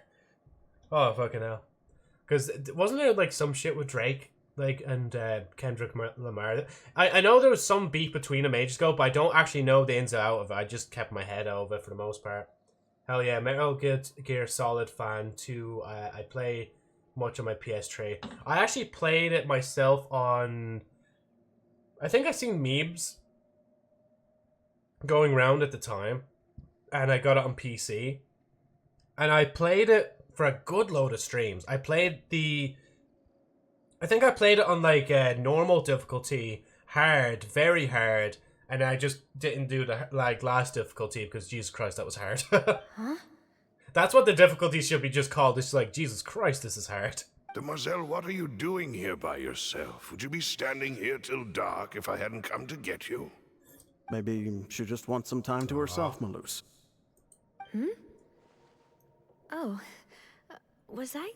Oh, fucking hell. Because wasn't there, like, some shit with Drake, like, and Kendrick Lamar? I know there was some beef between them ages ago, but I don't actually know the ins and outs of it. I just kept my head out of it for the most part. Hell yeah, Metal Gear Solid fan too. I play much on my PS3. I actually played it myself on... I think I seen memes going around at the time, and I got it on PC. And I played it for a good load of streams. I think I played it on like normal difficulty, hard, very hard, and I just didn't do the like last difficulty because Jesus Christ, that was hard. Huh? That's what the difficulty should be just called. It's like, Jesus Christ, this is hard. Demoiselle, what are you doing here by yourself? Would you be standing here till dark if I hadn't come to get you? Maybe she just wants some time to herself, Maloose. Hmm? Oh. Was I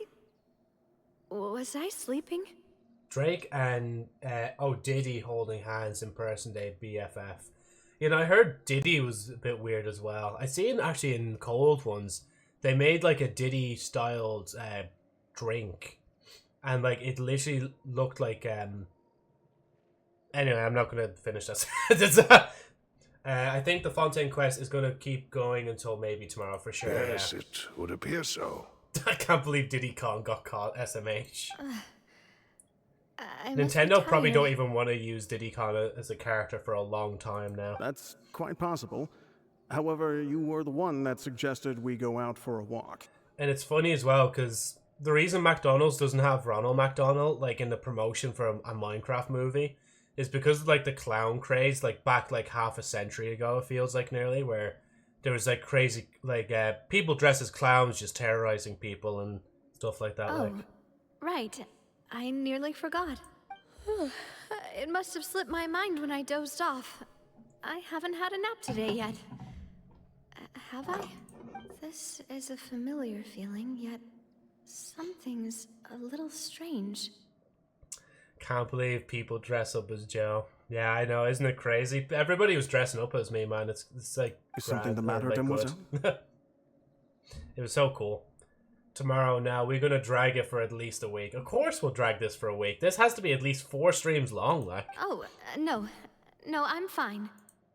sleeping? Drake and Diddy holding hands in person day BFF. You know, I heard Diddy was a bit weird as well. I seen actually in Cold Ones, they made like a Diddy styled drink, and like it literally looked like Anyway, I'm not gonna finish that. I think the Fontaine quest is gonna keep going until maybe tomorrow for sure. Yes, yeah. It would appear so. I can't believe Diddy Kong got caught SMH. Nintendo probably don't even want to use Diddy Kong as a character for a long time now. That's quite possible. However, you were the one that suggested we go out for a walk. And it's funny as well, because the reason McDonald's doesn't have Ronald McDonald, like in the promotion for a Minecraft movie, is because of like the clown craze, like back like half a century ago, it feels like nearly, where there was like crazy, like people dressed as clowns just terrorizing people and stuff like that. Oh, like. Right. I nearly forgot. It must have slipped my mind when I dozed off. I haven't had a nap today yet. Have I? This is a familiar feeling, yet something's a little strange. Can't believe people dress up as Joe. Yeah, I know, isn't it crazy? Everybody was dressing up as me, man. It's like... Is something the matter, Demoiselle? It was so cool. Tomorrow now, we're going to drag it for at least a week. Of course we'll drag this for a week. This has to be at least 4 streams long, like. Oh, no. No, I'm fine.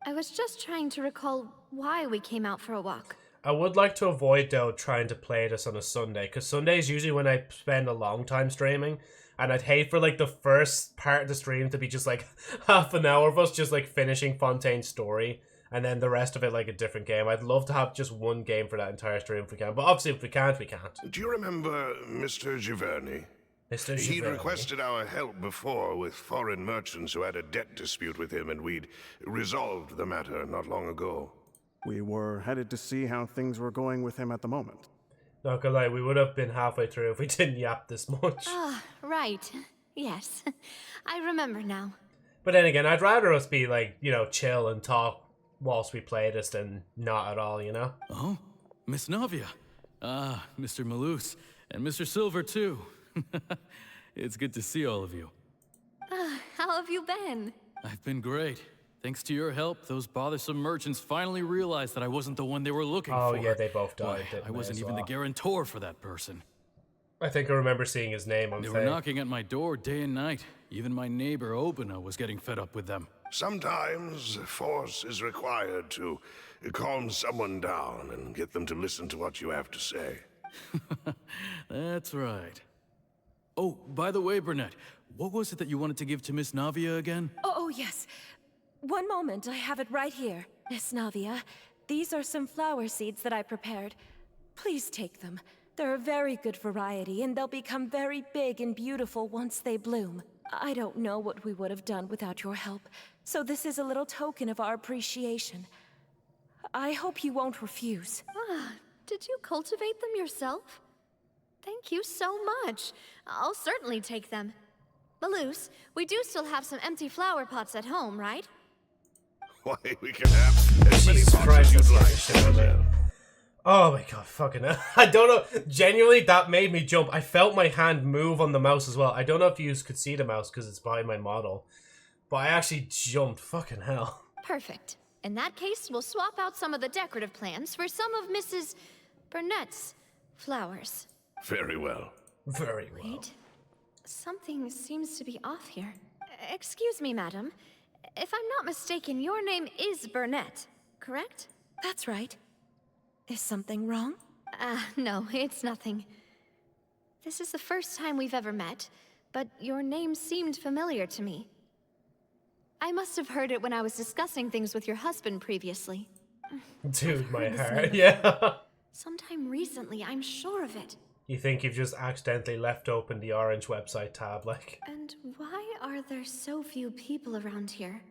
I was just trying to recall why we came out for a walk. I would like to avoid, though, trying to play this on a Sunday, because Sunday is usually when I spend a long time streaming, and I'd hate for, like, the first part of the stream to be just, like, half an hour of us just, like, finishing Fontaine's story, and then the rest of it, like, a different game. I'd love to have just one game for that entire stream if we can, but obviously if we can't, we can't. Do you remember Mr. Giverny? Mr. Giverny? He'd requested our help before with foreign merchants who had a debt dispute with him, and we'd resolved the matter not long ago. We were headed to see how things were going with him at the moment. Not gonna lie, we would have been halfway through if we didn't yap this much. Ah, right. Yes. I remember now. But then again, I'd rather us be, like, you know, chill and talk whilst we play this than not at all, you know? Oh, Miss Navia. Ah, Mr. Maloose. And Mr. Silver, too. It's good to see all of you. How have you been? I've been great. Thanks to your help, those bothersome merchants finally realized that I wasn't the one they were looking for. Oh, yeah, they both died, Why, I wasn't even the guarantor for that person. I think I remember seeing his name on They were knocking at my door day and night. Even my neighbor, Obina, was getting fed up with them. Sometimes force is required to calm someone down and get them to listen to what you have to say. That's right. Oh, by the way, Burnett, what was it that you wanted to give to Miss Navia again? Oh, yes. One moment, I have it right here. Miss Navia, these are some flower seeds that I prepared. Please take them. They're a very good variety, and they'll become very big and beautiful once they bloom. I don't know what we would have done without your help, so this is a little token of our appreciation. I hope you won't refuse. Ah, did you cultivate them yourself? Thank you so much. I'll certainly take them. Maloose, we do still have some empty flower pots at home, right? Why, we can have as many pots as you'd like. Oh my god, fucking hell. I don't know. Genuinely, that made me jump. I felt my hand move on the mouse as well. I don't know if you could see the mouse because it's behind my model. But I actually jumped. Fucking hell. Perfect. In that case, we'll swap out some of the decorative plants for some of Mrs. Burnett's flowers. Very well. Very well. Wait. Something seems to be off here. Excuse me, madam. If I'm not mistaken, your name is Burnett, correct? That's right. Is something wrong? No, it's nothing. This is the first time we've ever met, but your name seemed familiar to me. I must have heard it when I was discussing things with your husband previously. Dude, my heart, yeah. Sometime recently, I'm sure of it. You think you've just accidentally left open the orange website tab, like... And why are there so few people around here?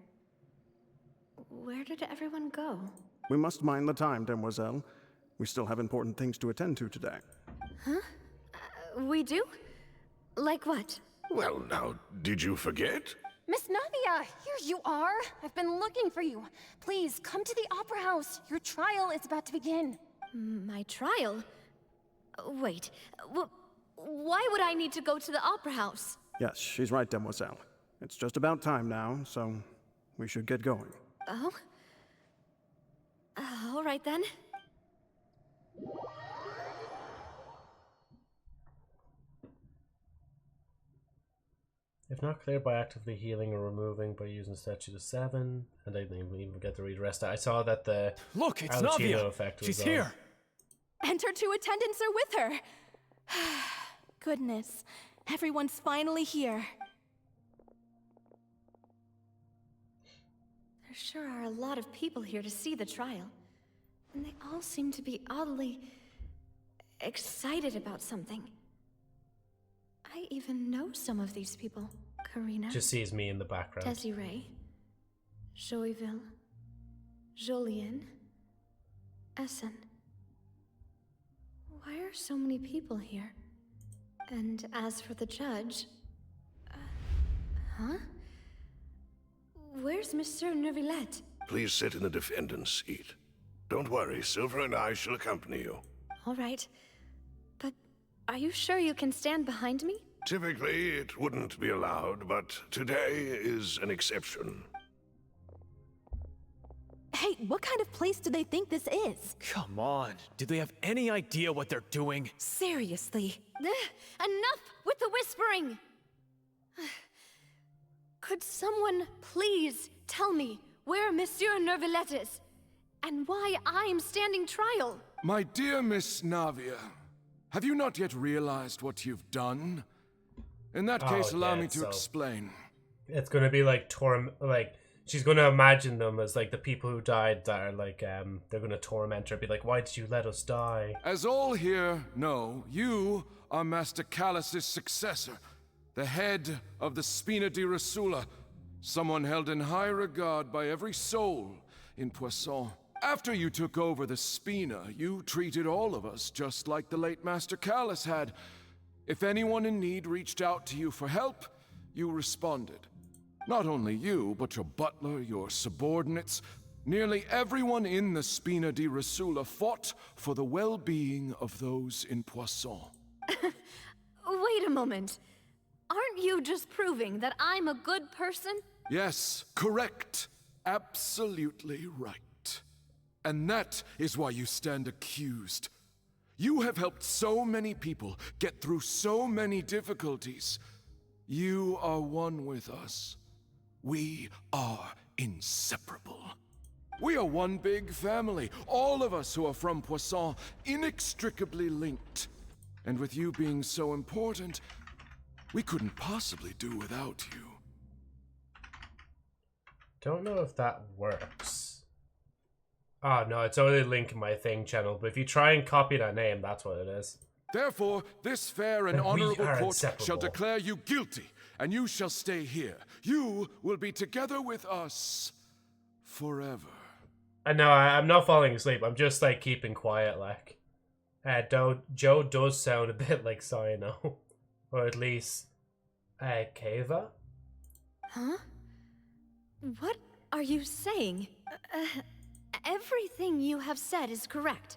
Where did everyone go? We must mind the time, demoiselle. We still have important things to attend to today. Huh? We do? Like what? Well, now, did you forget? Miss Navia, here you are. I've been looking for you. Please, come to the Opera House. Your trial is about to begin. My trial? Wait, why would I need to go to the Opera House? Yes, she's right, demoiselle. It's just about time now, so we should get going. Oh? All right then. If not cleared by actively healing or removing by using statue to 7, and I didn't even get to read the rest. I saw that the Look, it's Alchino Navia. effect was She's on. here. And her 2 attendants are with her. Goodness, everyone's finally here. There sure are a lot of people here to see the trial. And they all seem to be oddly excited about something. I even know some of these people. Karina. Just sees me in the background. Desiree. Joyville. Jolien. Essen. Why are so many people here? And as for the judge... huh? Where's Monsieur Neuvillette? Please sit in the defendant's seat. Don't worry, Silver and I shall accompany you. All right. But are you sure you can stand behind me? Typically, it wouldn't be allowed, but today is an exception. Hey, what kind of place do they think this is? Come on, do they have any idea what they're doing? Seriously. Enough with the whispering! Could someone please tell me where Monsieur Neuvillette is? And why I'm standing trial? My dear Miss Navia, have you not yet realized what you've done? In that case, allow me to explain. It's gonna be like she's gonna imagine them as like the people who died that are like they're gonna torment her, be like, why did you let us die? As all here know, you are Master Callus's successor, the head of the Spina di Rosula, someone held in high regard by every soul in Poisson. After you took over the Spina, you treated all of us just like the late Master Callus had. If anyone in need reached out to you for help, you responded. Not only you, but your butler, your subordinates, nearly everyone in the Spina di Rosula fought for the well-being of those in Poisson. Wait a moment. Aren't you just proving that I'm a good person? Yes, correct. Absolutely right. And that is why you stand accused. You have helped so many people get through so many difficulties. You are one with us. We are inseparable. We are one big family, all of us who are from Poisson, inextricably linked. And with you being so important, We couldn't possibly do without you. Don't know if that works. Oh, no, it's only link in my thing channel, but if you try and copy that name, that's what it is. Therefore, this fair and Then we honorable are court shall inseparable. declare you guilty, and you shall stay here. You will be together with us forever. I know, I'm not falling asleep. I'm just, like, keeping quiet, like. Joe does sound a bit like Sino. Or at least, Kava? Huh? What are you saying? Everything you have said is correct.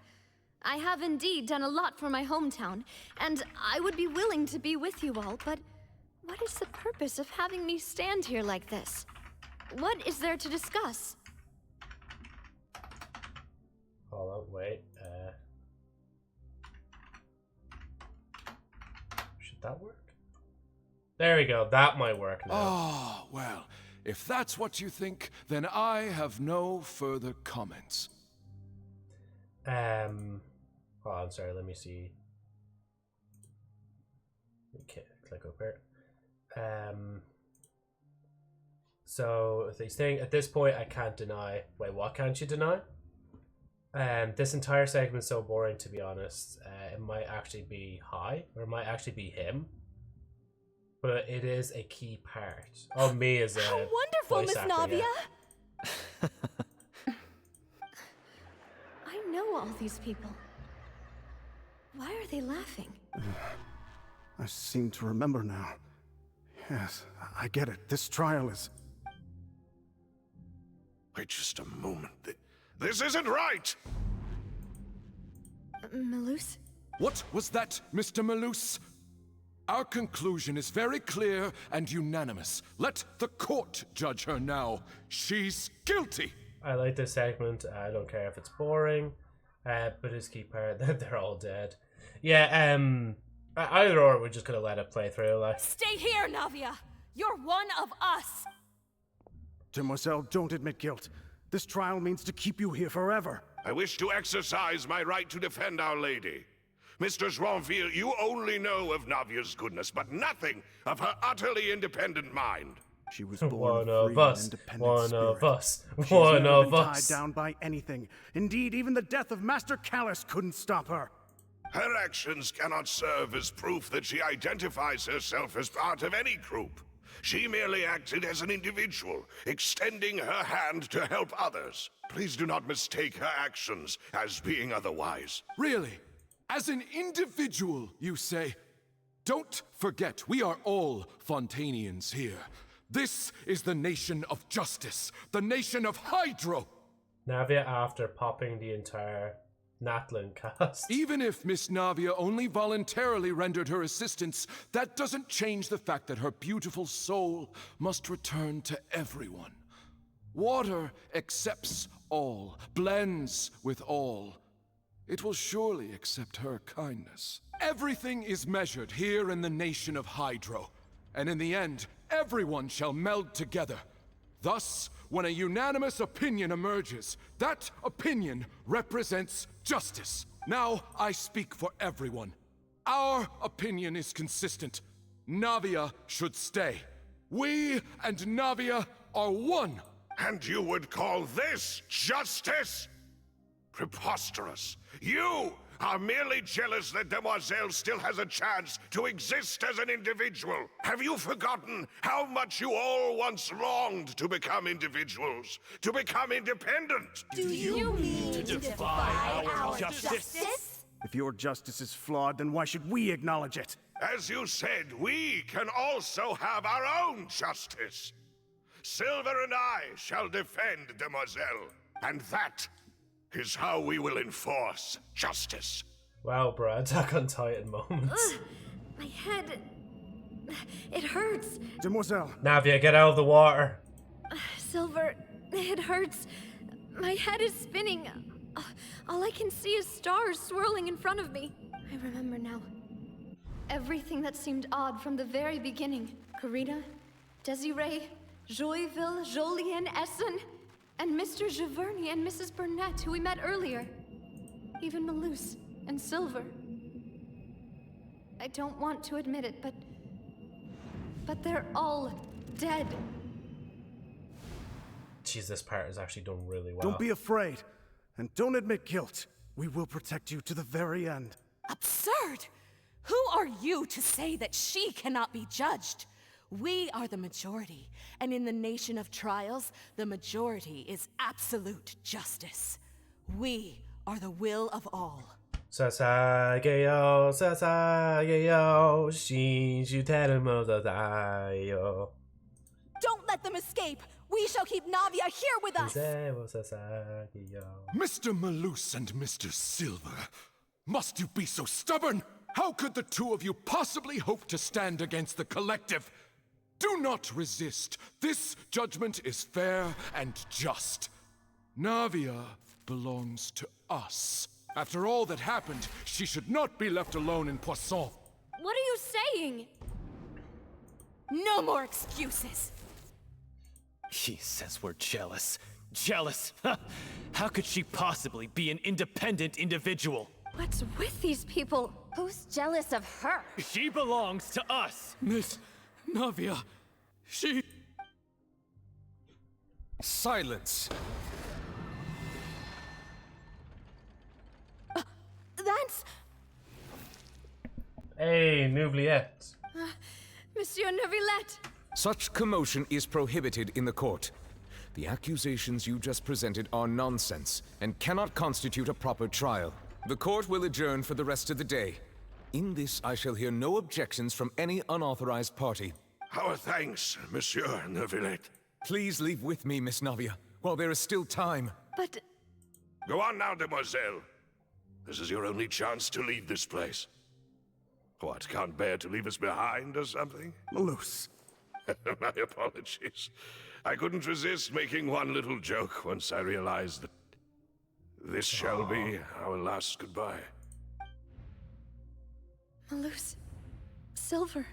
I have indeed done a lot for my hometown, and I would be willing to be with you all, but what is the purpose of having me stand here like this? What is there to discuss? Hold on, wait. Should that work? There we go. That might work now. Ah, well, if that's what you think, then I have no further comments. Hold on, sorry, let me see. Okay, click up here. So he's saying at this point I can't deny. Wait, what can't you deny? This entire segment's so boring, to be honest. It might actually be High, or it might actually be him. But it is a key part. Oh, me as a How wonderful, voice Miss actor, Navia! yeah. I know all these people. Why are they laughing? I seem to remember now. Yes, I get it. This trial is... Wait just a moment. This isn't right! Malus? What was that, Mr. Malus? Our conclusion is very clear and unanimous. Let the court judge her now. She's guilty! I like this segment. I don't care if it's boring. But his key part, they're all dead. Yeah, either or, we're just gonna let it play through, like. Stay here, Navia! You're one of us! Demoiselle, don't admit guilt. This trial means to keep you here forever. I wish to exercise my right to defend Our Lady. Mr. Joinville, you only know of Navia's goodness, but nothing of her utterly independent mind. She was born One of of free and us. independent One spirit. of us. She's One never of been us. tied down by anything. Indeed, even the death of Master Callus couldn't stop her. Her actions cannot serve as proof that she identifies herself as part of any group. She merely acted as an individual, extending her hand to help others. Please do not mistake her actions as being otherwise. Really? As an individual, you say? Don't forget, we are all Fontainians here. This is the nation of justice, the nation of Hydro! Navia after popping the entire Natlin cast. Even if Miss Navia only voluntarily rendered her assistance, that doesn't change the fact that her beautiful soul must return to everyone. Water accepts all, blends with all. It will surely accept her kindness. Everything is measured here in the nation of Hydro, and in the end, everyone shall meld together. Thus, when a unanimous opinion emerges, that opinion represents justice. Now I speak for everyone. Our opinion is consistent. Navia should stay. We and Navia are one. And you would call this justice? Preposterous. You are merely jealous that Demoiselle still has a chance to exist as an individual. Have you forgotten how much you all once longed to become individuals, to become independent? Do you mean to defy our justice? If your justice is flawed, then why should we acknowledge it? As you said, we can also have our own justice. Silver and I shall defend Demoiselle, and that is how we will enforce justice. Wow, bro, Attack on Titan moments. My head... it hurts. Demoiselle. Navia, get out of the water. Silver, it hurts. My head is spinning. All I can see is stars swirling in front of me. I remember now. Everything that seemed odd from the very beginning. Karina, Desiree, Joyville, Jolien, Essen, and Mr. Giverny and Mrs. Burnett, who we met earlier. Even Malus and Silver. I don't want to admit it, but But they're all dead. Jeez, this part is actually done really well. Don't be afraid, and don't admit guilt. We will protect you to the very end. Absurd! Who are you to say that she cannot be judged? We are the majority, and in the nation of trials, the majority is absolute justice. We are the will of all. Sasageyo, Sasageyo, Shinju Sasageyo. Don't let them escape! We shall keep Navia here with us! Mr. Malus and Mr. Silver, must you be so stubborn? How could the two of you possibly hope to stand against the collective? Do not resist. This judgment is fair and just. Navia belongs to us. After all that happened, she should not be left alone in Poisson. What are you saying? No more excuses. He says we're jealous. Jealous? How could she possibly be an independent individual? What's with these people? Who's jealous of her? She belongs to us. Miss Navia, she... Silence. That's... Hey, Noubliette. Monsieur Neuvillette. Such commotion is prohibited in the court. The accusations you just presented are nonsense and cannot constitute a proper trial. The court will adjourn for the rest of the day. In this, I shall hear no objections from any unauthorized party. Our thanks, Monsieur Neuvillette. Please leave with me, Miss Navia, while there is still time. But... Go on now, demoiselle. This is your only chance to leave this place. What, can't bear to leave us behind or something? Malus. My apologies. I couldn't resist making one little joke once I realized that this shall be our last goodbye. Malus. Silver.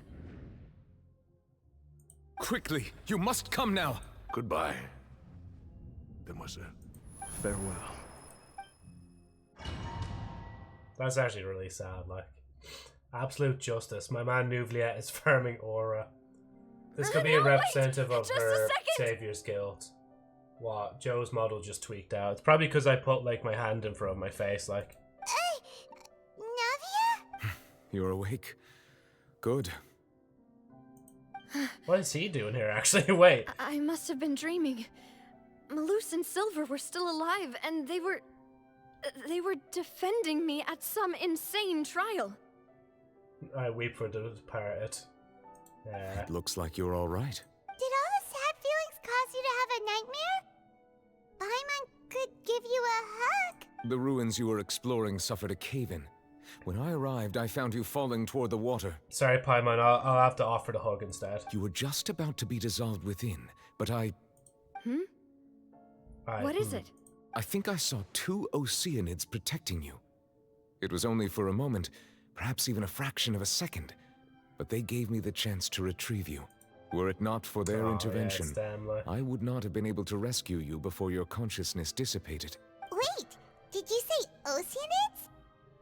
Quickly, you must come now. Goodbye, demoiselle. Farewell. That's actually really sad, like. Absolute justice. My man Noubliette is farming Aura. This could be a representative of her Savior's Guild. What? Joe's model just tweaked out. It's probably because I put, like, my hand in front of my face, like. Navia? You're awake. Good. What is he doing here, actually? Wait. I must have been dreaming. Malus and Silver were still alive, and they were defending me at some insane trial. I weep for the departed. It looks like you're all right. Did all the sad feelings cause you to have a nightmare? Paimon could give you a hug. The ruins you were exploring suffered a cave-in. When I arrived, I found you falling toward the water. Sorry, Paimon, I'll have to offer the hug instead. You were just about to be dissolved within, but I... What is it? I think I saw 2 Oceanids protecting you. It was only for a moment, perhaps even a fraction of a second, but they gave me the chance to retrieve you. Were it not for their intervention, I would not have been able to rescue you before your consciousness dissipated. Wait, did you say Oceanids?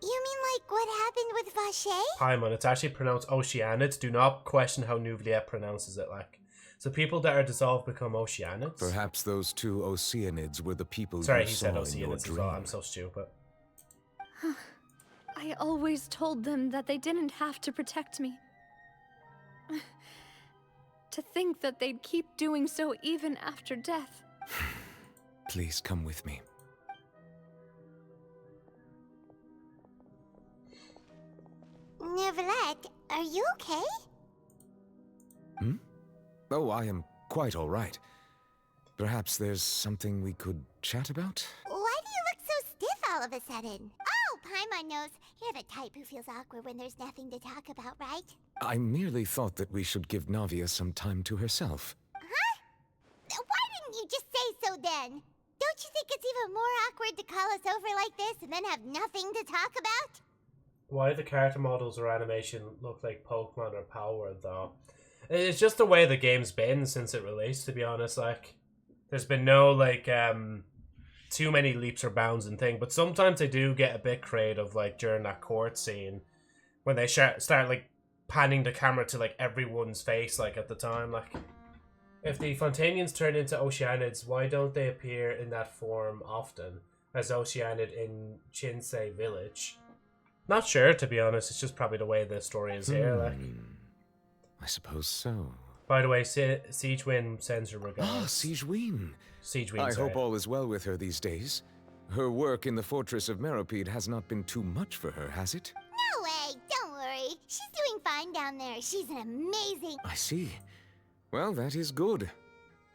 You mean like what happened with Vache? Paimon, it's actually pronounced Oceanids. Do not question how Noubliette pronounces it, like. So people that are dissolved become Oceanids? Perhaps those 2 Oceanids were the people Sorry, you he saw said in your Oceanids as dream. well. I'm so stupid. I always told them that they didn't have to protect me. To think that they'd keep doing so even after death. Please come with me. Neuvillette, are you okay? Oh, I am quite all right. Perhaps there's something we could chat about? Why do you look so stiff all of a sudden? Oh, Paimon knows. You're the type who feels awkward when there's nothing to talk about, right? I merely thought that we should give Navia some time to herself. Huh? Why didn't you just say so then? Don't you think it's even more awkward to call us over like this and then have nothing to talk about? Why the character models or animation look like Pokemon or Power, though? It's just the way the game's been since it released, to be honest. Like, there's been no, like, too many leaps or bounds and thing, but sometimes they do get a bit creative, like, during that court scene, when they start, like, panning the camera to like everyone's face like at the time. Like, if the Fontainians turn into Oceanids, why don't they appear in that form often as Oceanid in Chinsei Village? Not sure, to be honest. It's just probably the way the story is here. Like, I suppose so. by the way, Siege Win sends her regards. Ah, Siege Win. Siege Win. I hope all is well with her these days. Her work in the Fortress of Meropide has not been too much for her, has it? No way, don't worry. She's doing fine down there. She's an amazing... I see. Well, that is good.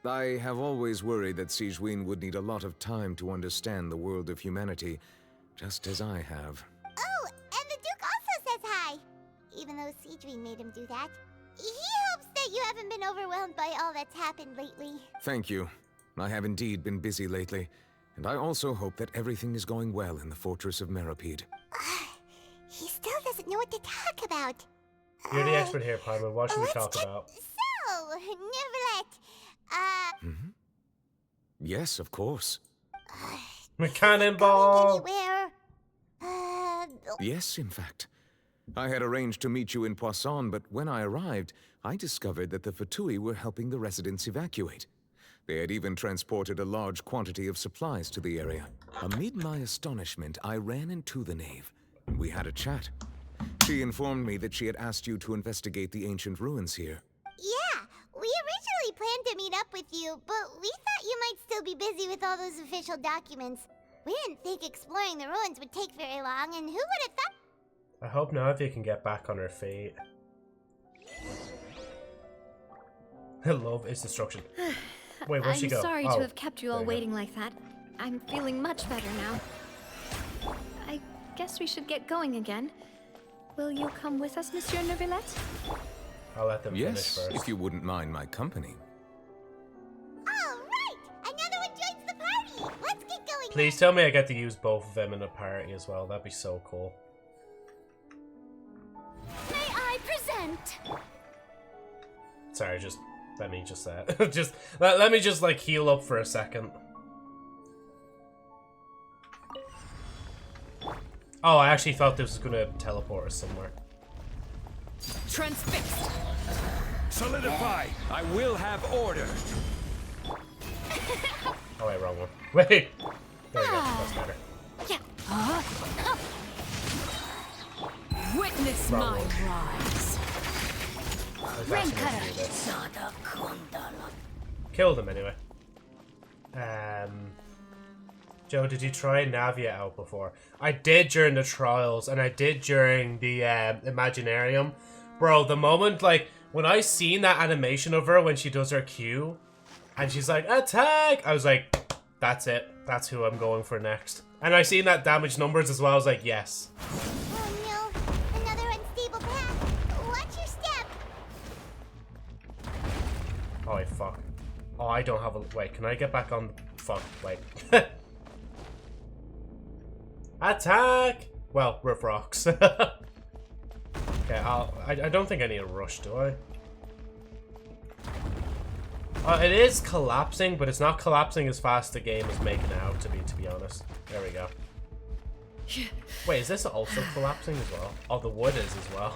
I have always worried that Siege Win would need a lot of time to understand the world of humanity, just as I have. Oh, and the Duke also says hi. Even though Siege made him do that. He hopes that you haven't been overwhelmed by all that's happened lately. Thank you. I have indeed been busy lately, and I also hope that everything is going well in the Fortress of Meropide. He still doesn't know what to talk about. You're the expert here, Parma. What should we talk about? So, Neverlet, Yes, of course. Cannonball! Anywhere? Yes, in fact. I had arranged to meet you in Poisson, but when I arrived, I discovered that the Fatui were helping the residents evacuate. They had even transported a large quantity of supplies to the area. Amid my astonishment, I ran into the knave, and we had a chat. She informed me that she had asked you to investigate the ancient ruins here. Yeah, we originally planned to meet up with you, but we thought you might still be busy with all those official documents. We didn't think exploring the ruins would take very long, and who would have thought... I hope Navia can get back on her feet. Love is destruction. Wait, where'd she go? I'm sorry to have kept you all waiting like that. I'm feeling much better now. I guess we should get going again. Will you come with us, Monsieur Neuvillette? I'll let them finish Yes, first. if you wouldn't mind my company. All right, another one joins the party. Let's get going. Please tell me I get to use both of them in a party as well. That'd be so cool. May I present? Sorry, just let me just let me just like heal up for a second. Oh, I actually thought this was gonna teleport us somewhere. Transfixed. Solidify. I will have order. Oh wait, wrong one. Wait. There we go. That's better. Witness Wrong my one. rise. I was actually gonna do this. Killed him anyway. Joe, did you try Navia out before? I did during the trials, and I did during the Imaginarium. Bro, the moment, like, when I seen that animation of her when she does her Q, and she's like, attack! I was like, that's it. That's who I'm going for next. And I seen that damage numbers as well. I was like, yes. Oh no, another unstable path. Watch your step. Oh, wait, fuck. Oh, I don't have a... Wait, can I get back on... Fuck, wait. Attack! Well, Riff Rocks. Okay, I don't think I need a rush, do I? It is collapsing, but it's not collapsing as fast the game is making it out to be honest. There we go. Wait, is this also collapsing as well? Oh, the wood is as well.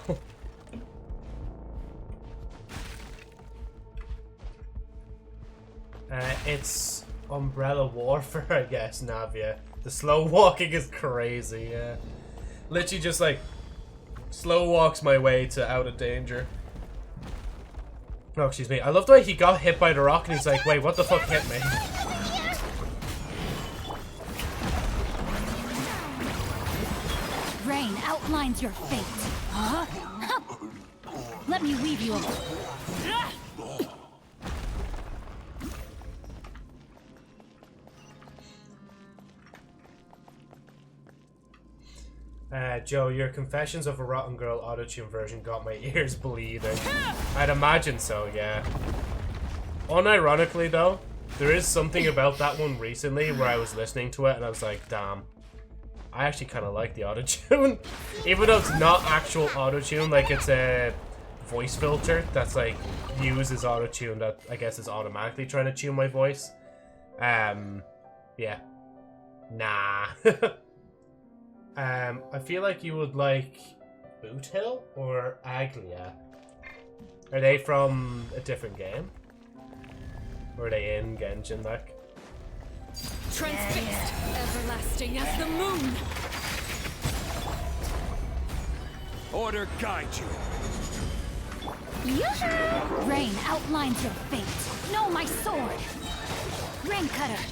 It's umbrella warfare, I guess, Navia. The slow walking is crazy, yeah. Literally just like slow walks my way to out of danger. Oh, excuse me. I love the way he got hit by the rock and he's like, wait, what the fuck hit me? Rain outlines your fate. Huh? Let me weave you over. Joe, your Confessions of a Rotten Girl autotune version got my ears bleeding. I'd imagine so, yeah. Unironically, though, there is something about that one recently where I was listening to it and I was like, damn. I actually kind of like the autotune. Even though it's not actual autotune, like it's a voice filter that's like uses autotune that I guess is automatically trying to tune my voice. Yeah. Nah. I feel like you would like Boot Hill or Aglia? Are they from a different game? Or are they in Genshin, like? Transfixed, everlasting as the moon. Order guide you. Rain outlines your fate. Know my sword. Rain cutter.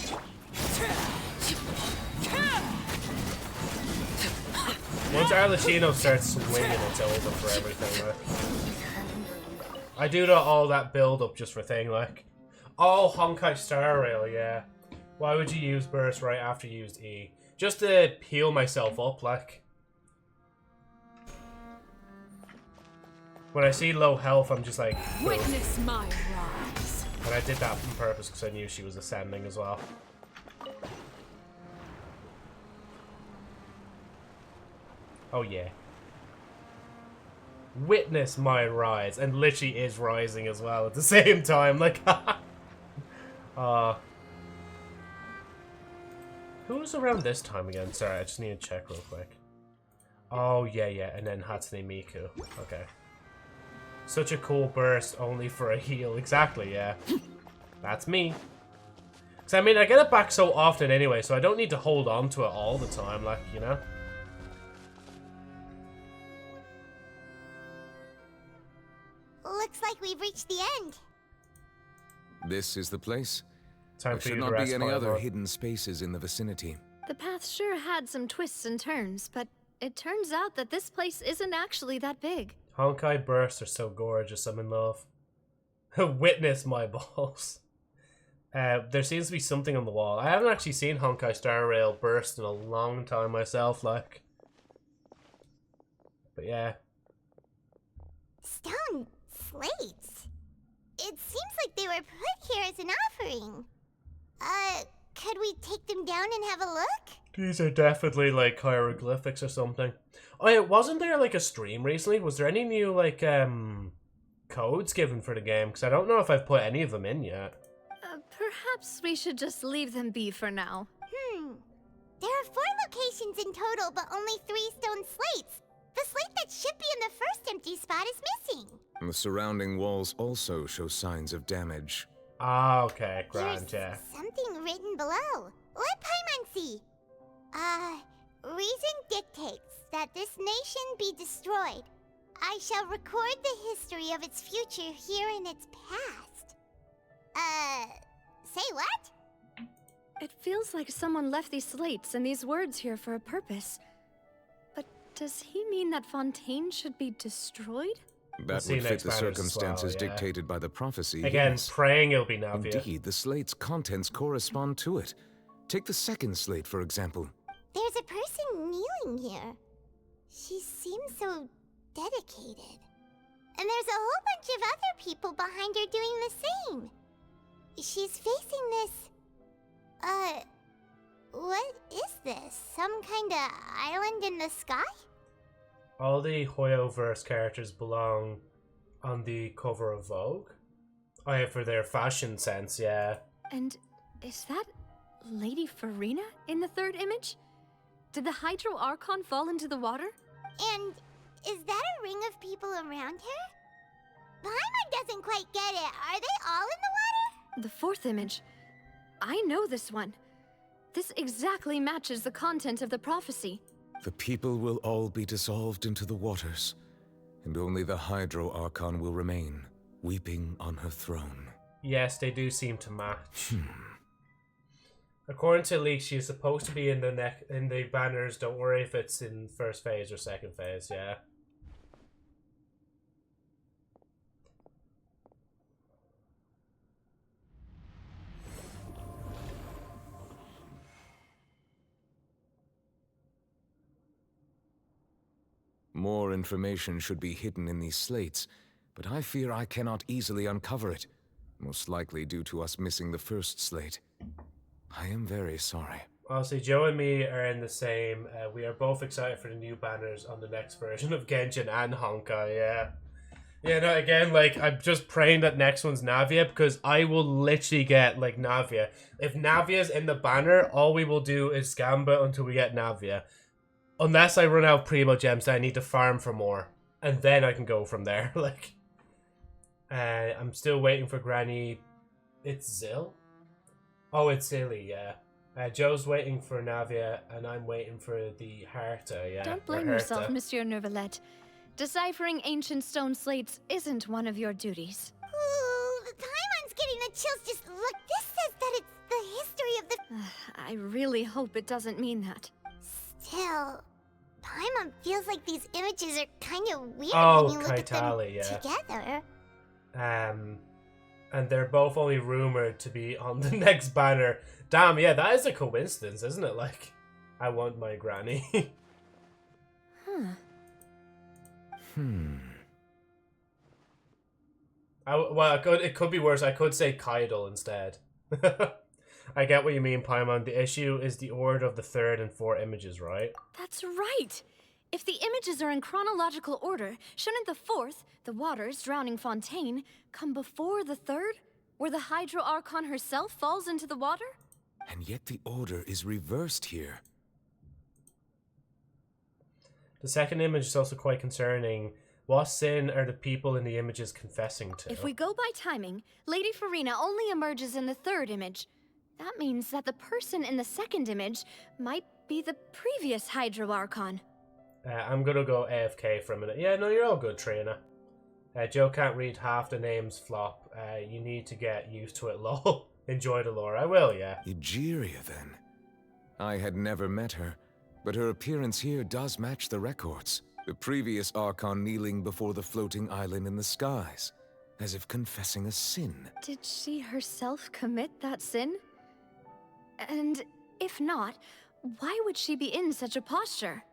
Once Arlecchino starts swinging, it's over for everything, like. I do all that build up just for thing, like. Oh, Honkai Star Rail, yeah. Why would you use Burst right after you used E? Just to heal myself up, like. When I see low health, I'm just like... Witness my rise. And I did that on purpose because I knew she was ascending as well. Oh yeah. Witness my rise. And literally is rising as well at the same time. Like, who was around this time again? Sorry, I just need to check real quick. Oh, yeah, yeah. And then Hatsune Miku. Okay. Such a cool burst, only for a heal. Exactly, yeah. That's me. Because, I mean, I get it back so often anyway, so I don't need to hold on to it all the time, like, you know? Looks like we've reached the end. This is the place. Time there for should you to not rest, be any other Fireball. hidden spaces in the vicinity. The path sure had some twists and turns, but it turns out that this place isn't actually that big. Honkai bursts are so gorgeous, I'm in love. Witness my balls. There seems to be something on the wall. I haven't actually seen Honkai Star Rail burst in a long time myself, like. But yeah. Stone slates. It seems like they were put here as an offering. Could we take them down and have a look? These are definitely like hieroglyphics or something. Oh yeah, wasn't there like a stream recently? Was there any new like codes given for the game? Because I don't know if I've put any of them in yet. Perhaps we should just leave them be for now. There are 4 locations in total, but only 3 stone slates. The slate that should be in the first empty spot is missing. The surrounding walls also show signs of damage. Ah, okay, grand, There's yeah. something written below. Let Paimon see. Reason dictates that this nation be destroyed. I shall record the history of its future here in its past. Say what? It feels like someone left these slates and these words here for a purpose. But does he mean that Fontaine should be destroyed? That see would fit next the banners as circumstances well, yeah. dictated by the prophecy. Again, yes. praying it'll be Navia. Indeed, the slate's contents correspond to it. Take the second slate, for example. There's a person kneeling here. She seems so dedicated. And there's a whole bunch of other people behind her doing the same. She's facing this... what is this? Some kind of island in the sky? All the Hoyoverse characters belong on the cover of Vogue. Oh yeah, for their fashion sense, yeah. And is that Lady Farina in the third image? Did the Hydro Archon fall into the water? And is that a ring of people around her? Paimon doesn't quite get it. Are they all in the water? The fourth image. I know this one. This exactly matches the content of the prophecy. The people will all be dissolved into the waters, and only the Hydro Archon will remain, weeping on her throne. Yes, they do seem to match. According to leaks, she's supposed to be in the banners. Don't worry if it's in first phase or second phase, yeah. More information should be hidden in these slates, but I fear I cannot easily uncover it, most likely due to us missing the first slate. I am very sorry. Honestly, Joe and me are in the same. We are both excited for the new banners on the next version of Genshin and Honkai, yeah. Yeah, no, again, like, I'm just praying that next one's Navia, because I will literally get, like, Navia. If Navia's in the banner, all we will do is Gamba until we get Navia. unless I run out of Primo Gems, then I need to farm for more. And then I can go from there. Like, I'm still waiting for Granny. It's Zill? Oh, it's Zilly, yeah. Joe's waiting for Navia, and I'm waiting for the Harta, yeah. Don't blame yourself, Monsieur Neuvillette. Deciphering ancient stone slates isn't one of your duties. Ooh, Paimon's getting the chills. Just look, this says that it's the history of the... I really hope it doesn't mean that. Still, Paimon feels like these images are kind of weird when you look at them together. And they're both only rumored to be on the next banner. Damn, yeah, that is a coincidence, isn't it? Like, I want my granny. Well, it could be worse. I could say Kaidal instead. I get what you mean, Paimon. The issue is the order of the 3rd and 4th images, right? That's right! If the images are in chronological order, shouldn't the 4th, the waters drowning Fontaine, come before the 3rd, where the Hydro Archon herself falls into the water? And yet the order is reversed here. The 2nd image is also quite concerning. What sin are the people in the images confessing to? If we go by timing, Lady Farina only emerges in the 3rd image. That means that the person in the 2nd image might be the previous Hydro Archon. I'm gonna go AFK for a minute. Yeah, no, you're all good, Trina. Joe can't read half the names, Flop. You need to get used to it, lol. Enjoy the lore. I will, yeah. Egeria, then. I had never met her, but her appearance here does match the records. The previous Archon kneeling before the floating island in the skies, as if confessing a sin. Did she herself commit that sin? And if not, why would she be in such a posture?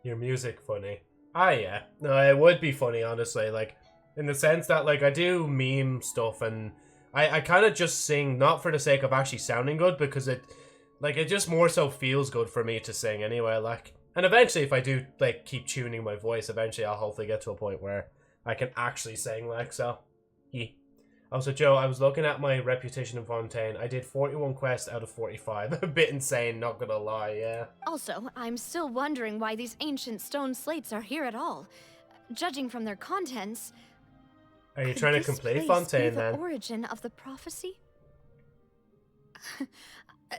Your music funny. Yeah. No, it would be funny, honestly. Like, in the sense that, like, I do meme stuff and I kind of just sing, not for the sake of actually sounding good, because it just more so feels good for me to sing anyway, like. And eventually, if I do, like, keep tuning my voice, eventually I'll hopefully get to a point where I can actually sing, like, so. Yeah. Also, Joe, I was looking at my reputation in Fontaine. I did 41 quests out of 45. A bit insane, not gonna lie, yeah. Also, I'm still wondering why these ancient stone slates are here at all. Judging from their contents... Are you trying to complete Fontaine, then? The origin of the prophecy?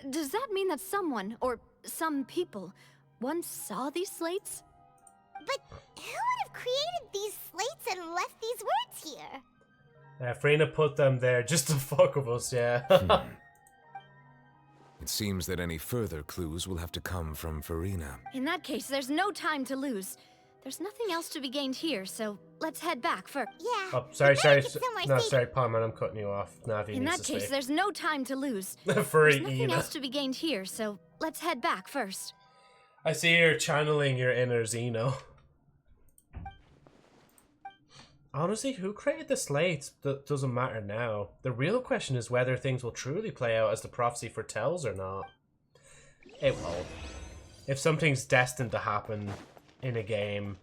Does that mean that someone, or some people, once saw these slates? But who would have created these slates and left these words here? Frina put them there just to fuck with us, yeah. It seems that any further clues will have to come from Farina. In that case, there's no time to lose. There's nothing else to be gained here, so let's head back for... Yeah. Oh, sorry, Paimon, I'm cutting you off. Navi In that case, there's no time to lose. There's nothing else to be gained here, so let's head back first. I see you're channeling your inner Xeno. Honestly, who created the slates? That doesn't matter now. The real question is whether things will truly play out as the prophecy foretells or not. It won't. If something's destined to happen in a game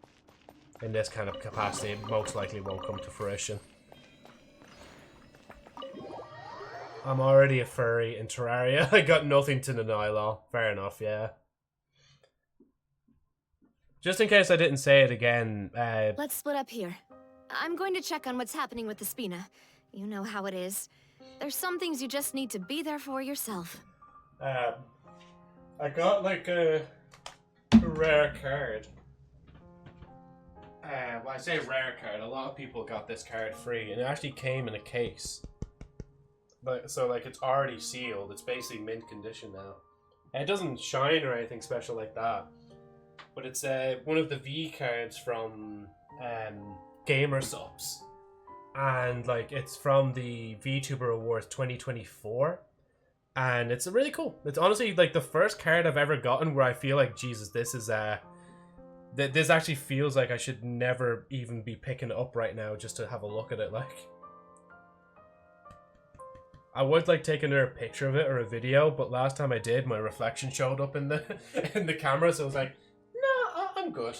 in this kind of capacity, it most likely won't come to fruition. I'm already a furry in Terraria. I got nothing to deny, lol. Fair enough, yeah. Just in case I didn't say it again, let's split up here. I'm going to check on what's happening with the Spina. You know how it is. There's some things you just need to be there for yourself. I got like a rare card. Well, I say rare card. A lot of people got this card free, and it actually came in a case. But so like it's already sealed. It's basically mint condition now. And it doesn't shine or anything special like that. But it's one of the V cards from Gamer Subs, and like it's from the VTuber Awards 2024, and it's really cool. It's honestly like the first card I've ever gotten where I feel like, Jesus, this is this actually feels like I should never even be picking it up right now just to have a look at it. Like, I would like take another picture of it or a video, but last time I did, my reflection showed up in the in the camera, so I was like, no, I'm good.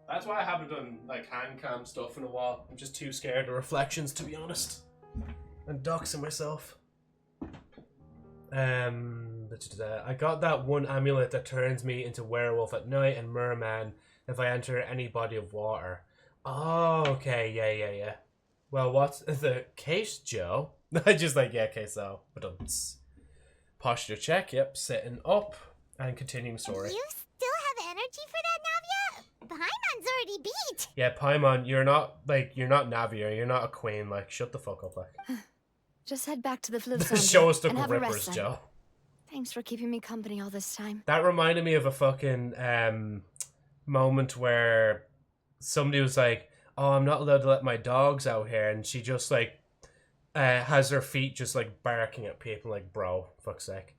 That's why I haven't done like hand cam stuff in a while. I'm just too scared of reflections, to be honest. And doxing myself. I got that one amulet that turns me into werewolf at night and merman if I enter any body of water. Oh, okay, yeah. Well, what's the case, Joe? I just like, yeah, okay, so, but posture check, yep, sitting up and continuing story. You still have energy for that, Navia? Paimon's already beat. Yeah, Paimon, you're not Navia, you're not a queen, like, shut the fuck up, like. Just head back to the Flivsandra Show us the and have a grippers, rest, Joe. Thanks for keeping me company all this time. That reminded me of a fucking moment where somebody was like, oh, I'm not allowed to let my dogs out here, and she just like has her feet just like barking at people, like, bro, fuck's sake.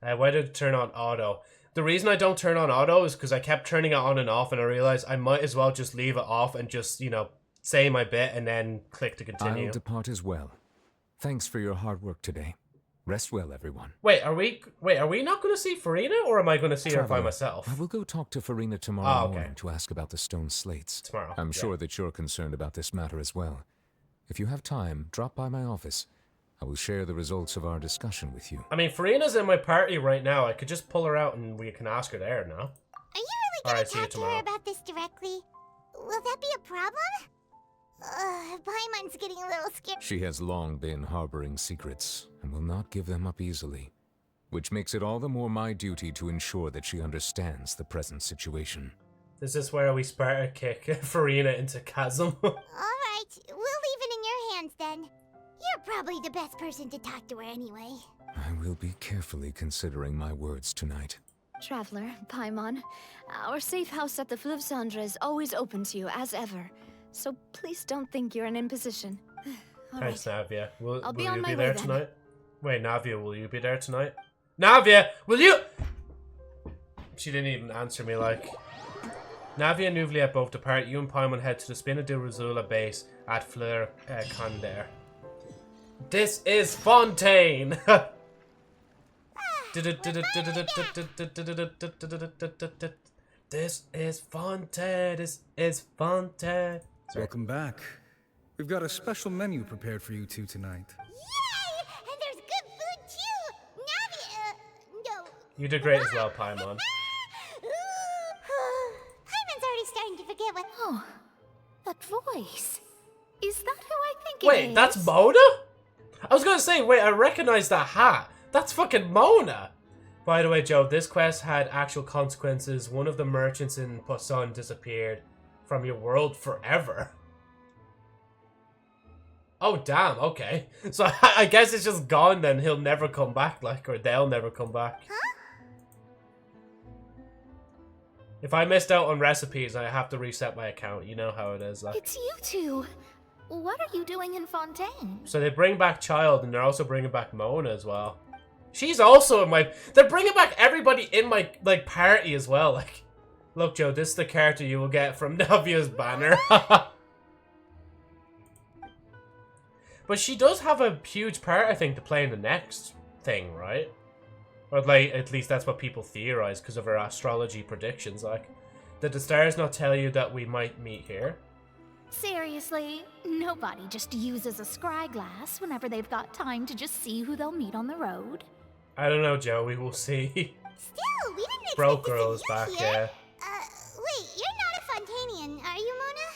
Why did it turn on auto? The reason I don't turn on auto is because I kept turning it on and off, and I realized I might as well just leave it off and just, you know, say my bit and then click to continue. I'll depart as well. Thanks for your hard work today. Rest well, everyone. Wait, are we not going to see Farina, or am I going to see her by myself? I will go talk to Farina tomorrow morning to ask about the stone slates. Tomorrow. I'm sure that you're concerned about this matter as well. If you have time, drop by my office. I will share the results of our discussion with you. I mean, Farina's in my party right now. I could just pull her out and we can ask her there now. Are you really going to talk to her about this directly? Will that be a problem? Paimon's getting a little scared. She has long been harboring secrets and will not give them up easily, which makes it all the more my duty to ensure that she understands the present situation. This is where we Sparta kick Farina into chasm. Alright, we'll leave it in your hands then. You're probably the best person to talk to her anyway. I will be carefully considering my words tonight. Traveler, Paimon, our safe house at the Flivsandra is always open to you as ever. So please don't think you're an imposition. Thanks, Navia. Will I'll be you on my be way there then. tonight? Wait, Navia, will you be there tonight? Navia, will you? She didn't even answer me, like. Navia and Nuvliet both depart. You and Paimon head to the Spina di Rosula base at Fleur Condare. This is Fontaine! This is Fontaine. This is Fontaine. Welcome back. We've got a special menu prepared for you two tonight. Yay! And there's good food too! Navia, no. You did great as well, Paimon. Paimon's already starting to forget what... Oh, that voice. Is that who I think it is? Wait, that's Mona? I was gonna say, wait, I recognize that hat. That's fucking Mona. By the way, Joe, this quest had actual consequences. One of the merchants in Poisson disappeared from your world forever. Oh, damn, okay. So I guess it's just gone then. He'll never come back, like, or they'll never come back. Huh? If I missed out on recipes, I have to reset my account. You know how it is, like. It's you two. What are you doing in Fontaine? So they bring back Child, and they're also bringing back Mona as well. She's also in my... They're bringing back everybody in my, like, party as well. Like, look, Joe, this is the character you will get from Navia's banner. But she does have a huge part, I think, to play in the next thing, right? Or, like, at least that's what people theorize because of her astrology predictions. Like, did the stars not tell you that we might meet here? Seriously, nobody just uses a scry glass whenever they've got time to just see who they'll meet on the road. I don't know, Joe. We will see. Still, we didn't expect Broke to Girl see is back, you yeah. here. Wait, you're not a Fontainian, are you, Mona?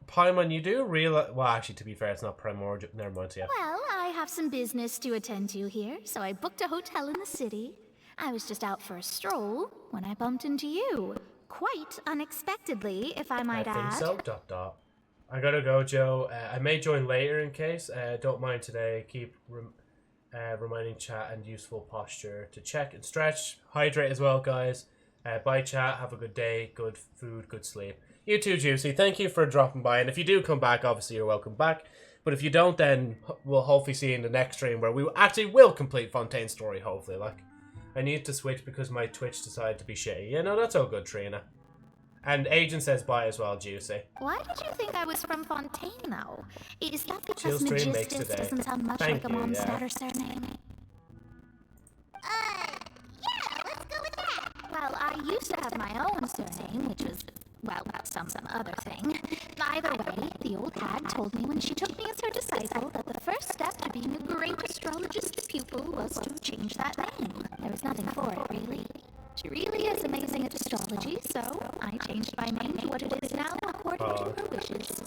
Paimon, you do realize... Well, actually, to be fair, it's not primordial. Never mind, yeah. Well, I have some business to attend to here, so I booked a hotel in the city. I was just out for a stroll when I bumped into you. Quite unexpectedly, if I might add. I think so, ... I gotta go, Joe. I may join later in case. Don't mind today. Keep reminding chat and useful posture to check and stretch. Hydrate as well, guys. Bye, chat. Have a good day. Good food, good sleep. You too, Juicy. Thank you for dropping by. And if you do come back, obviously you're welcome back. But if you don't, then we'll hopefully see you in the next stream where we actually will complete Fontaine's story, hopefully. Like, I need to switch because my Twitch decided to be shitty. Yeah, no, that's all good, Trina. And Agent says bye as well, Juicy. Why did you think I was from Fontaine, though? Is that Chill because stream makes Magistus today. doesn't sound much Thank like a you, Mondstadt yeah. or surname? Yeah, let's go with that. Well, I used to have my own surname, which was, well, some other thing. Either way, the old hag told me when she took me as her disciple that the first step to being a great astrologist's pupil was to change that name. There was nothing for it, really. She really is amazing at astrology, so I changed my name to what it is now according to her wishes.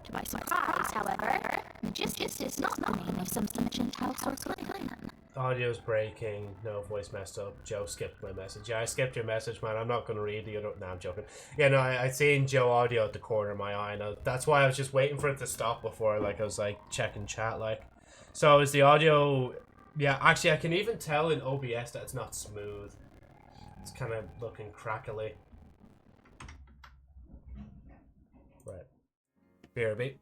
To my surprise, however, Magistus is not the name of some ancient house or clan. Audio's breaking. No, voice messed up. Joe skipped my message. Yeah, I skipped your message, man. I'm not going to read the other... No, I'm joking. Yeah, no, I seen Joe audio at the corner of my eye. Now, that's why I was just waiting for it to stop before, like, I was, like, checking chat, like. So, is the audio... Yeah, actually, I can even tell in OBS that it's not smooth. It's kind of looking crackly. Right. BRB.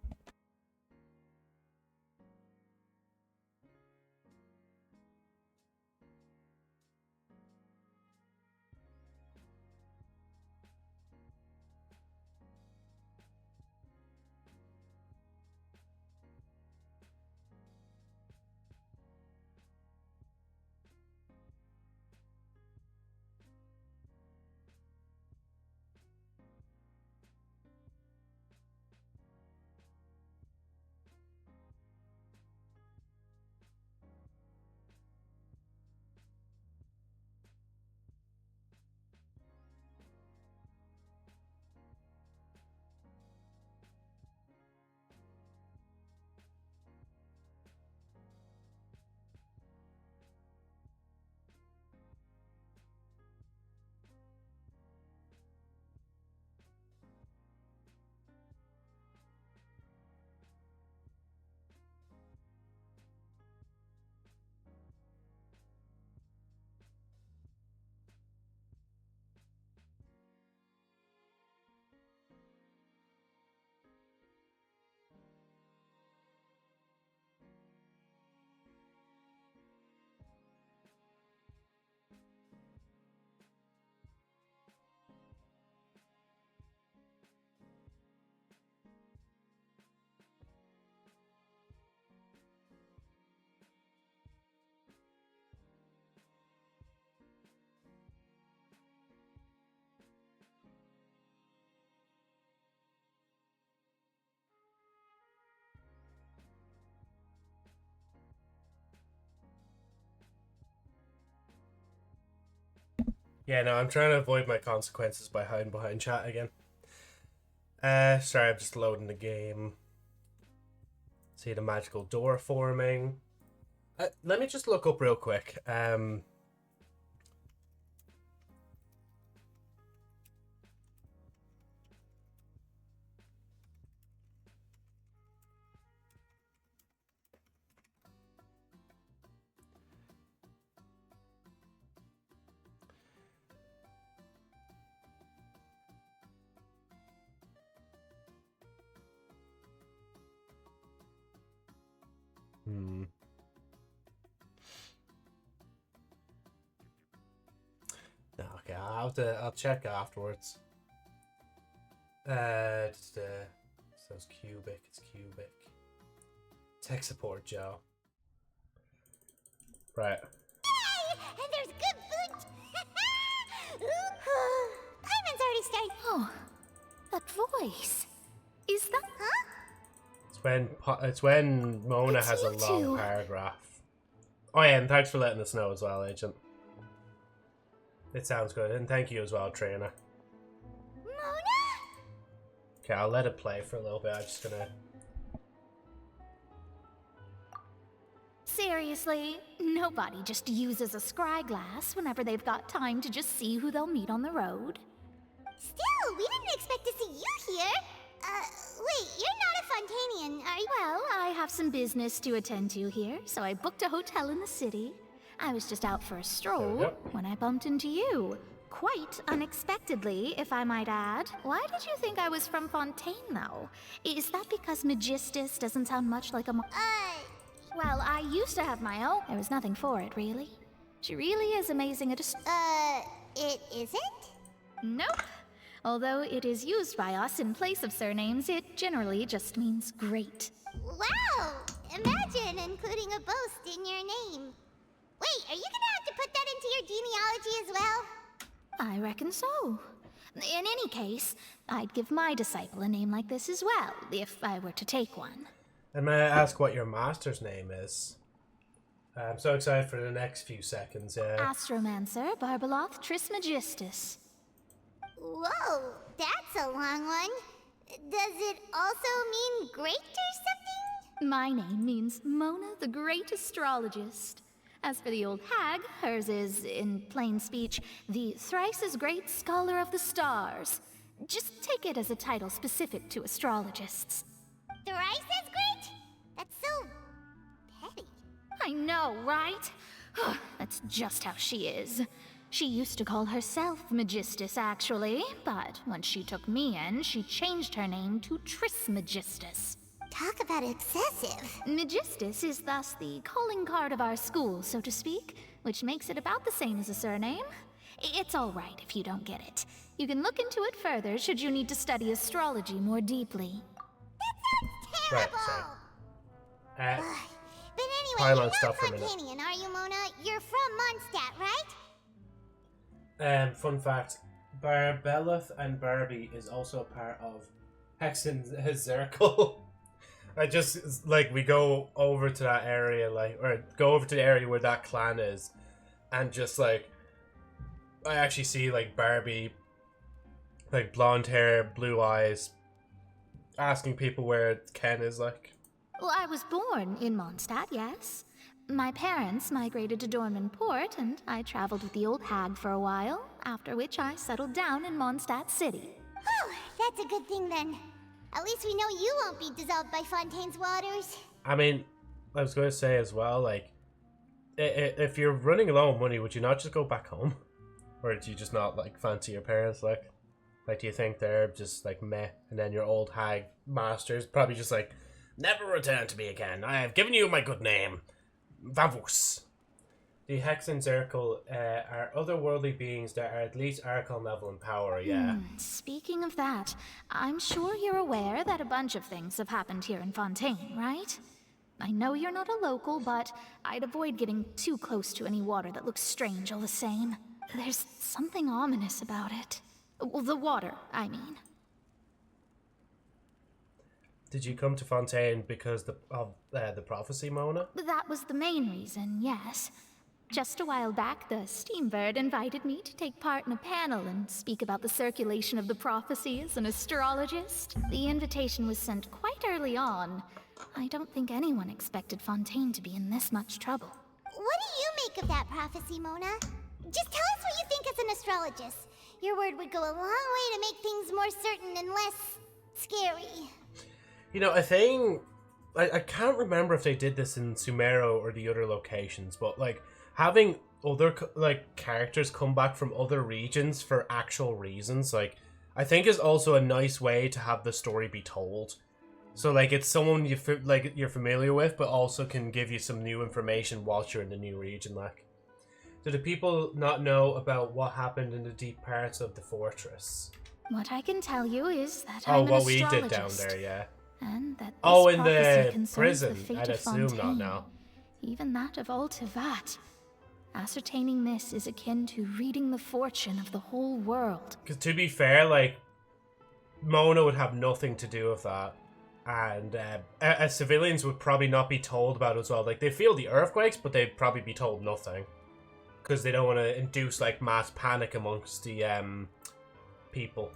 Yeah, no, I'm trying to avoid my consequences by hiding behind chat again. Sorry, I'm just loading the game. See the magical door forming. Let me just look up real quick. No, okay, I'll check afterwards. Just, so it's cubic, it's cubic. Tech support, Joe. Right. Yay! And there's good food! Paimon's already starting. Oh, that voice. Is that... Huh? It's when Mona has a long two. paragraph. Oh yeah, and thanks for letting us know as well, Agent. It sounds good, and thank you as well, Trainer. Mona? Okay, I'll let it play for a little bit. I'm just gonna... Seriously, nobody just uses a scry glass whenever they've got time to just see who they'll meet on the road. Still, we didn't expect to see you here. Wait, you're not a Fontainian, are you? Well, I have some business to attend to here, so I booked a hotel in the city. I was just out for a stroll when I bumped into you. Quite unexpectedly, if I might add. Why did you think I was from Fontaine, though? Is that because Magistus doesn't sound much like a Well, I used to have my own. There was nothing for it, really. She really is amazing at it isn't? Nope. Although it is used by us in place of surnames, it generally just means great. Wow! Imagine including a boast in your name. Wait, are you gonna have to put that into your genealogy as well? I reckon so. In any case, I'd give my disciple a name like this as well, if I were to take one. And may I ask what your master's name is? I'm so excited for the next few seconds, yeah. Astromancer Barbeloth Trismegistus. Whoa, that's a long one. Does it also mean great or something? My name means Mona the Great Astrologist. As for the old hag, hers is, in plain speech, the thrice-as-great Scholar of the Stars. Just take it as a title specific to astrologists. Thrice as great? That's so petty. I know, right? That's just how she is. She used to call herself Magistus, actually, but once she took me in, she changed her name to Trismegistus. Talk about excessive. Magistus is thus the calling card of our school, so to speak, which makes it about the same as a surname. It's all right if you don't get it. You can look into it further should you need to study astrology more deeply. Terrible! Right, but anyway, Pile you're on stuff not for a minute. Fontanian, are you, Mona? You're from Mondstadt, right? Fun fact, Barbeloth and Barbie is also a part of Hexen's Circle. I just, like, we go over to that area, like, or go over to the area where that clan is, and just, like, I actually see, like, Barbie, like, blonde hair, blue eyes, asking people where Ken is, like. Well, I was born in Mondstadt, yes. My parents migrated to Dorman Port, and I traveled with the old hag for a while, after which I settled down in Mondstadt City. Oh, that's a good thing then. At least we know you won't be dissolved by Fontaine's waters. I mean, I was going to say as well, like, if you're running low on money, would you not just go back home? Or do you just not, like, fancy your parents, like? Like, do you think they're just, like, meh? And then your old hag master's probably just like, never return to me again. I have given you my good name. Vavus. The Hexen Circle are otherworldly beings that are at least Archon level in power, yeah. Speaking of that, I'm sure you're aware that a bunch of things have happened here in Fontaine, right? I know you're not a local, but I'd avoid getting too close to any water that looks strange all the same. There's something ominous about it. Well, the water, I mean. Did you come to Fontaine because of the prophecy, Mona? That was the main reason, yes. Just a while back, the Steambird invited me to take part in a panel and speak about the circulation of the prophecy as an astrologist. The invitation was sent quite early on. I don't think anyone expected Fontaine to be in this much trouble. What do you make of that prophecy, Mona? Just tell us what you think as an astrologist. Your word would go a long way to make things more certain and less scary. You know, a thing, I can't remember if they did this in Sumero or the other locations, but, like, having other, like, characters come back from other regions for actual reasons, like, I think is also a nice way to have the story be told. So, like, it's someone you're familiar with, but also can give you some new information whilst you're in the new region, like. Do the people not know about what happened in the deep parts of the fortress? What I can tell you is that I'm an what we astrologist. did down there, yeah. And that this in prophecy the concerns prison. the fate I'd of assume Fontaine, not now. even that of all Tevat. Ascertaining this is akin to reading the fortune of the whole world. Because to be fair, like, Mona would have nothing to do with that. And civilians would probably not be told about it as well. Like, they feel the earthquakes, but they'd probably be told nothing. Because they don't want to induce, like, mass panic amongst the people.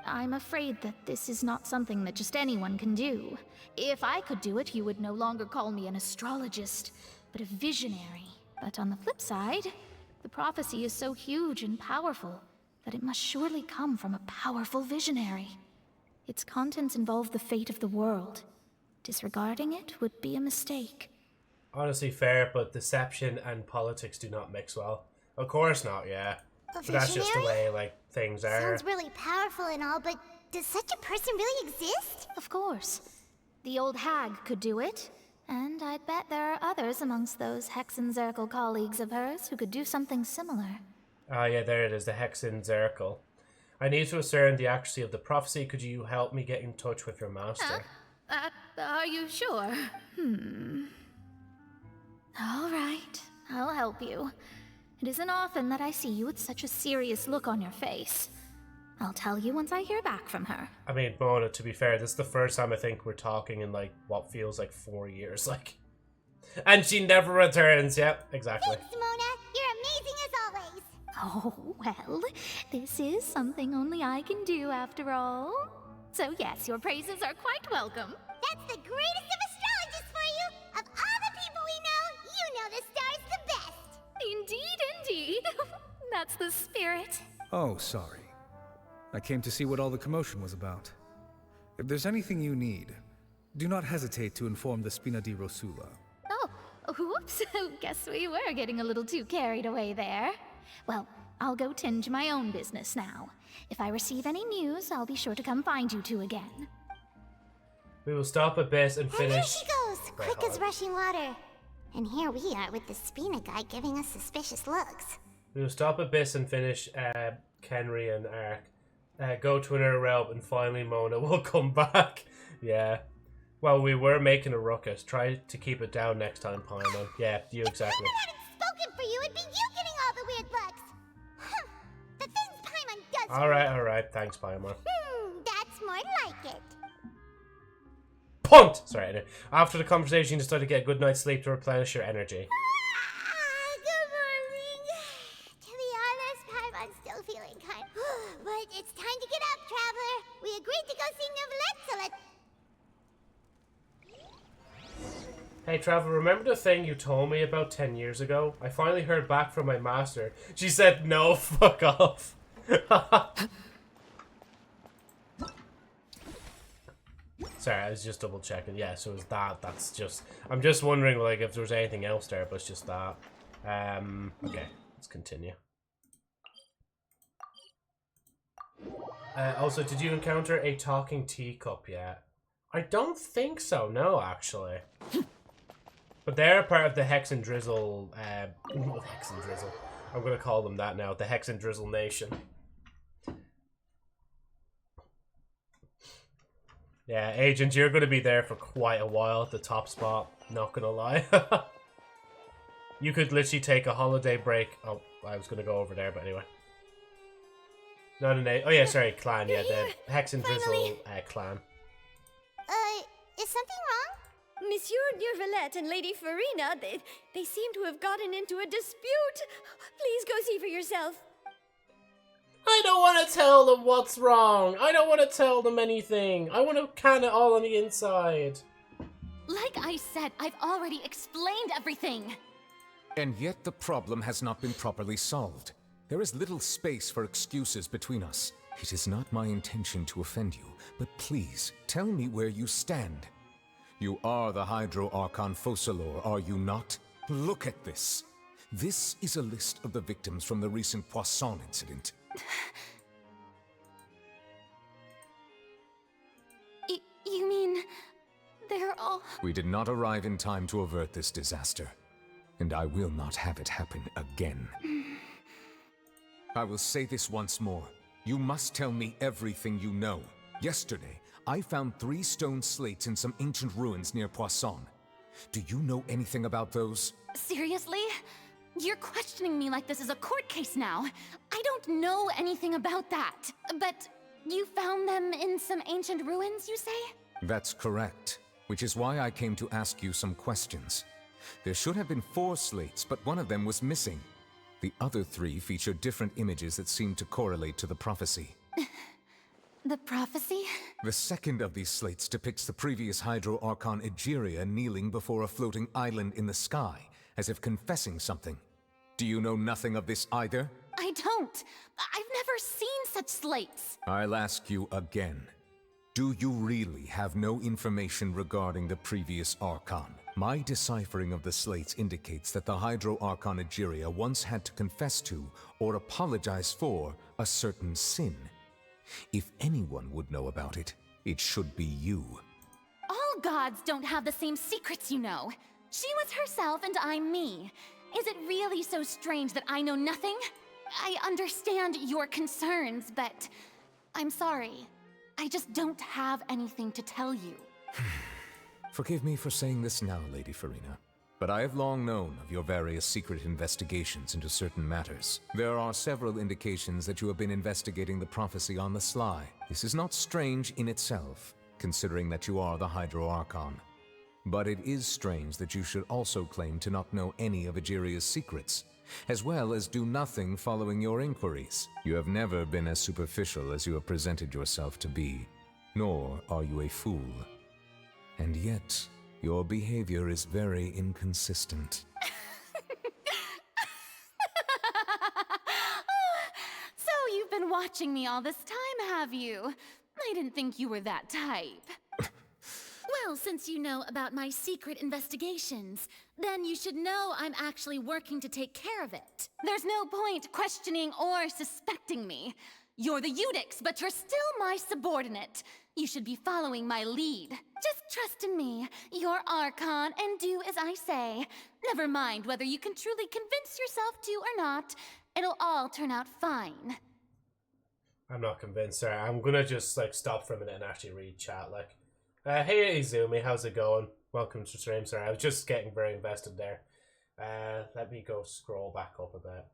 I'm afraid that this is not something that just anyone can do. If I could do it, you would no longer call me an astrologist, but a visionary. But on the flip side, the prophecy is so huge and powerful that it must surely come from a powerful visionary. Its contents involve the fate of the world. Disregarding it would be a mistake. Honestly, fair, but deception and politics do not mix well. Of course not, yeah. But that's just the way, like, things are. Sounds really powerful and all, but does such a person really exist? Of course. The old hag could do it, and I'd bet there are others amongst those Hexen Circle colleagues of hers who could do something similar. Ah, yeah, there it is, the Hexen Circle. I need to discern the accuracy of the prophecy. Could you help me get in touch with your master? Are you sure? All right, I'll help you. It isn't often that I see you with such a serious look on your face. I'll tell you once I hear back from her. I mean, Mona, to be fair, this is the first time I think we're talking in, like, what feels like 4 years, like. And she never returns. Yep, exactly. Thanks, Mona. You're amazing as always. Oh, well, this is something only I can do after all. So yes, your praises are quite welcome. That's the greatest of astrologists for you. Of all the people we know, you know the star's the best. Indeed, indeed. That's the spirit. Oh, sorry. I came to see what all the commotion was about. If there's anything you need, do not hesitate to inform the Spina di Rosula. Oh, whoops. Guess we were getting a little too carried away there. Well, I'll go tend to my own business now. If I receive any news, I'll be sure to come find you two again. We will stop a bit and finish. And there she goes, quick as rushing water. And here we are with the Spina guy giving us suspicious looks. We will stop a bit and finish Kenry and Ark. Go to another realm and finally Mona will come back. Yeah. Well, we were making a ruckus. Try to keep it down next time, Paimon. Yeah, you exactly. If Paimon hadn't spoken for you, it'd be you getting all the weird looks. The things Paimon does. Alright. Thanks, Paimon. That's more like it. Punt! Sorry, anyway. After the conversation, you decided to get a good night's sleep to replenish your energy. Good morning. To be honest, Paimon's still feeling kind. But it's time to get up, Traveler. We agreed to go see Neuvillette, so let's... Hey, Traveler, remember the thing you told me about 10 years ago? I finally heard back from my master. She said, no, fuck off. Sorry, I was just double checking. Yeah, so it's that. That's just... I'm just wondering, like, if there was anything else there, but it's just that. Okay, let's continue. Also, did you encounter a talking teacup yet? I don't think so, no, actually. But they're part of the Hex and Drizzle, Hex and Drizzle. I'm gonna call them that now, the Hex and Drizzle Nation. Yeah, Agent, you're gonna be there for quite a while at the top spot, not gonna lie. You could literally take a holiday break. Oh, I was gonna go over there, but anyway. Not an A. Oh yeah, sorry, clan, yeah, the Hex and Drizzle clan. Is something wrong? Monsieur Neuvillette and Lady Farina, they seem to have gotten into a dispute. Please go see for yourself. I don't want to tell them what's wrong. I don't want to tell them anything. I want to can it all on the inside. Like I said, I've already explained everything. And yet the problem has not been properly solved. There is little space for excuses between us. It is not my intention to offend you, but please, tell me where you stand. You are the Hydro Archon Focalor, are you not? Look at this. This is a list of the victims from the recent Poisson incident. You mean... they're all... We did not arrive in time to avert this disaster, and I will not have it happen again. I will say this once more. You must tell me everything you know. Yesterday, I found 3 stone slates in some ancient ruins near Poisson. Do you know anything about those? Seriously? You're questioning me like this is a court case now. I don't know anything about that. But you found them in some ancient ruins, you say? That's correct. Which is why I came to ask you some questions. There should have been 4 slates, but one of them was missing. The other 3 feature different images that seem to correlate to the prophecy. The prophecy? The second of these slates depicts the previous Hydro Archon Egeria kneeling before a floating island in the sky, as if confessing something. Do you know nothing of this either? I don't. I've never seen such slates. I'll ask you again. Do you really have no information regarding the previous Archon? My deciphering of the slates indicates that the Hydro Archon Egeria once had to confess to, or apologize for, a certain sin. If anyone would know about it, it should be you. All gods don't have the same secrets, you know. She was herself and I'm me. Is it really so strange that I know nothing? I understand your concerns, but I'm sorry. I just don't have anything to tell you. Forgive me for saying this now, Lady Farina, but I have long known of your various secret investigations into certain matters. There are several indications that you have been investigating the prophecy on the sly. This is not strange in itself, considering that you are the Hydro Archon. But it is strange that you should also claim to not know any of Egeria's secrets, as well as do nothing following your inquiries. You have never been as superficial as you have presented yourself to be, nor are you a fool. And yet, your behavior is very inconsistent. So you've been watching me all this time, have you? I didn't think you were that type. Well, since you know about my secret investigations, then you should know I'm actually working to take care of it. There's no point questioning or suspecting me. You're the Eudix, but you're still my subordinate. You should be following my lead. Just trust in me. You're Archon, and do as I say. Never mind whether you can truly convince yourself to or not. It'll all turn out fine. I'm not convinced, sir. I'm gonna just like stop for a minute and actually read chat. Like, hey Izumi, how's it going? Welcome to stream, sir. I was just getting very invested there. Let me go scroll back up a bit.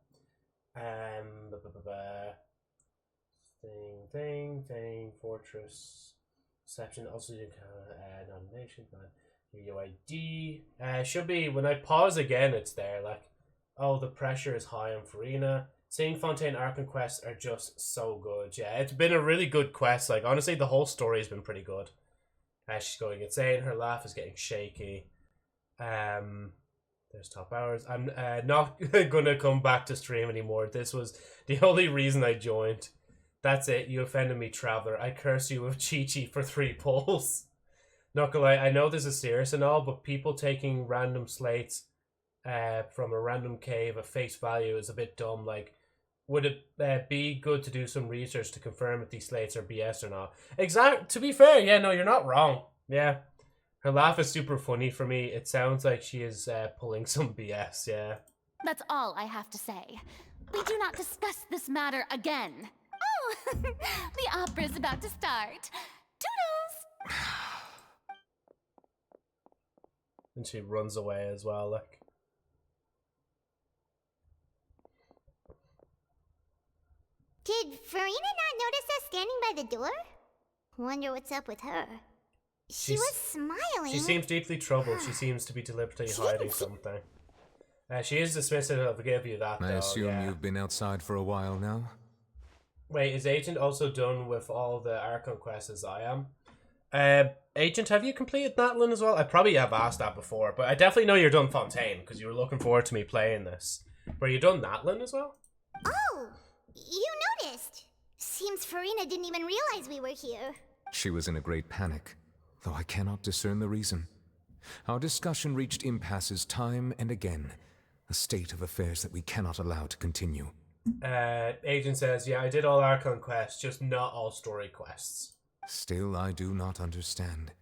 Thing, Fortress, Reception, also nomination, UID. Should be, when I pause again, it's there, like, oh, the pressure is high on Farina. Seeing Fontaine Archon quests are just so good. Yeah, it's been a really good quest. Like, honestly, the whole story has been pretty good. She's going insane, her laugh is getting shaky. There's top hours. I'm not gonna come back to stream anymore. This was the only reason I joined. That's it, you offended me, Traveler. I curse you with Chi-Chi for 3 pulls. Not gonna lie, I know this is serious and all, but people taking random slates from a random cave at face value is a bit dumb. Like, would it be good to do some research to confirm if these slates are BS or not? Exactly. To be fair, yeah, no, you're not wrong. Yeah. Her laugh is super funny for me. It sounds like she is pulling some BS, yeah. That's all I have to say. We do not discuss this matter again. Oh, the opera's about to start. Toodles! And she runs away as well, like. Did Farina not notice us standing by the door? Wonder what's up with her. She was smiling. She seems deeply troubled. She seems to be deliberately hiding something. She is dismissive, I'll give you that, though. I assume you've been outside for a while now? Wait, is Agent also done with all the Archon quests as I am? Agent, have you completed Natlin as well? I probably have asked that before, but I definitely know you're done Fontaine, because you were looking forward to me playing this. Were you done Natlin as well? Oh, you noticed. Seems Farina didn't even realize we were here. She was in a great panic, though I cannot discern the reason. Our discussion reached impasses time and again, a state of affairs that we cannot allow to continue. Agent says, yeah, I did all Archon quests, just not all story quests. Still, I do not understand.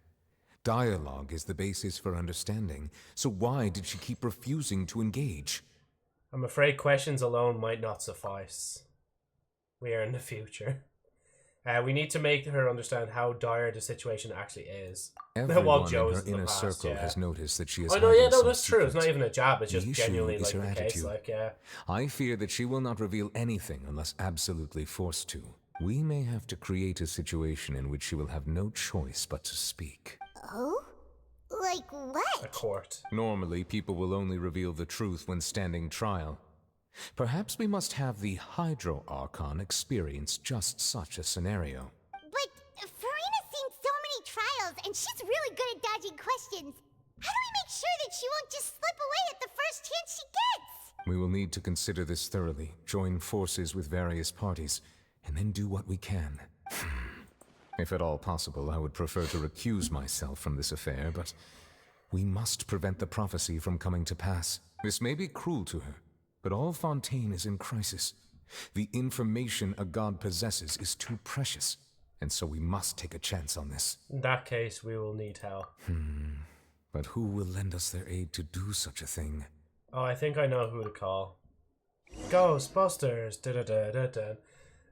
Dialogue is the basis for understanding, so why did she keep refusing to engage? I'm afraid questions alone might not suffice. We are in the future. We need to make her understand how dire the situation actually is. Everyone in her inner circle has noticed that she is hiding yeah, no, that's true. It's not even a jab. It's just genuinely like the case. Like, yeah. I fear that she will not reveal anything unless absolutely forced to. We may have to create a situation in which she will have no choice but to speak. Oh? Like what? A court. Normally, people will only reveal the truth when standing trial. Perhaps we must have the Hydro Archon experience just such a scenario. But Farina's seen so many trials, and she's really good at dodging questions. How do we make sure that she won't just slip away at the first chance she gets? We will need to consider this thoroughly, join forces with various parties, and then do what we can. If at all possible, I would prefer to recuse myself from this affair, but we must prevent the prophecy from coming to pass. This may be cruel to her, but all Fontaine is in crisis. The information a god possesses is too precious, and so we must take a chance on this. In that case, we will need help. But who will lend us their aid to do such a thing? Oh, I think I know who to call. Ghostbusters! Da-da-da-da-da.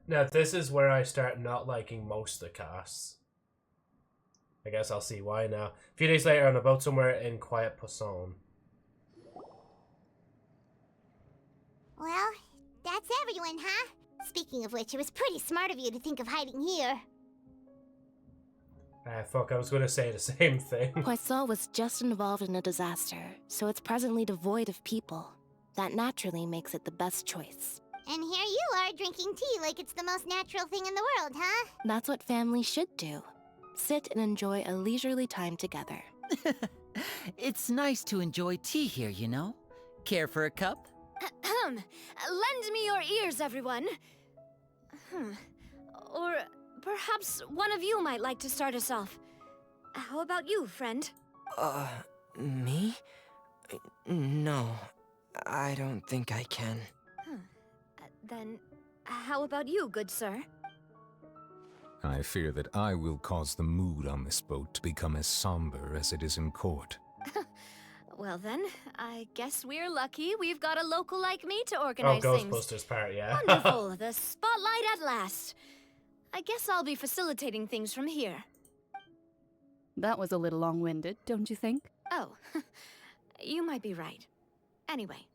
Now, this is where I start not liking most of the casts. I guess I'll see why now. A few days later, on a boat somewhere in quiet Poisson. Well, that's everyone, huh? Speaking of which, it was pretty smart of you to think of hiding here. Fuck, I was gonna say the same thing. Poisson was just involved in a disaster, so it's presently devoid of people. That naturally makes it the best choice. And here you are drinking tea like it's the most natural thing in the world, huh? That's what families should do. Sit and enjoy a leisurely time together. It's nice to enjoy tea here, you know? Care for a cup? Lend me your ears, everyone. Or perhaps one of you might like to start us off. How about you, friend? Me? No, I don't think I can. Then, how about you, good sir? I fear that I will cause the mood on this boat to become as somber as it is in court. Well then, I guess we're lucky we've got a local like me to organize things. Ghostbusters part, yeah. Wonderful, the spotlight at last. I guess I'll be facilitating things from here. That was a little long-winded, don't you think? Oh, you might be right. Anyway,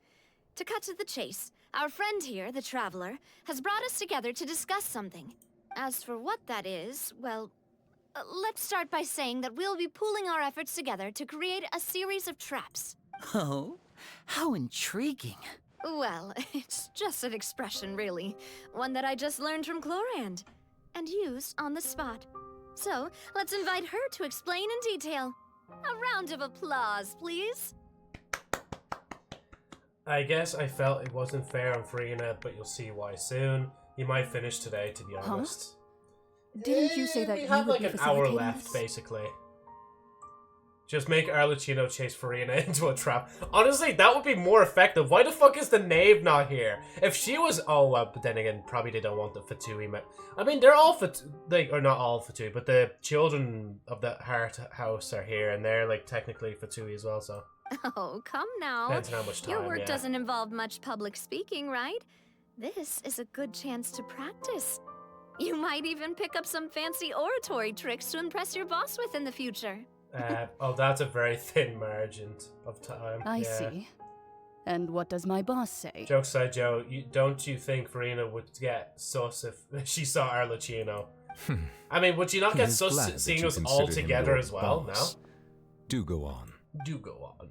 to cut to the chase, our friend here, the Traveler, has brought us together to discuss something. As for what that is, well, let's start by saying that we'll be pooling our efforts together to create a series of traps. Oh, how intriguing. Well, it's just an expression, really. One that I just learned from Chlorand, and used on the spot. So, let's invite her to explain in detail. A round of applause, please. I guess I felt it wasn't fair on Farina, but you'll see why soon. You might finish today, to be honest. Didn't you say that we have would like be an hour facilitating left, this? basically. Just make Arlecchino chase Farina into a trap. Honestly, that would be more effective. Why the fuck is the knave not here? If she was... Oh, well, but then again, probably they don't want the Fatui. I mean, they're all Fatui, or not all Fatui, but the children of the Heart House are here, and they're, like, technically Fatui as well, so... Oh, come now. Depends on how much time, Your work yeah. doesn't involve much public speaking, right? This is a good chance to practice. You might even pick up some fancy oratory tricks to impress your boss with in the future. Oh, that's a very thin margin of time. I yeah. see. And what does my boss say? Joke aside, Joe, don't you think Farina would get sus if she saw Arlecchino? I mean, would you not He get is sus glad that seeing you us consider all him together your as well? boss. No? Do go on. Do go on.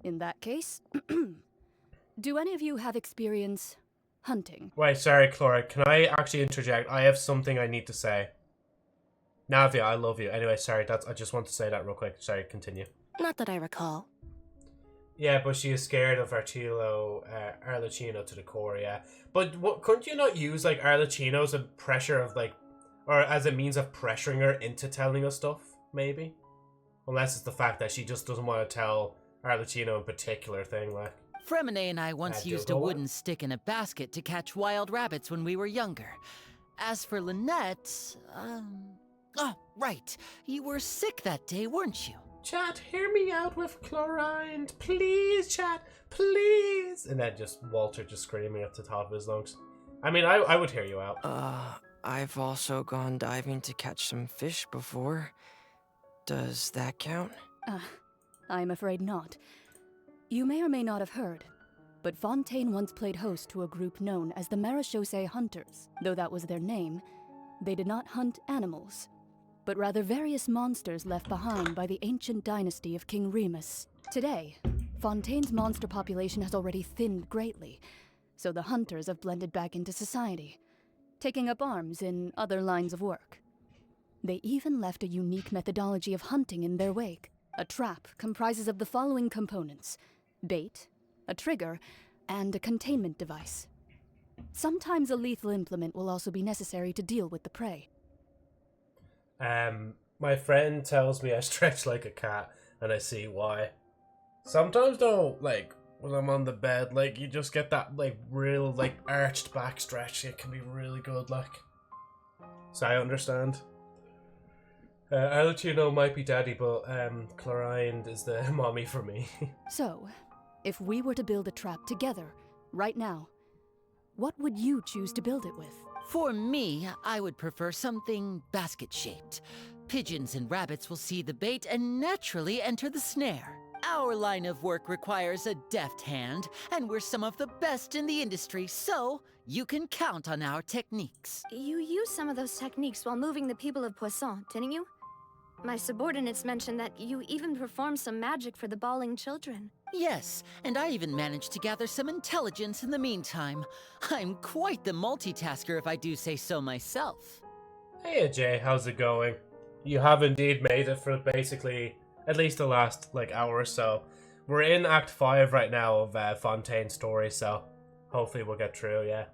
In that case, do any of you have experience hunting? Wait, sorry, Clora. Can I actually interject? I have something I need to say. Navia, I love you. Anyway, sorry. I just want to say that real quick. Sorry, continue. Not that I recall. Yeah, but she is scared of Arlecchino to the core, yeah. But couldn't you not use, like, Arlecchino as a pressure of, like, or as a means of pressuring her into telling us stuff, maybe? Unless it's the fact that she just doesn't want to tell Arlecchino a particular thing, like. Fremine and I once used a wooden stick in a basket to catch wild rabbits when we were younger. As for Lynette, oh, right. You were sick that day, weren't you? Chat, hear me out with chlorine. Please, chat, please. And then just Walter just screaming at the top of his lungs. I mean, I would hear you out. I've also gone diving to catch some fish before. Does that count? I'm afraid not. You may or may not have heard, but Fontaine once played host to a group known as the Marechaussee Hunters. Though that was their name, they did not hunt animals, but rather various monsters left behind by the ancient dynasty of King Remus. Today, Fontaine's monster population has already thinned greatly, so the hunters have blended back into society, taking up arms in other lines of work. They even left a unique methodology of hunting in their wake. A trap comprises of the following components: bait, a trigger, and a containment device. Sometimes a lethal implement will also be necessary to deal with the prey. My friend tells me I stretch like a cat, and I see why. Sometimes though, like, when I'm on the bed, like, you just get that, like, real, like, arched back stretch. It can be really good, like. So I understand. Arlecchino might be daddy, but, Chlorine is the mommy for me. So, if we were to build a trap together, right now, what would you choose to build it with? For me, I would prefer something basket-shaped. Pigeons and rabbits will see the bait and naturally enter the snare. Our line of work requires a deft hand, and we're some of the best in the industry, so you can count on our techniques. You used some of those techniques while moving the people of Poisson, didn't you? My subordinates mentioned that you even performed some magic for the bawling children. Yes, and I even managed to gather some intelligence in the meantime. I'm quite the multitasker if I do say so myself. Hey Jay, how's it going? You have indeed made it for basically at least the last hour or so. We're in Act 5 right now of Fontaine's story, so hopefully we'll get through, yeah.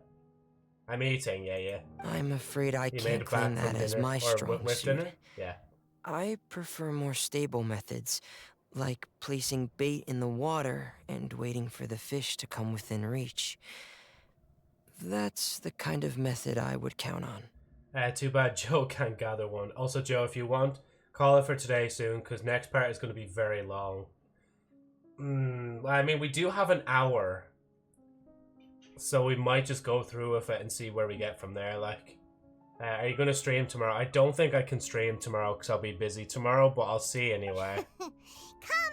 I'm eating, yeah. I'm afraid I can't claim that as my strong suit. Dinner? Yeah. I prefer more stable methods, like placing bait in the water and waiting for the fish to come within reach. That's the kind of method I would count on. Too bad Joe can't gather one. Also, Joe, if you want, call it for today soon, because next part is going to be very long. I mean, we do have an hour, so we might just go through with it and see where we get from there, are you going to stream tomorrow? I don't think I can stream tomorrow because I'll be busy tomorrow, but I'll see anyway.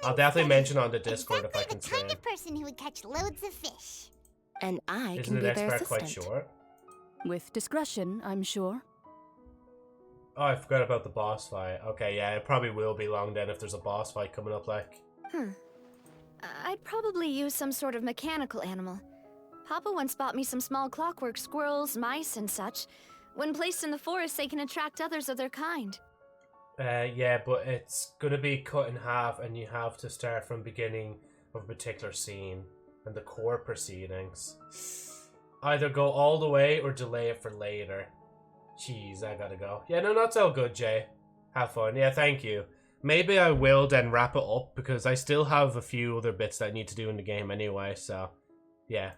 I'll definitely mention on the Discord if I can stream. Exactly the kind of person who would catch loads of fish. And I Isn't can the be next their part assistant. quite short? With discretion, I'm sure. Oh, I forgot about the boss fight. Okay, yeah, it probably will be long then if there's a boss fight coming up, I'd probably use some sort of mechanical animal. Papa once bought me some small clockwork squirrels, mice, and such. When placed in the forest, they can attract others of their kind. Yeah, but it's gonna be cut in half and you have to start from beginning of a particular scene and the core proceedings. Either go all the way or delay it for later. Jeez, I gotta go. Yeah, no, that's all good, Jay. Have fun. Yeah, thank you. Maybe I will then wrap it up because I still have a few other bits that I need to do in the game anyway, so yeah.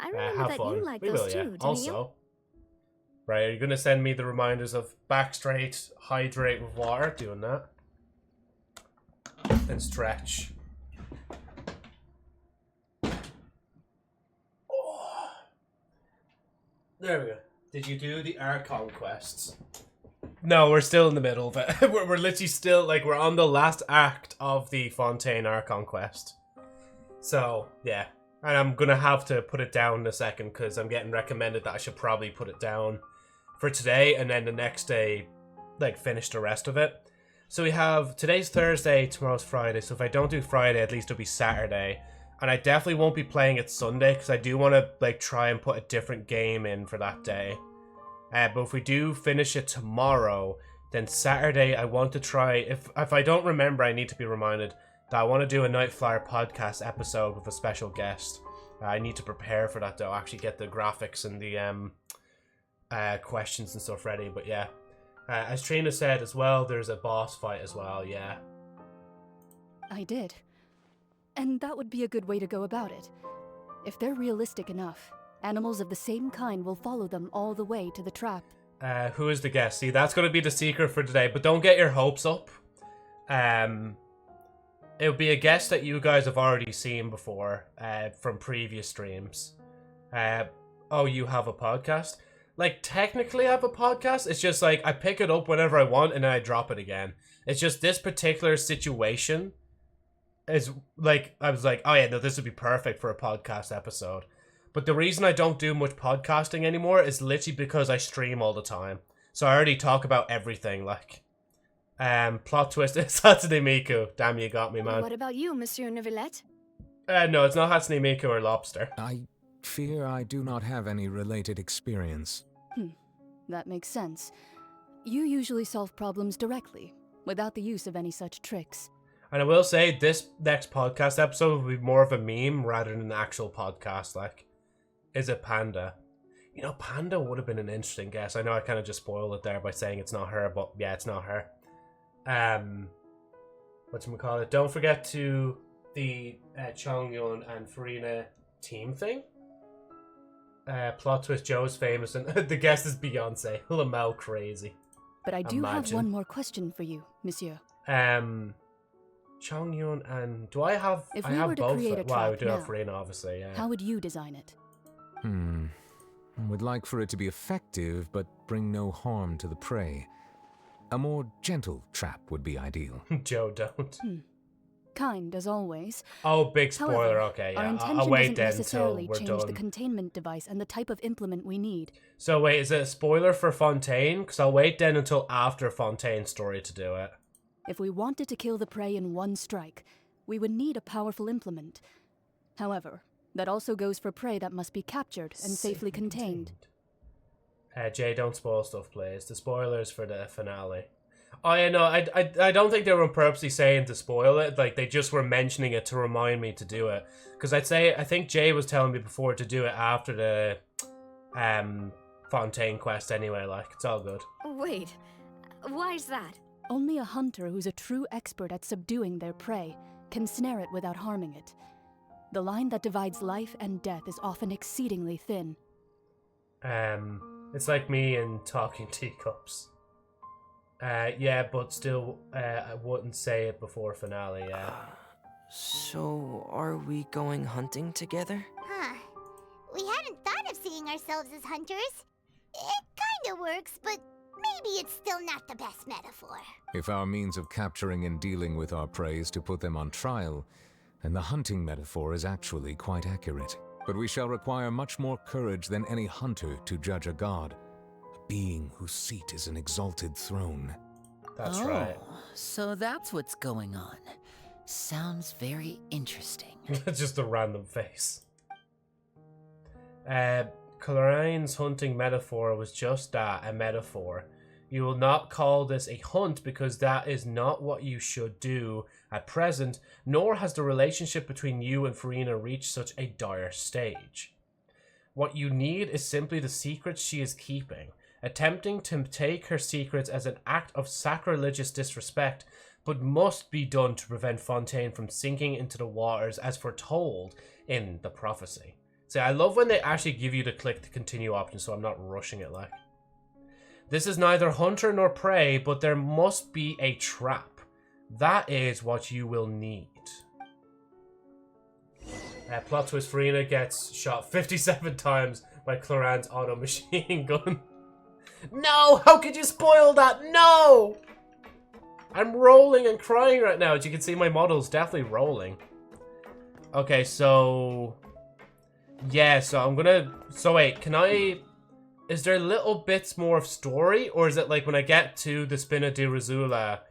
I remember have that fun. you liked We those will, too, yeah. didn't Also, you? right, are you gonna send me the reminders of back straight, hydrate with water? Doing that. And stretch. Oh. There we go. Did you do the Archon quests? No, we're still in the middle of it. we're literally still, we're on the last act of the Fontaine Archon quest. So, yeah. And I'm gonna have to put it down in a second because I'm getting recommended that I should probably put it down for today and then the next day, finish the rest of it. So we have, today's Thursday, tomorrow's Friday, so if I don't do Friday, at least it'll be Saturday. And I definitely won't be playing it Sunday because I do want to, try and put a different game in for that day. But if we do finish it tomorrow, then Saturday I want to try, if I don't remember, I need to be reminded that I want to do a JosephniteFlyer podcast episode with a special guest. I need to prepare for that though, actually get the graphics and the questions and stuff ready, but yeah. As Trina said as well, there's a boss fight as well, yeah. I did. And that would be a good way to go about it. If they're realistic enough, animals of the same kind will follow them all the way to the trap. Who is the guest? See, that's going to be the secret for today, but don't get your hopes up. It'll be a guest that you guys have already seen before from previous streams. Oh, you have a podcast? Technically I have a podcast. It's just I pick it up whenever I want and then I drop it again. It's just this particular situation is I was oh yeah, no, this would be perfect for a podcast episode. But the reason I don't do much podcasting anymore is literally because I stream all the time. So I already talk about everything, plot twist is Hatsune Miku. Damn, you got me, man. What about you, Monsieur Neuvillette? No, it's not Hatsune Miku or Lobster. I fear I do not have any related experience. That makes sense. You usually solve problems directly, without the use of any such tricks. And I will say, this next podcast episode will be more of a meme rather than an actual podcast, Is it Panda? You know, Panda would have been an interesting guess. I know I kind of just spoiled it there by saying it's not her, but yeah, it's not her. Whatchamacallit? Don't forget to the Chongyun and Farina team thing. Plot twist, Joe's famous and the guest is Beyonce. Lamel crazy. But I do have one more question for you, Monsieur. Chongyun and... Do I have... If I we have were to both. create a Well, I trap do now, have Farina, obviously, yeah. how would you design it? I would like for it to be effective, but bring no harm to the prey. A more gentle trap would be ideal. Joe, don't. Kind, as always. Oh, big spoiler. However, okay, yeah. Our intention I'll wait doesn't then until necessarily we're change done. the containment device and the type of implement we need. So wait, is it a spoiler for Fontaine? Because I'll wait then until after Fontaine's story to do it. If we wanted to kill the prey in one strike, we would need a powerful implement. However, that also goes for prey that must be captured and safely contained. Jay, don't spoil stuff, please. The spoilers for the finale. Oh, yeah, no, I don't think they were purposely saying to spoil it. Like, they just were mentioning it to remind me to do it. Because I think Jay was telling me before to do it after the Fontaine quest anyway. Like, it's all good. Wait, why's that? Only a hunter who's a true expert at subduing their prey can snare it without harming it. The line that divides life and death is often exceedingly thin. It's like me and talking teacups. Yeah, but still, I wouldn't say it before finale, yeah. So, are we going hunting together? Huh. We hadn't thought of seeing ourselves as hunters. It kinda works, but maybe it's still not the best metaphor. If our means of capturing and dealing with our prey is to put them on trial, then the hunting metaphor is actually quite accurate. But we shall require much more courage than any hunter to judge a god. A being whose seat is an exalted throne. That's right. So that's what's going on. Sounds very interesting. Just a random face. Cloraine's hunting metaphor was just that, a metaphor. You will not call this a hunt because that is not what you should do at present, nor has the relationship between you and Farina reached such a dire stage. What you need is simply the secrets she is keeping. Attempting to take her secrets as an act of sacrilegious disrespect, but must be done to prevent Fontaine from sinking into the waters as foretold in the prophecy. See, I love when they actually give you the click to continue option, so I'm not rushing it like. This is neither hunter nor prey, but there must be a trap. That is what you will need. Plot twist, Farina gets shot 57 times by Cloraine's auto machine gun. No! How could you spoil that? No! I'm rolling and crying right now. As you can see, my model's definitely rolling. Okay, so... yeah, so I'm gonna... so wait, can I... is there little bits more of story? Or is it like when I get to the Spina di Risula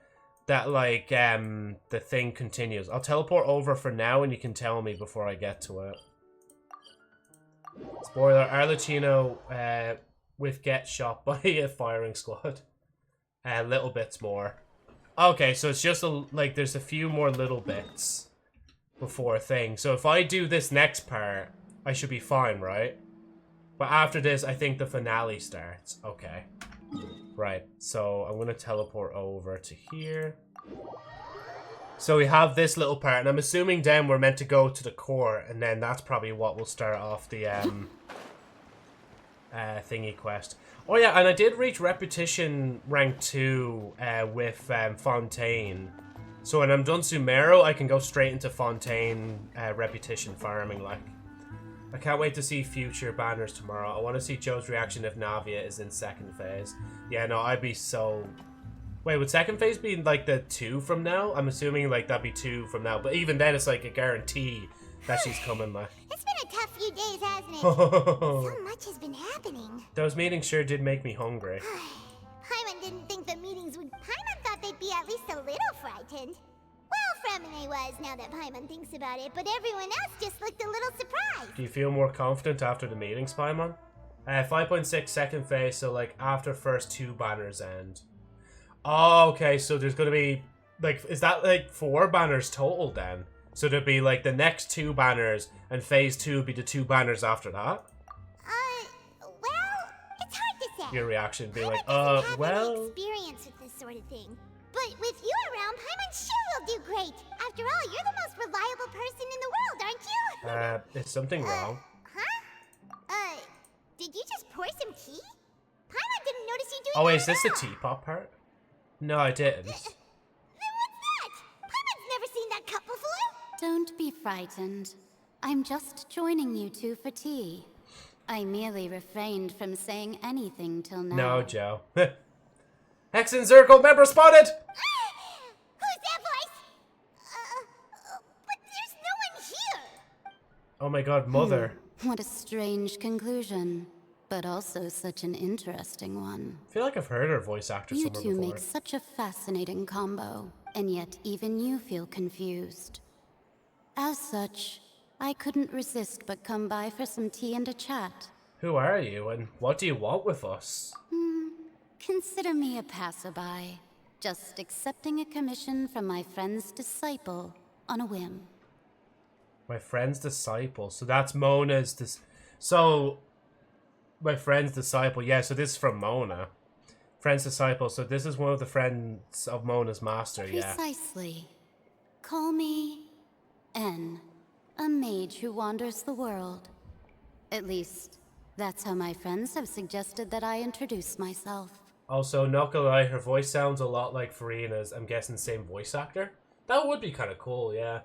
that like the thing continues? I'll teleport over for now and you can tell me before I get to it. Spoiler, Arlecchino with get shot by a firing squad. Little bits more. Okay, so it's just like there's a few more little bits before a thing. So if I do this next part, I should be fine, right? But after this, I think the finale starts. Okay. Right, so I'm going to teleport over to here. So we have this little part, and I'm assuming then we're meant to go to the core, and then that's probably what will start off the thingy quest. Oh yeah, and I did reach repetition rank 2 with Fontaine. So when I'm done Sumeru, I can go straight into Fontaine repetition farming like. I can't wait to see future banners tomorrow. I want to see Joe's reaction if Navia is in second phase. Yeah, no, I'd be so... wait, would second phase be like the 2 from now? I'm assuming like that'd be 2 from now. But even then, it's like a guarantee that she's coming like. It's been a tough few days, hasn't it? So much has been happening. Those meetings sure did make me hungry. Paimon didn't think the meetings would... Paimon thought they'd be at least a little frightened. Well, Fremine was, now that Paimon thinks about it, but everyone else just looked a little surprised. Do you feel more confident after the meetings, Paimon? 5.6 second phase, so like after first 2 banners end. Oh, okay, so there's gonna be, like, is that like 4 banners total then? So there'd be like the next 2 banners, and phase 2 would be the 2 banners after that? Well, it's hard to say. Your reaction would be like, Have well... any experience with this sort of thing. But with you around, Paimon sure will do great. After all, you're the most reliable person in the world, aren't you? Is something wrong? Huh? Did you just pour some tea? Paimon didn't notice you doing Oh, wait, that is this the at all. teapot part? No, I didn't. Then what's that? Paimon's never seen that cup before. Don't be frightened. I'm just joining you two for tea. I merely refrained from saying anything till now. No, Joe. Hex and Circle member spotted! Who's that voice? But there's no one here. Oh my god, Mother. What a strange conclusion, but also such an interesting one. I feel like I've heard her voice actor You somewhere two before. make such a fascinating combo, and yet even you feel confused. As such, I couldn't resist but come by for some tea and a chat. Who are you, and what do you want with us? Consider me a passerby, just accepting a commission from my friend's disciple on a whim. My friend's disciple. So that's Mona's So, my friend's disciple. Yeah, so this is from Mona. Friend's disciple. So this is one of the friends of Mona's master, yeah. Precisely. Call me N, a mage who wanders the world. At least, that's how my friends have suggested that I introduce myself. Also, not gonna lie, her voice sounds a lot like Farina's. I'm guessing same voice actor. That would be kind of cool, yeah.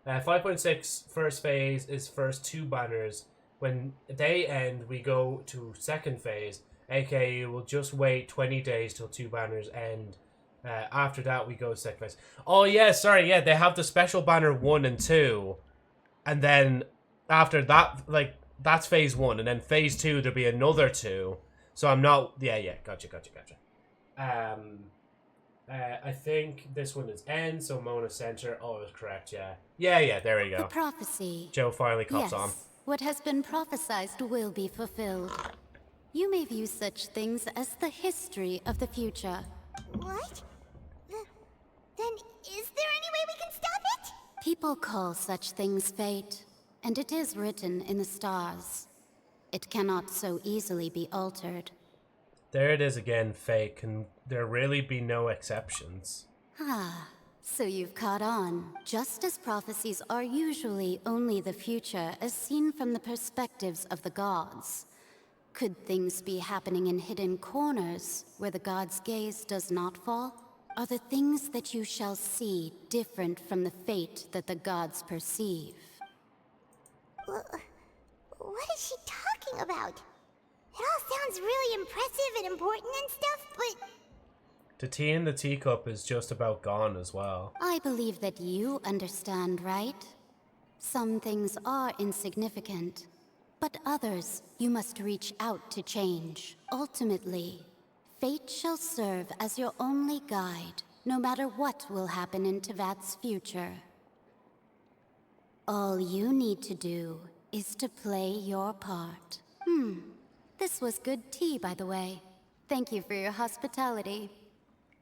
5.6 first phase is first 2 banners. When they end, we go to second phase, aka we'll just wait 20 days till 2 banners end. After that, we go to second phase. Oh yeah, sorry, yeah, they have the special banner 1 and 2, and then after that, like, that's phase 1, and then phase 2 there'll be another 2. So I'm not... Yeah, gotcha. I think this one is N, so Mona Center. Oh, it was correct, yeah. Yeah, there we go. The prophecy. Joe finally cops on. What has been prophesized will be fulfilled. You may view such things as the history of the future. What? Then is there any way we can stop it? People call such things fate, and it is written in the stars. It cannot so easily be altered. There it is again, fate. Can there really be no exceptions? So you've caught on. Just as prophecies are usually only the future as seen from the perspectives of the gods. Could things be happening in hidden corners where the gods' gaze does not fall? Are the things that you shall see different from the fate that the gods perceive? What is she talking about? It all sounds really impressive and important and stuff, but... The tea in the teacup is just about gone as well. I believe that you understand, right? Some things are insignificant, but others you must reach out to change. Ultimately, fate shall serve as your only guide, no matter what will happen in Tevat's future. All you need to do is to play your part. This was good tea, by the way. Thank you for your hospitality.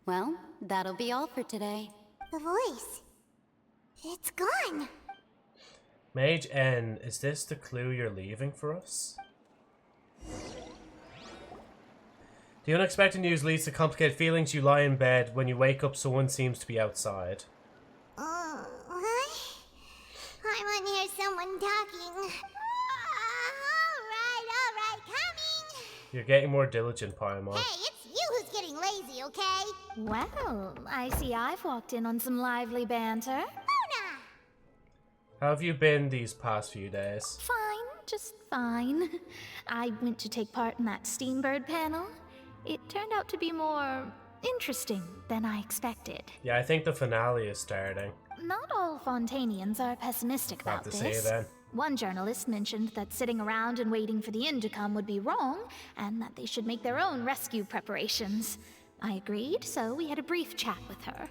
Well, that'll be all for today. The voice. It's gone. Mage N, is this the clue you're leaving for us? The unexpected news leads to complicated feelings. You lie in bed. When you wake up, someone seems to be outside. What? I want to hear someone talking. Alright, coming. You're getting more diligent, Paimon. Hey, it's you who's getting lazy, okay? Well, I see I've walked in on some lively banter. Mona! How have you been these past few days? Fine, just fine. I went to take part in that Steambird panel. It turned out to be more interesting than I expected. Yeah, I think the finale is starting. Not all Fontainians are pessimistic about this. Have to say then. One journalist mentioned that sitting around and waiting for the end to come would be wrong, and that they should make their own rescue preparations. I agreed, so we had a brief chat with her.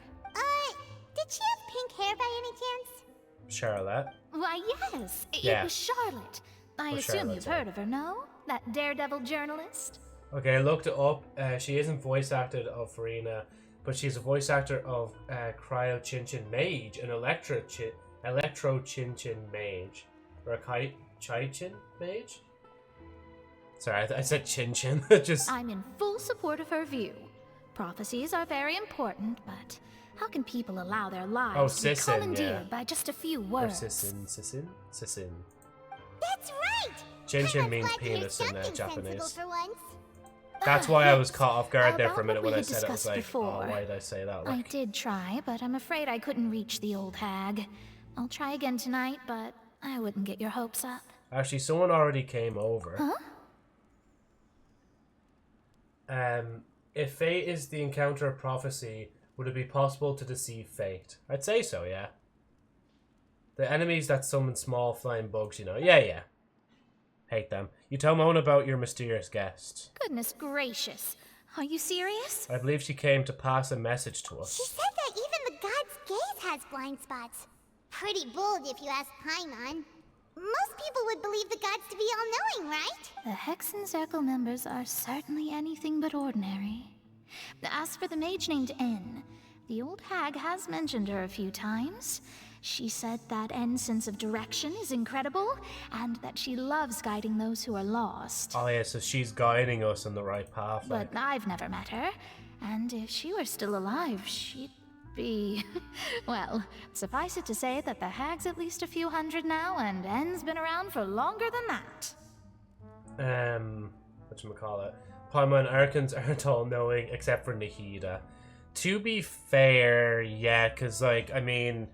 Did she have pink hair by any chance? Charlotte? Why, yes. Yeah. It was Charlotte. I assume you've heard of her, no? That daredevil journalist? Okay, I looked it up. She isn't voice acted of Farina, but she's a voice actor of Cryo Chinchin Mage, an Electro Chinchin Mage. Or a Chai-Chin Mage? Sorry, I said Chinchin. Just... I'm in full support of her view. Prophecies are very important, but how can people allow their lives to be commandeered by just a few words? Or Sissin. That's right! Chinchin means penis in Japanese. For once. That's why I was caught off guard there for a minute About what when I we said it. I was like, before. oh, why did I say that? I did try, but I'm afraid I couldn't reach the old hag. I'll try again tonight, but I wouldn't get your hopes up. Actually, someone already came over. Huh? If fate is the encounter of prophecy, would it be possible to deceive fate? I'd say so, yeah. The enemies that summon small flying bugs, you know. Yeah. Hate them. You tell Mona about your mysterious guest. Goodness gracious. Are you serious? I believe she came to pass a message to us. She said that even the god's gaze has blind spots. Pretty bold if you ask Paimon. Most people would believe the gods to be all-knowing, right? The Hexen Circle members are certainly anything but ordinary. As for the mage named N, the old hag has mentioned her a few times. She said that N's sense of direction is incredible, and that she loves guiding those who are lost. Oh yeah, so she's guiding us on the right path. But I've never met her, and if she were still alive, she'd be... well, suffice it to say that the hag's at least a few hundred now, and N's been around for longer than that. Whatchamacallit? Paimon and Archons aren't all-knowing, except for Nahida. To be fair, yeah, because, like, I mean...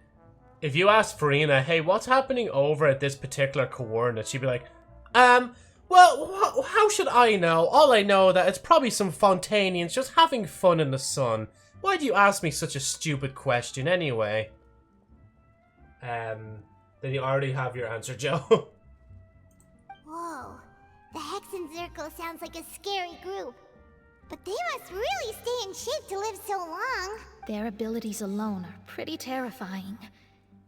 If you ask Farina, hey, what's happening over at this particular coordinate? She'd be like, well, how should I know? All I know that it's probably some Fontainians just having fun in the sun. Why do you ask me such a stupid question anyway? Then you already have your answer, Joe. Whoa, the Hexen Circle sounds like a scary group. But they must really stay in shape to live so long. Their abilities alone are pretty terrifying.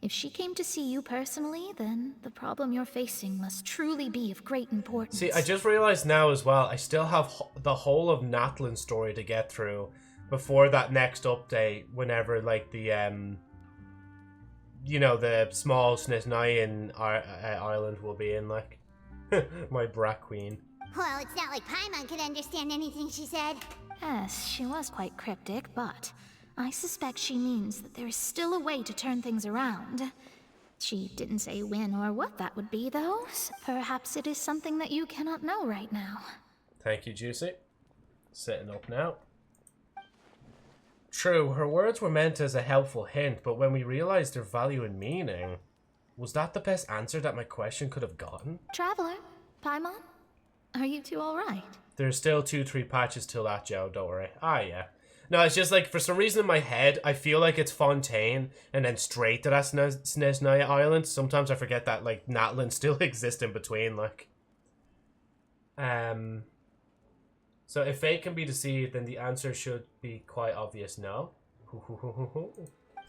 If she came to see you personally, then the problem you're facing must truly be of great importance. See, I just realized now as well, I still have the whole of Natlan's story to get through before that next update, whenever, like, the, you know, the small Snezhnayan island will be in, like, my brat queen. Well, it's not like Paimon could understand anything she said. Yes, she was quite cryptic, but... I suspect she means that there is still a way to turn things around. She didn't say when or what that would be, though. So perhaps it is something that you cannot know right now. Thank you, Juicy. Setting up now. True, her words were meant as a helpful hint, but when we realized their value and meaning, was that the best answer that my question could have gotten? Traveler, Paimon, are you two alright? There's still 2-3 patches till that, Joe, don't worry. Ah, yeah. No, it's just like, for some reason in my head, I feel like it's Fontaine and then straight to that Snezhnaya Island. Sometimes I forget that, like, Natlan still exists in between, like. So if fate can be deceived, then the answer should be quite obvious, no?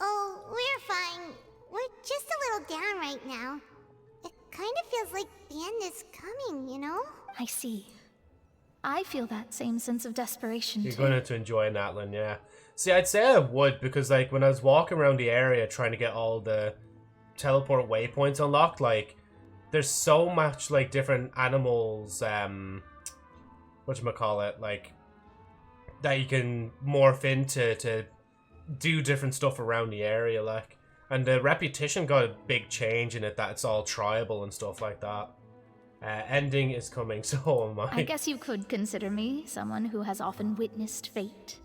Oh, we're fine. We're just a little down right now. It kind of feels like the end is coming, you know? I see. I feel that same sense of desperation, You're going to enjoy Natlan, yeah. See, I'd say I would, because, like, when I was walking around the area trying to get all the teleport waypoints unlocked, like, there's so much, like, different animals, whatchamacallit, like, that you can morph into to do different stuff around the area, like. And the repetition got a big change in it, that it's all tribal and stuff like that. Ending is coming, so am I. I guess you could consider me someone who has often witnessed fate.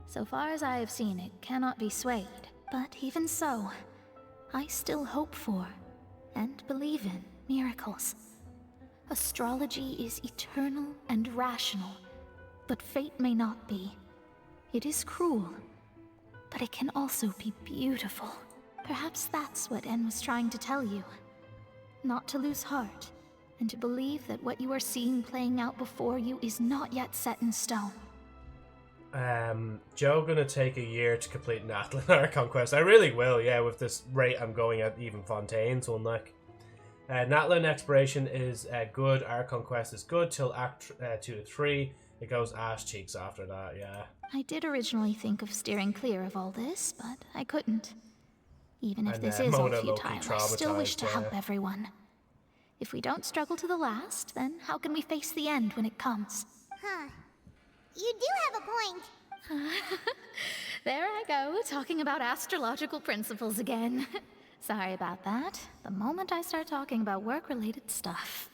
So far as I have seen, it cannot be swayed. But even so, I still hope for, and believe in, miracles. Astrology is eternal and rational, but fate may not be. It is cruel, but it can also be beautiful. Perhaps that's what N was trying to tell you. Not to lose heart, and to believe that what you are seeing playing out before you is not yet set in stone. Joe gonna take a year to complete Natlan Archon quest. I really will, yeah, with this rate I'm going at even Fontaine's one, like. Natlan exploration is good, Archon quest is good till Act 2 to 3. It goes ass cheeks after that, yeah. I did originally think of steering clear of all this, but I couldn't. Even if this is all futile, I still wish to help everyone. If we don't struggle to the last, then how can we face the end when it comes? Huh. You do have a point. There I go, talking about astrological principles again. Sorry about that. The moment I start talking about work-related stuff...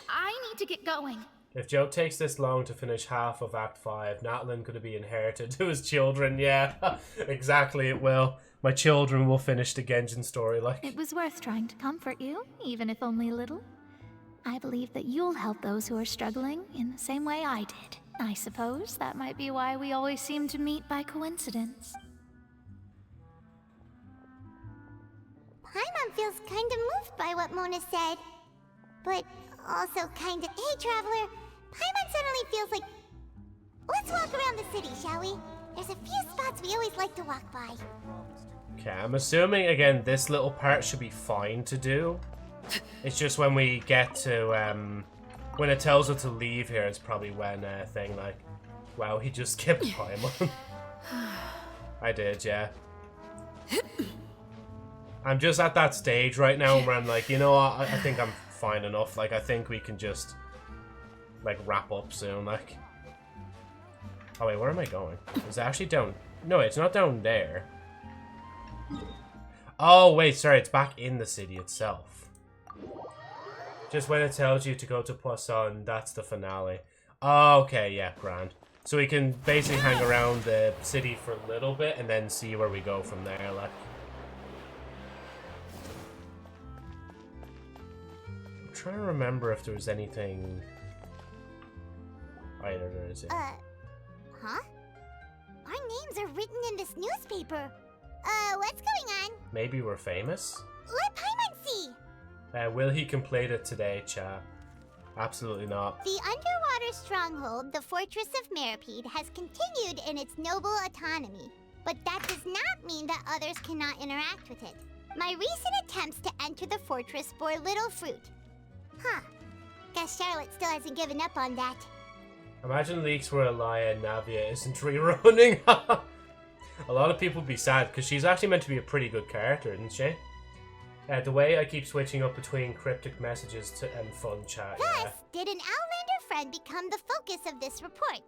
I need to get going. If Joe takes this long to finish half of Act 5, Natlan could be inherited to his children, yeah. Exactly, it will. My children will finish the Genshin story, like. It was worth trying to comfort you, even if only a little. I believe that you'll help those who are struggling in the same way I did. I suppose that might be why we always seem to meet by coincidence. Paimon feels kind of moved by what Mona said. But also kind of... Hey, Traveler. Paimon suddenly feels like... Let's walk around the city, shall we? There's a few spots we always like to walk by. Okay, I'm assuming, again, this little part should be fine to do. It's just when we get to, when it tells us to leave here, it's probably when thing like, wow, he just skipped Paimon. I did, yeah. I'm just at that stage right now where I'm like, you know what, I think I'm fine enough. Like, I think we can just, like, wrap up soon, like. Oh, wait, where am I going? Is it actually down? No, it's not down there. Oh, wait, sorry, it's back in the city itself. Just when it tells you to go to Poisson, that's the finale. Oh, okay, yeah, grand. So we can basically hang around the city for a little bit and then see where we go from there, like. I'm trying to remember if there was anything... Oh, yeah, there is, yeah. Huh? Our names are written in this newspaper. What's going on? Maybe we're famous? Let Paimon see! Will he complete it today, chat? Absolutely not. The underwater stronghold, the Fortress of Meripede, has continued in its noble autonomy. But that does not mean that others cannot interact with it. My recent attempts to enter the fortress bore little fruit. Huh. Guess Charlotte still hasn't given up on that. Imagine leaks where Elia and Navia isn't rerunning. A lot of people would be sad, because she's actually meant to be a pretty good character, isn't she? The way I keep switching up between cryptic messages and fun chat. Thus, did an Outlander friend become the focus of this report?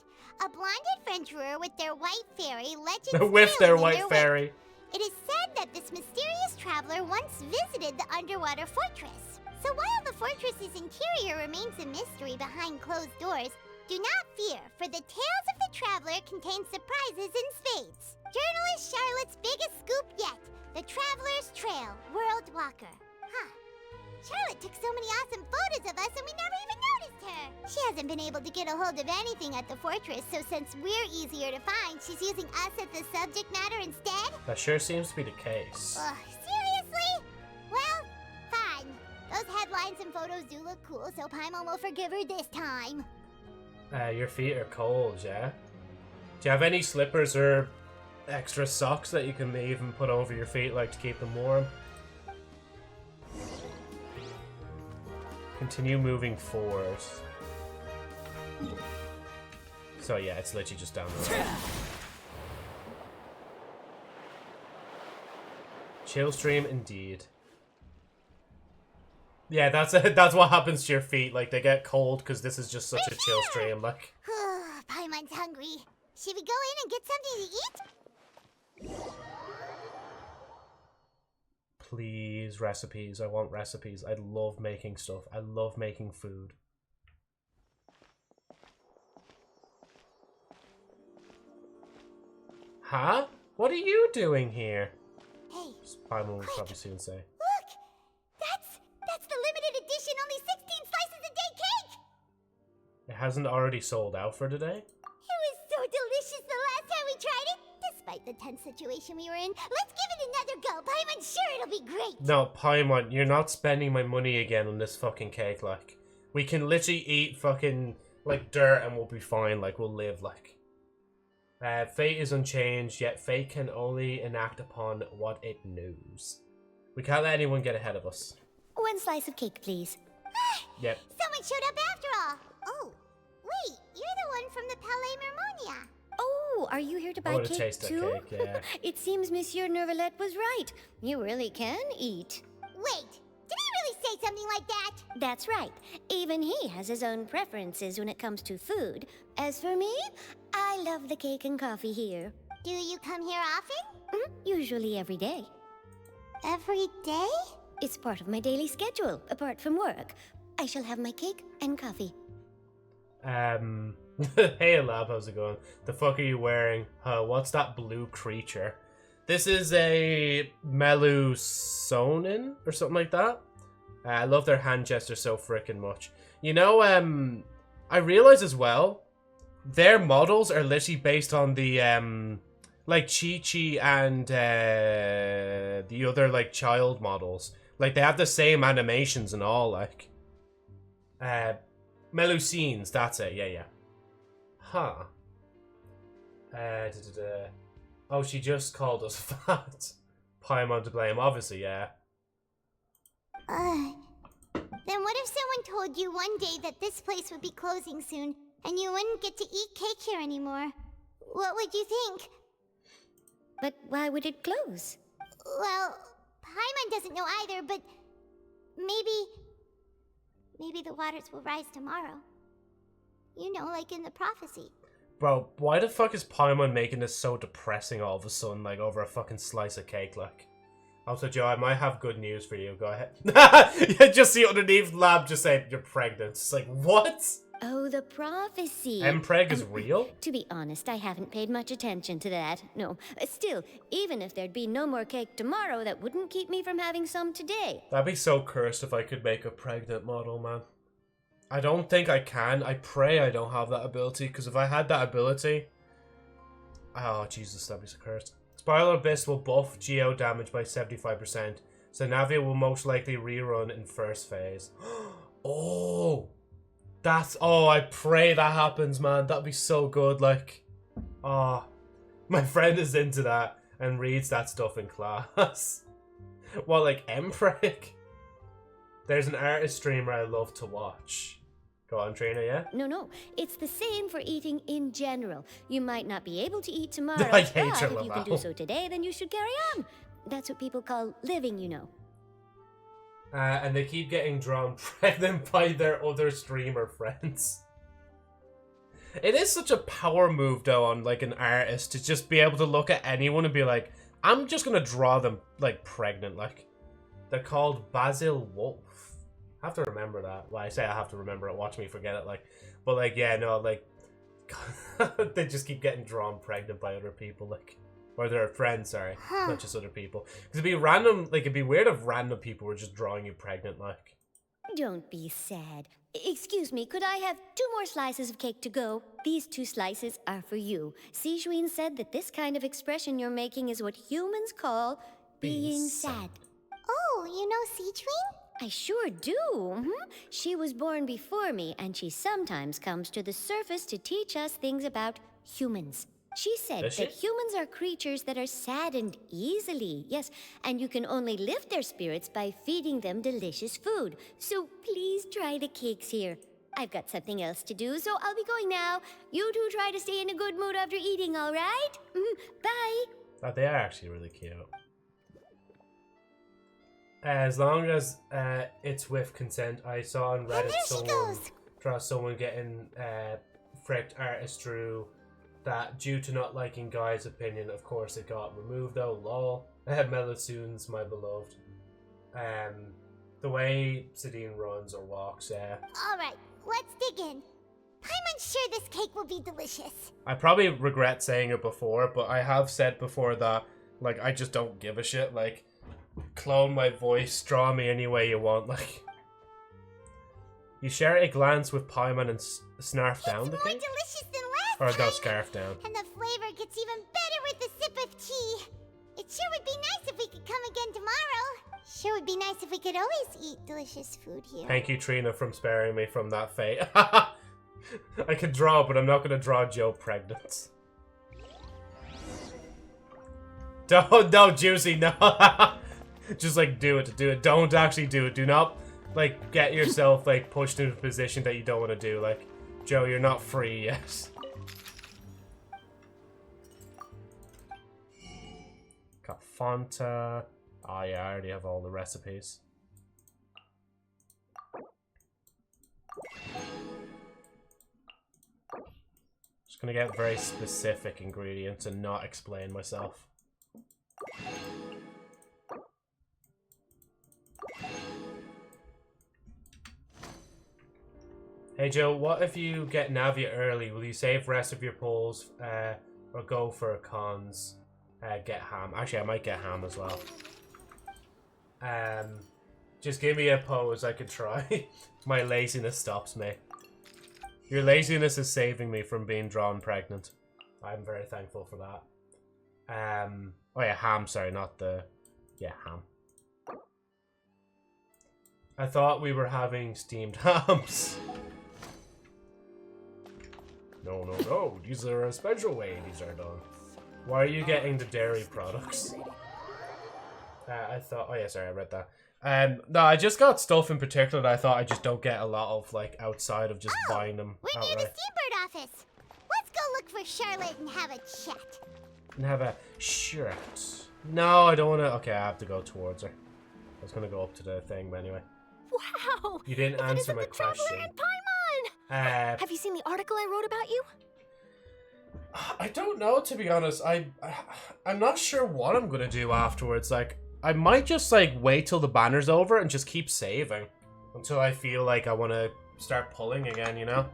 A blonde adventurer with their white fairy legends with their white fairy. It is said that this mysterious traveler once visited the underwater fortress. So while the fortress's interior remains a mystery behind closed doors, do not fear, for the tales of the traveler contain surprises in spades. Journalist Charlotte's biggest scoop yet, the Traveler's Trail, World Walker. Huh. Charlotte took so many awesome photos of us and we never even noticed her. She hasn't been able to get a hold of anything at the fortress, so since we're easier to find, she's using us as the subject matter instead? That sure seems to be the case. Seriously? Well, fine. Those headlines and photos do look cool, so Paimon will forgive her this time. Your feet are cold, yeah? Do you have any slippers or extra socks that you can even put over your feet, like, to keep them warm? Continue moving forward. So yeah, it's literally just down the road. Chill stream indeed. Yeah, that's what happens to your feet. Like, they get cold because this is just such a chill stream. Like, Paimon's hungry. Should we go in and get something to eat? please, recipes. I want recipes. I love making stuff. I love making food. Huh? What are you doing here? Hey, Paimon will probably soon say. Look! That's the limited edition only 16 slices a day cake! It hasn't already sold out for today? It was so delicious the last time we tried it! Despite the tense situation we were in, let's give it another go. Paimon's sure it'll be great! No, Paimon, you're not spending my money again on this fucking cake, like. We can literally eat fucking, like, dirt and we'll be fine, like, we'll live, like. Fate is unchanged, yet fate can only enact upon what it knows. We can't let anyone get ahead of us. One slice of cake, please. Yep. Someone showed up after all! Oh, wait, you're the one from the Palais Mermonia. Oh, are you here to buy cake taste too? That cake, yeah. It seems Monsieur Nervalette was right. You really can eat. Wait, did he really say something like that? That's right. Even he has his own preferences when it comes to food. As for me, I love the cake and coffee here. Do you come here often? Usually every day. Every day? It's part of my daily schedule, apart from work. I shall have my cake and coffee. Hey lab, how's it going? The fuck are you wearing? What's that blue creature? This is a Melusonin or something like that. I love their hand gestures so frickin' much. You know, I realize as well, their models are literally based on the like Chi-Chi and the other like child models. Like they have the same animations and all. Like Melusines, that's it. Yeah, yeah. Huh. Oh, she just called us fat. Paimon to blame, obviously, yeah. Then what if someone told you one day that this place would be closing soon, and you wouldn't get to eat cake here anymore? What would you think? But why would it close? Well, Paimon doesn't know either, but maybe the waters will rise tomorrow. You know, like in the prophecy. Bro, why the fuck is Paimon making this so depressing all of a sudden, like over a fucking slice of cake, like? Also, Joe, I might have good news for you. Go ahead. You just see underneath lab just saying you're pregnant. It's like, what? Oh, the prophecy. Mpreg is real? To be honest, I haven't paid much attention to that. No. Still, even if there'd be no more cake tomorrow, that wouldn't keep me from having some today. That'd be so cursed if I could make a pregnant model, man. I don't think I can. I pray I don't have that ability, because if I had that ability... Oh, Jesus, that'd be so cursed. Spiral Abyss will buff Geo damage by 75%, so Navia will most likely rerun in first phase. Oh! That's... Oh, I pray that happens, man. That'd be so good, like... Oh. My friend is into that and reads that stuff in class. What, like Mpreg? There's an artist streamer I love to watch. Go on, Trina, yeah? No. It's the same for eating in general. You might not be able to eat tomorrow, I but hate if you can do so today, then you should carry on. That's what people call living, you know. And they keep getting drawn pregnant by their other streamer friends. It is such a power move, though, on, like, an artist to just be able to look at anyone and be like, I'm just gonna draw them, like, pregnant, like. They're called Basil Wolf. I have to remember that. Well, I say I have to remember it. Watch me forget it. Like, but like, yeah, no, like, they just keep getting drawn pregnant by other people, like, or their friends. Sorry, not just other people. Because it'd be random. Like, it'd be weird if random people were just drawing you pregnant. Like, don't be sad. Excuse me, could I have 2 more slices of cake to go? These 2 slices are for you. Sijuin said that this kind of expression you're making is what humans call being sad. Oh, you know Sijuin? I sure do. She was born before me, and she sometimes comes to the surface to teach us things about humans. She said that humans are creatures that are saddened easily, yes, and you can only lift their spirits by feeding them delicious food. So please try the cakes here. I've got something else to do, so I'll be going now. You 2 try to stay in a good mood after eating, all right? Bye. Oh, they are actually really cute. As long as it's with consent. I saw on Reddit someone getting fricked artist drew that due to not liking Guy's opinion, of course it got removed though. Lol. Melusoons, my beloved. The way Sidine runs or walks, Alright, let's dig in. I'm unsure this cake will be delicious. I probably regret saying it before, but I have said before that, like, I just don't give a shit, like, clone my voice, draw me any way you want, like. You share a glance with Paimon and snarf down the cake? Delicious than last or no, time. scarf down. And the flavor gets even better with a sip of tea. It sure would be nice if we could come again tomorrow. Sure would be nice if we could always eat delicious food here. Thank you, Trina, from sparing me from that fate. I can draw, but I'm not going to draw Joe pregnant. No, Juicy, no. Just, like, do it. Don't actually do it. Do not, like, get yourself, like, pushed into a position that you don't want to do. Like, Joe, you're not free yet. Got Fanta. Oh, yeah, I already have all the recipes. Just gonna get very specific ingredients and not explain myself. Hey Joe, what if you get Navia early? Will you save rest of your polls or go for cons? Get ham. Actually, I might get ham as well. Just give me a pose I could try. My laziness stops me. Your laziness is saving me from being drawn pregnant. I'm very thankful for that. Oh yeah, ham, sorry, not the... Yeah, ham. I thought we were having steamed hams. No, these are a special way these are done. Why are you getting the dairy products? I thought... Oh yeah, sorry, I read that. No, I just got stuff in particular that I thought I just don't get a lot of, like, outside of just buying them We're near the Steambird office. Let's go look for Charlotte and have a chat. And have a shirt. No, I don't want to... Okay, I have to go towards her. I was going to go up to the thing, but anyway. Wow! You didn't answer my question. Have you seen the article I wrote about you? I don't know, to be honest. I'm not sure what I'm going to do afterwards. Like, I might just, like, wait till the banner's over and just keep saving. Until I feel like I want to start pulling again, you know?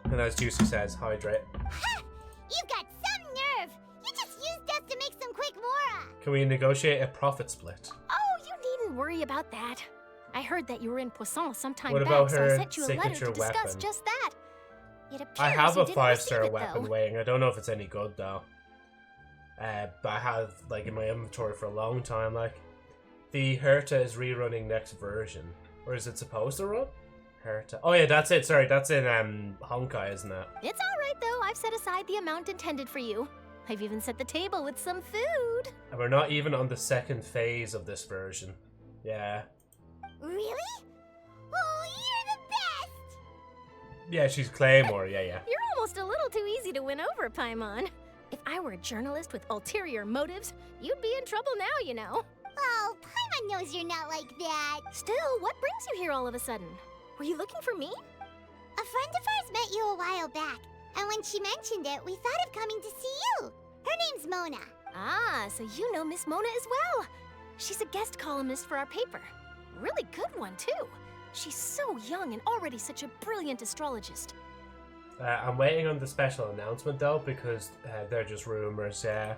And as Juicy says, hydrate. Ha! You've got some nerve! You just used us to make some quick mora! Can we negotiate a profit split? Oh, you needn't worry about that. I heard that you were in Poisson sometime What back, about so I her sent you a letter to signature discuss weapon? just that. It appears I have you a didn't 5-star receive it, weapon though. waiting. I don't know if it's any good, though. But I have, like, in my inventory for a long time, like. The Herta is rerunning next version. Or is it supposed to run? Herta. Oh yeah, that's it. Sorry, that's in Honkai, isn't it? It's alright, though. I've set aside the amount intended for you. I've even set the table with some food. And we're not even on the second phase of this version. Yeah. Really? Oh, you're the best! Yeah, she's Claymore, yeah. You're almost a little too easy to win over, Paimon. If I were a journalist with ulterior motives, you'd be in trouble now, you know. Oh, Paimon knows you're not like that. Still, what brings you here all of a sudden? Were you looking for me? A friend of ours met you a while back, and when she mentioned it, we thought of coming to see you. Her name's Mona. Ah, so you know Miss Mona as well. She's a guest columnist for our paper. Really good one, too. She's so young and already such a brilliant astrologist. I'm waiting on the special announcement, though, because they're just rumors, yeah.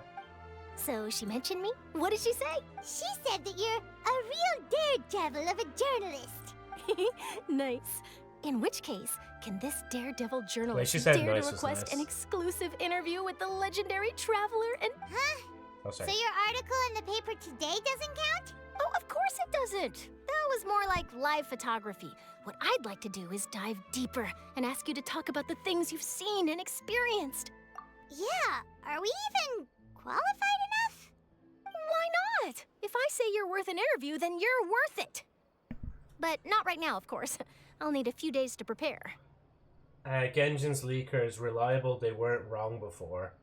So she mentioned me? What did she say? She said that you're a real daredevil of a journalist. Nice. In which case, can this daredevil journalist Wait, she said dare nice to was request nice. an exclusive interview with the legendary traveler and... Huh? Oh, So sorry. your article in the paper today doesn't count? Oh, of course it doesn't. That was more like live photography. What I'd like to do is dive deeper and ask you to talk about the things you've seen and experienced. Yeah, are we even qualified enough? Why not? If I say you're worth an interview, then you're worth it. But not right now, of course. I'll need a few days to prepare. Genshin's leakers, reliable, they weren't wrong before.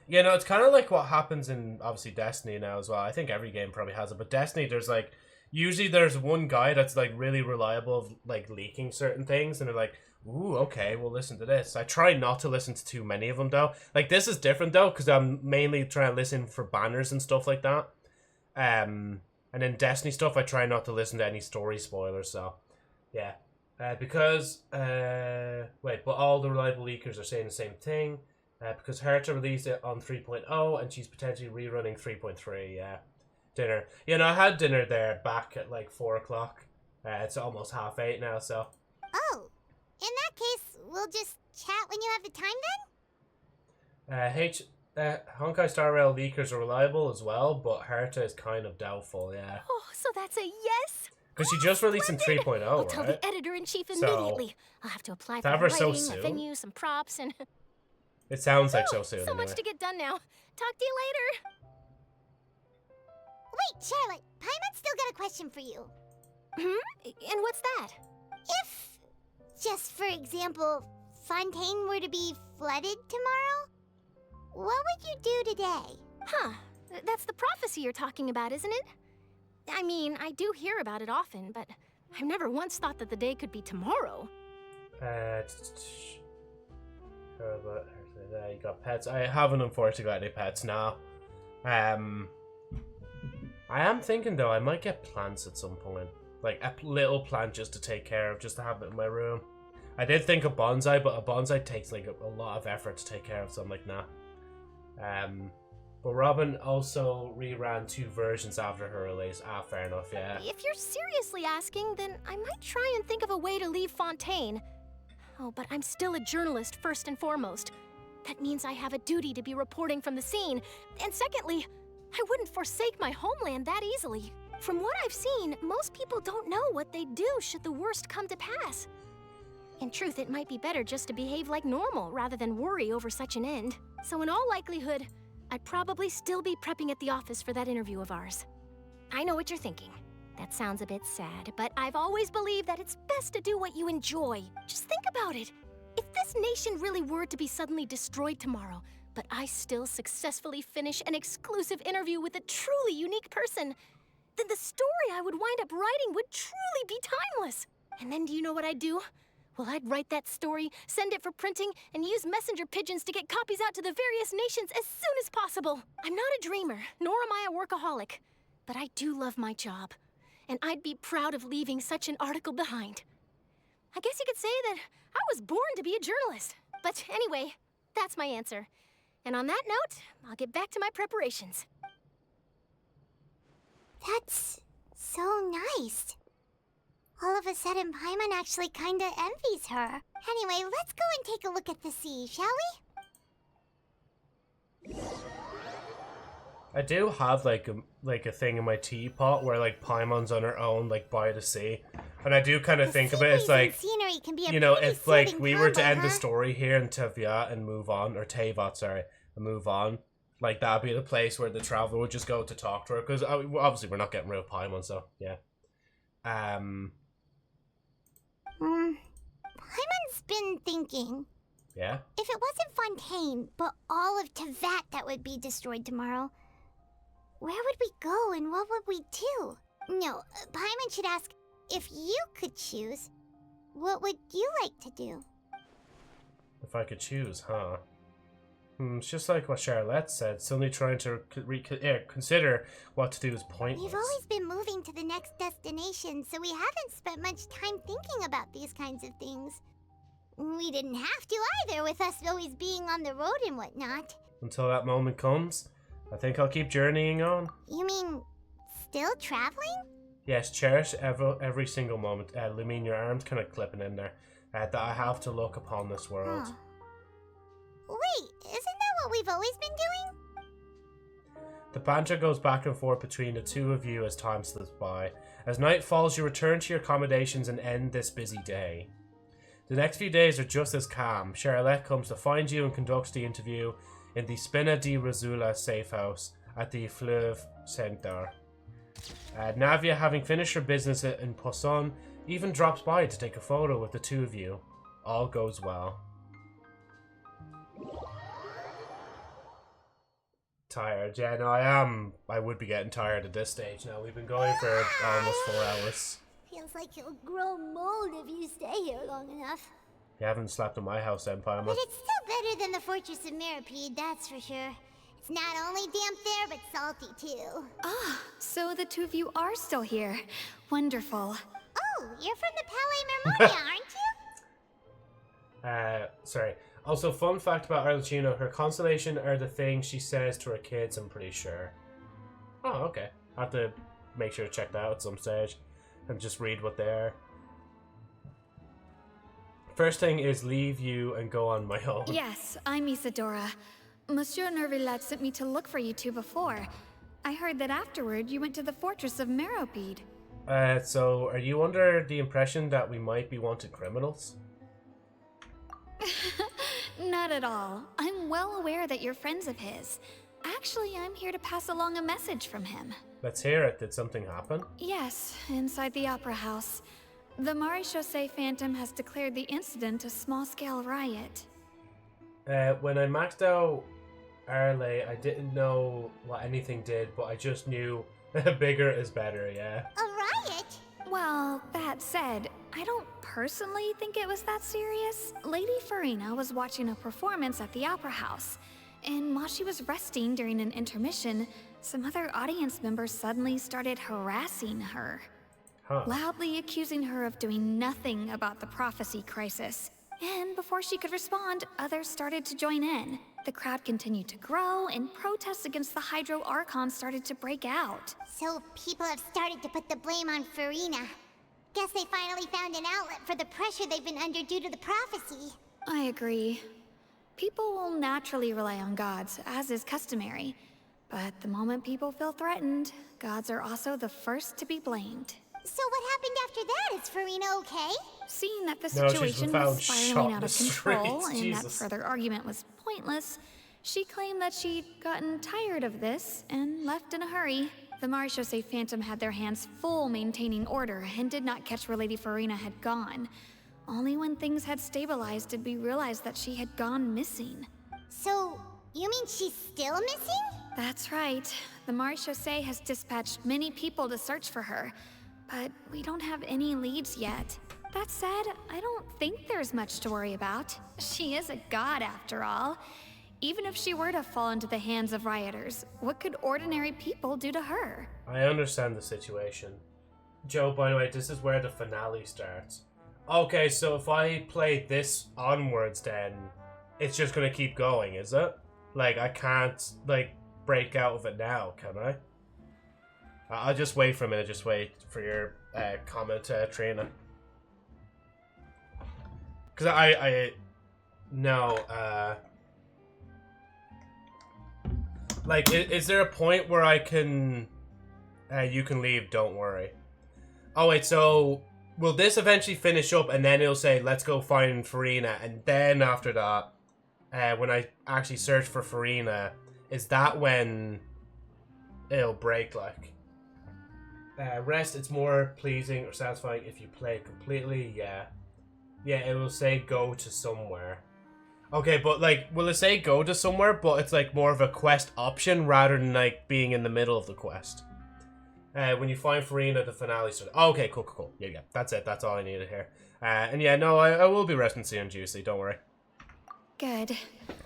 Yeah, no, it's kind of like what happens in, obviously, Destiny now as well. I think every game probably has it, but Destiny, there's like, usually there's one guy that's like really reliable of like leaking certain things, and they're like, ooh, okay, we'll listen to this. I try not to listen to too many of them, though. Like, this is different, though, because I'm mainly trying to listen for banners and stuff like that. And then Destiny stuff, I try not to listen to any story spoilers, so, yeah. Wait, but all the reliable leakers are saying the same thing. Because Herta released it on 3.0, and she's potentially rerunning 3.3, yeah. Dinner. You know, I had dinner there back at like 4 o'clock. It's almost 8:30 now, so. Oh, in that case, we'll just chat when you have the time then? Honkai Star Rail leakers are reliable as well, but Herta is kind of doubtful, yeah. Oh, so that's a yes? Because she just released in 3.0, I'll tell right? the editor-in-chief So, immediately. I'll have to apply to for have the her so writing, a soon? venue, some props, and... It sounds like so soon, So anyway. much to get done now. Talk to you later. Wait, Charlotte, Paimon's still got a question for you. And what's that? If, just for example, Fontaine were to be flooded tomorrow, what would you do today? Huh. That's the prophecy you're talking about, isn't it? I mean, I do hear about it often, but I've never once thought that the day could be tomorrow. You got pets. I haven't unfortunately got any pets now. I am thinking though I might get plants at some point, like a little plant just to take care of, just to have it in my room. I did think of bonsai, but a bonsai takes like a lot of effort to take care of, so I'm like, nah. But Robin also reran 2 versions after her release. Ah, fair enough, yeah. If you're seriously asking, then I might try and think of a way to leave Fontaine. Oh, but I'm still a journalist first and foremost. That means I have a duty to be reporting from the scene. And secondly, I wouldn't forsake my homeland that easily. From what I've seen, most people don't know what they'd do should the worst come to pass. In truth, it might be better just to behave like normal rather than worry over such an end. So in all likelihood, I'd probably still be prepping at the office for that interview of ours. I know what you're thinking. That sounds a bit sad, but I've always believed that it's best to do what you enjoy. Just think about it. If this nation really were to be suddenly destroyed tomorrow, but I still successfully finish an exclusive interview with a truly unique person, then the story I would wind up writing would truly be timeless. And then do you know what I'd do? Well, I'd write that story, send it for printing, and use messenger pigeons to get copies out to the various nations as soon as possible. I'm not a dreamer, nor am I a workaholic, but I do love my job, and I'd be proud of leaving such an article behind. I guess you could say that I was born to be a journalist. But anyway, that's my answer. And on that note, I'll get back to my preparations. That's so nice. All of a sudden, Paimon actually kinda envies her. Anyway, let's go and take a look at the sea, shall we? I do have like a thing in my teapot where like Paimon's on her own, like by the sea, and I do kind of think of it as like, you know, if like we were to end the story here in Tevat and move on, or Tevat, sorry, and move on, like that'd be the place where the traveler would just go to talk to her, because obviously we're not getting rid of Paimon, so yeah. Paimon's been thinking. Yeah? If it wasn't Fontaine, but all of Tevat that would be destroyed tomorrow, where would we go and what would we do? No, Paimon should ask, if you could choose, what would you like to do? If I could choose, huh? It's just like what Charlotte said, suddenly trying to consider what to do is pointless. We've always been moving to the next destination, so we haven't spent much time thinking about these kinds of things. We didn't have to either, with us always being on the road and whatnot. Until that moment comes, I think I'll keep journeying on. You mean, still traveling? Yes, cherish every single moment. Lumine, your arm's kind of clipping in there. That I have to look upon this world. Huh. Wait, isn't that what we've always been doing? The banter goes back and forth between the two of you as time slips by. As night falls, you return to your accommodations and end this busy day. The next few days are just as calm. Charlotte comes to find you and conducts the interview in the Spina di Rosula safe house at the Fleuve Center. Navia, having finished her business in Poisson, even drops by to take a photo with the two of you. All goes well. Tired. Yeah, no, I would be getting tired at this stage now. We've been going for almost 4 hours. Feels like you'll grow mold if you stay here long enough. You haven't slept in my house, Empire. But it's still better than the Fortress of Mirapede, that's for sure. It's not only damp there, but salty too. Ah, so the two of you are still here. Wonderful. Oh, you're from the Palais Mermonia, aren't you? Sorry. Also, fun fact about Arlecchino, her constellation are the things she says to her kids, I'm pretty sure. Oh, okay. I have to make sure to check that out at some stage and just read what they are. First thing is leave you and go on my own. Yes, I'm Isadora. Monsieur Nervillet sent me to look for you two before. I heard that afterward you went to the Fortress of Mirapede. So are you under the impression that we might be wanted criminals? Not at all. I'm well aware that you're friends of his. Actually, I'm here to pass along a message from him. Let's hear it. Did something happen? Yes, inside the Opera House. The Maréchaussée Phantom has declared the incident a small-scale riot. When I maxed out Arle, I didn't know what anything did, but I just knew bigger is better, yeah. A riot? Well, that said, I don't personally think it was that serious. Lady Farina was watching a performance at the Opera House, and while she was resting during an intermission, some other audience members suddenly started harassing her. Loudly accusing her of doing nothing about the prophecy crisis. And before she could respond, others started to join in. The crowd continued to grow, and protests against the Hydro Archon started to break out. So people have started to put the blame on Farina. Guess they finally found an outlet for the pressure they've been under due to the prophecy. I agree. People will naturally rely on gods, as is customary. But the moment people feel threatened, gods are also the first to be blamed. So what happened after that? Is Farina okay? Seeing that the situation was spiraling out of control and Jesus. that further argument was pointless, she claimed that she'd gotten tired of this and left in a hurry. The Marechaussee Phantom had their hands full maintaining order and did not catch where Lady Farina had gone. Only when things had stabilized did we realize that she had gone missing. So, you mean she's still missing? That's right. The Marechaussee has dispatched many people to search for her, but we don't have any leads yet. That said, I don't think there's much to worry about. She is a god after all. Even if she were to fall into the hands of rioters, what could ordinary people do to her? I understand the situation. Joe, by the way, this is where the finale starts. Okay, so if I play this onwards, then it's just gonna keep going, is it? Like, I can't, like, break out of it now, can I? I'll just wait for a minute, just wait for your comment, Trina. Because like, is there a point where I can, you can leave, don't worry. Oh wait, so will this eventually finish up and then it'll say, let's go find Farina, and then after that, when I actually search for Farina, is that when it'll break, like? Rest, it's more pleasing or satisfying if you play it completely, yeah. Yeah, it will say go to somewhere. Okay, but like, will it say go to somewhere, but it's like more of a quest option rather than like being in the middle of the quest? When you find Farina, the finale starts. Oh, okay, cool. Yeah, that's it. That's all I needed here. And yeah, no, I will be resting soon, Juicy. Don't worry. Good.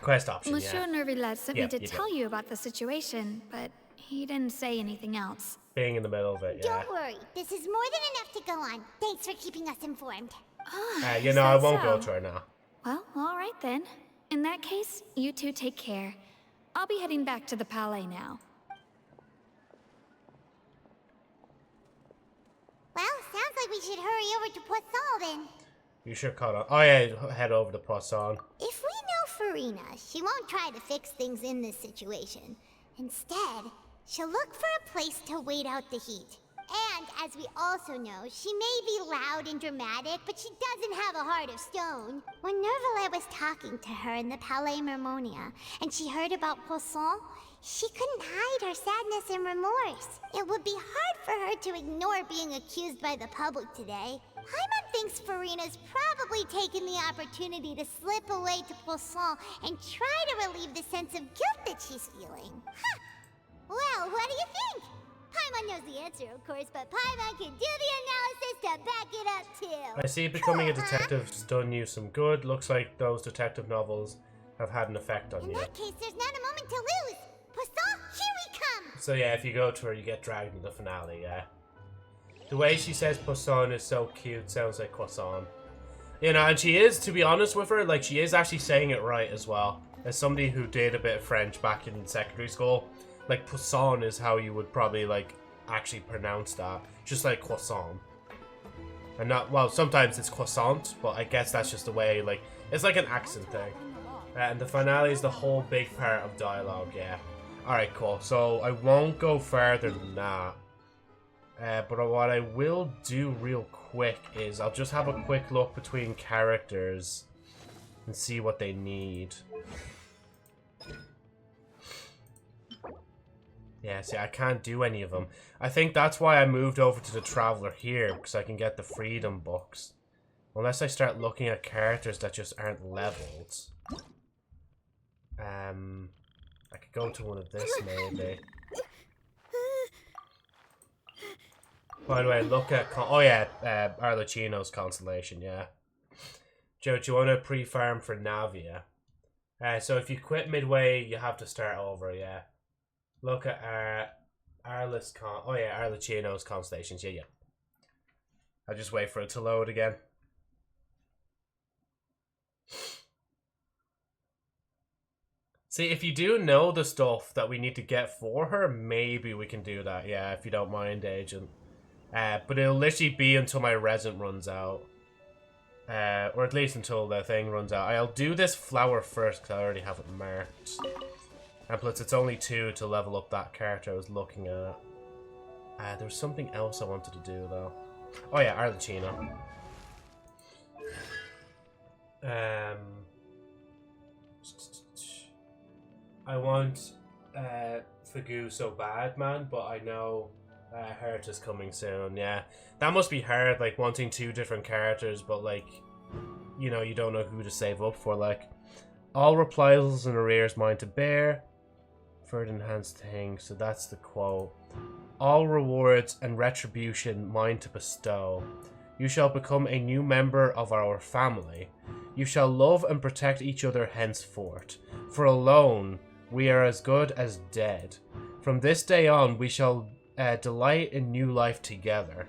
Quest option, Monsieur Nervillet sent me to you tell you about the situation, but he didn't say anything else. Being in the middle of it, yeah. Don't worry. This is more than enough to go on. Thanks for keeping us informed. You know, I won't go to her now. Well, all right then. In that case, you two take care. I'll be heading back to the Palais now. Well, sounds like we should hurry over to Poisson then. You should cut on. Oh yeah, head over to Poisson. If we know Farina, she won't try to fix things in this situation. Instead, she'll look for a place to wait out the heat. And, as we also know, she may be loud and dramatic, but she doesn't have a heart of stone. When Nervillet was talking to her in the Palais Mermonia, and she heard about Poisson, she couldn't hide her sadness and remorse. It would be hard for her to ignore being accused by the public today. Paimon thinks Farina's probably taken the opportunity to slip away to Poisson and try to relieve the sense of guilt that she's feeling. Huh. Well, what do you think? Paimon knows the answer, of course, but Paimon can do the analysis to back it up, too. I see becoming a detective's done you some good. Looks like those detective novels have had an effect on you. In that case, there's not a moment to lose. Poisson, here we come! So yeah, if you go to her, you get dragged into the finale, yeah. The way she says Poisson is so cute, sounds like croissant. You know, and she is, to be honest with her, like, she is actually saying it right as well. As somebody who did a bit of French back in secondary school, like, Poisson is how you would probably, like, actually pronounce that. Just like croissant. And not, well, sometimes it's croissant, but I guess that's just the way, like, it's like an accent thing. And the finale is the whole big part of dialogue, yeah. Alright, cool. So, I won't go further than that. But what I will do real quick is I'll just have a quick look between characters and see what they need. Yeah, see, I can't do any of them. I think that's why I moved over to the Traveler here, because I can get the Freedom books. Unless I start looking at characters that just aren't leveled. I could go to one of this, maybe. By the way, look at... oh, yeah, Arlecchino's Constellation, yeah. Joe, do you want to pre-farm for Navia? So if you quit midway, you have to start over, yeah. Look at Arlecchino's Constellations, yeah. I'll just wait for it to load again. See, if you do know the stuff that we need to get for her, maybe we can do that. Yeah, if you don't mind, Agent. But it'll literally be until my resin runs out. Or at least until the thing runs out. I'll do this flower first because I already have it marked. And plus, it's only 2 to level up that character I was looking at. There was something else I wanted to do, though. Oh yeah, Arlecchino. I want Fagu so bad, man, but I know Hurt is coming soon, yeah. That must be hard, like, wanting 2 different characters, but, like, you know, you don't know who to save up for, like. All reprisals and arrears mine to bear. Further enhanced thing, so that's the quote. All rewards and retribution mine to bestow. You shall become a new member of our family. You shall love and protect each other henceforth. For alone, we are as good as dead. From this day on, we shall delight in new life together.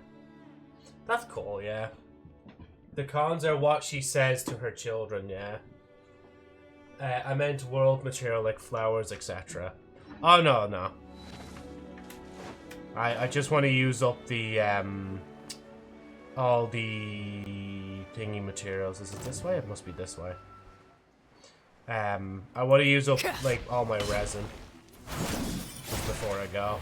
That's cool, yeah. The cons are what she says to her children, yeah. I meant world material like flowers, etc. Oh, no. I just want to use up the, all the thingy materials. Is it this way? It must be this way. I want to use up, like, all my resin just before I go.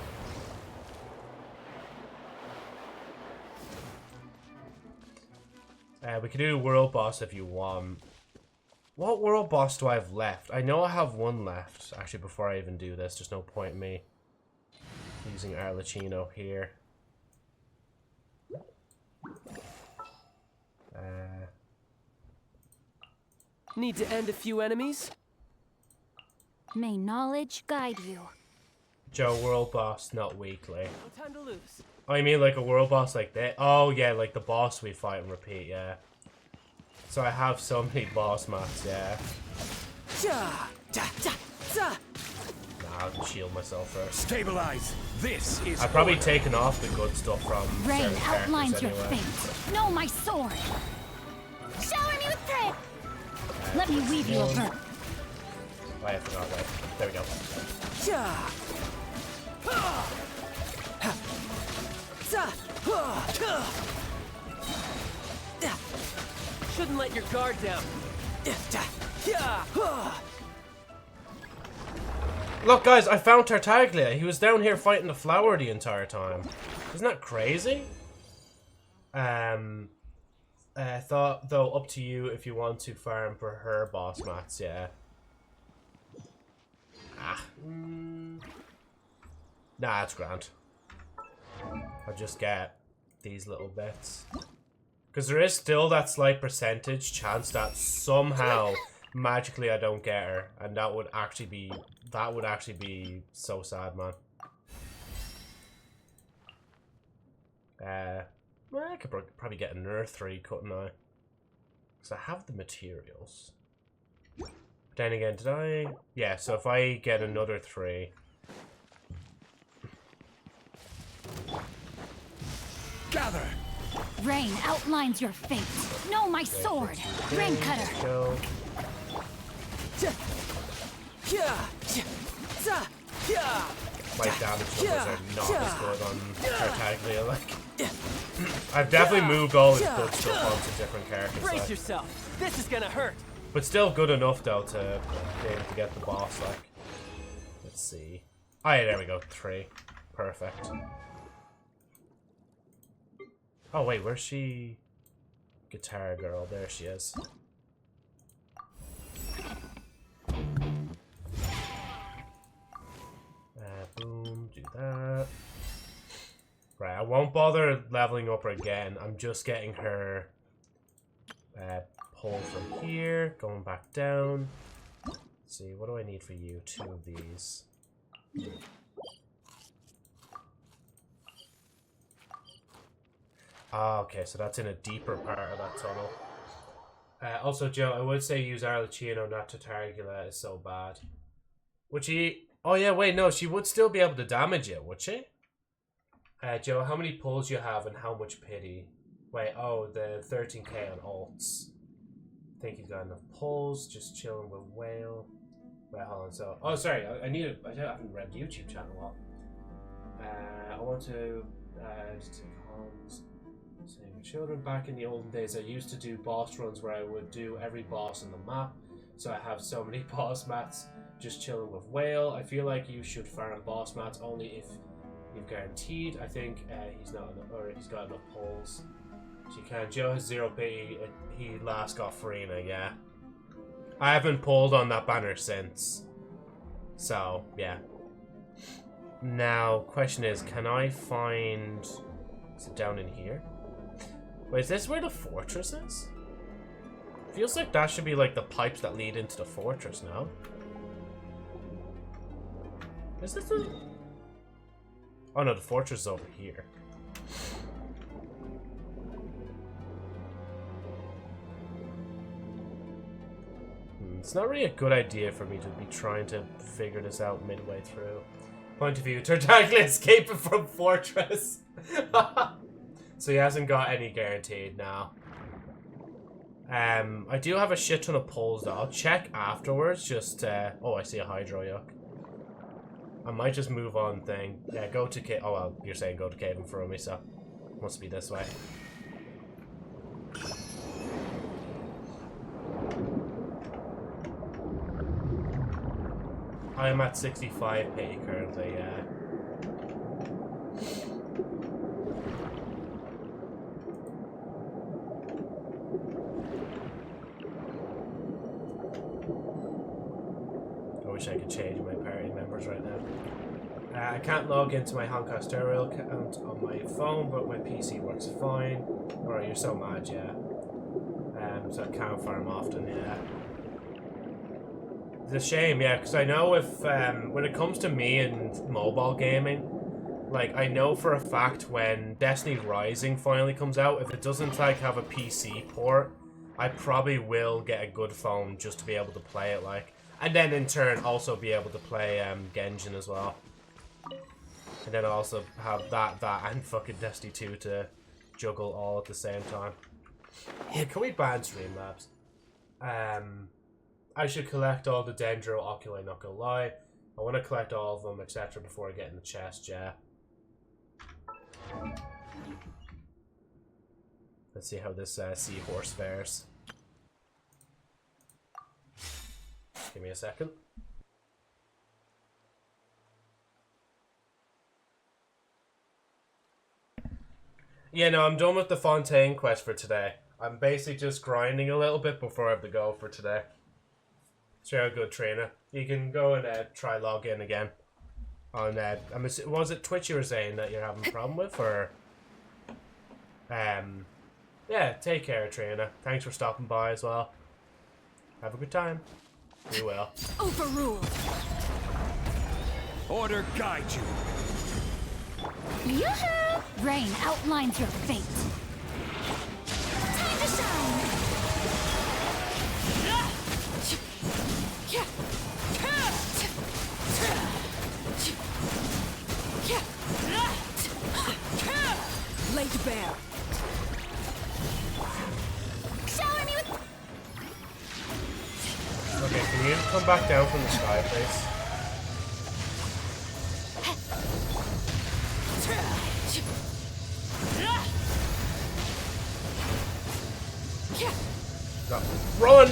We can do world boss if you want. What world boss do I have left? I know I have 1 left. Actually, before I even do this, there's no point in me using Arlecchino here. Need to end a few enemies? May knowledge guide you. Joe, world boss, not weekly. No time to lose. Oh, you mean like a world boss like that? Oh, yeah, like the boss we fight and repeat, yeah. So I have so many boss mats, yeah. Nah, I'll shield myself first. Stabilize. This is. I've probably taken off the good stuff from Rain certain outlines characters your anyway. fate. Know my sword. Shower me with prayer. Let me weave you a verb. Oh, I forgot, wait. There we go. Shouldn't let your guard down. Look, guys, I found Tartaglia. He was down here fighting the flower the entire time. Isn't that crazy? I thought, though, up to you if you want to farm for her boss mats, yeah. Nah, it's grand. I'll just get these little bits. Because there is still that slight percentage chance that somehow, magically, I don't get her. And that would actually be so sad, man. Well, I could probably get another 3, couldn't I? Because I have the materials. But then again, did I? Yeah, so if I get another 3... Gather! Rain outlines your fate. Know my sword. Rain cutter. Go. My damage numbers are not as good on Tartaglia, like. I've definitely moved all his good stuff onto different characters. Brace like. yourself. This is gonna hurt. But still good enough, though, to be able to get the boss, like. Let's see. Oh, yeah, there we go. 3. Perfect. Oh, wait, where's she? Guitar girl. There she is. Boom, do that. Right, I won't bother leveling up her again. I'm just getting her pull from here, going back down. Let's see, what do I need for you? 2 of these. Ah, okay, so that's in a deeper part of that tunnel. Also, Joe, I would say use Arlecchino, not Tartaglia. Is so bad. Would she... Oh, yeah, wait, no, she would still be able to damage it, would she? Joe, how many pulls you have and how much pity? Wait, oh, the 13k on alts. I think he's got enough pulls, just chilling with Whale. Wait, hold on. So, oh, sorry. I haven't read the YouTube channel a lot. I want to just take Hans. Saving children. Back in the olden days, I used to do boss runs where I would do every boss on the map. So I have so many boss mats. Just chilling with Whale. I feel like you should farm boss mats only if you've guaranteed. I think he's not enough, or he's got enough pulls. So you can. Joe has 0 pity. He last got Farina. Yeah. I haven't pulled on that banner since. So, yeah. Now, question is, can I find... Is it down in here? Wait, is this where the fortress is? Feels like that should be like the pipes that lead into the fortress now. Is this the... Oh no, the fortress is over here. It's not really a good idea for me to be trying to figure this out midway through. Point of view, Tartaglia escaping from Fortress. So he hasn't got any guaranteed now. I do have a shit ton of pulls though. I'll check afterwards, just, oh, I see a Hydro Yuck. I might just move on thing. Yeah, go to cave. Oh, well, you're saying go to cave and throw me, so must be this way. I am at 65 pay currently, yeah. I wish I could change my party members right now. I can't log into my Honkai Star Rail account on my phone, but my PC works fine. Alright, you're so mad, yeah. So I can't farm often, yeah. It's a shame, yeah, because I know if, when it comes to me and mobile gaming, like, I know for a fact when Destiny Rising finally comes out, if it doesn't, like, have a PC port, I probably will get a good phone just to be able to play it, like. And then, in turn, also be able to play, Genshin as well. And then also have that, and fucking Destiny 2 to juggle all at the same time. Yeah, can we ban Streamlabs? I should collect all the Dendro Oculi, not gonna lie. I want to collect all of them, etc. before I get in the chest, yeah. Let's see how this seahorse fares. Give me a second. Yeah, no, I'm done with the Fontaine quest for today. I'm basically just grinding a little bit before I have to go for today. It's very good, trainer. You can go and try log in again. On was it Twitch you were saying that you're having a problem with, or? Yeah, take care, trainer. Thanks for stopping by as well. Have a good time. We will. Overruled. Order guide you. Yoo-hoo! Rain outlines your fate. Time to shine! Laid bare. Shower me with... Okay, can you come back down from the sky, please? No. Run!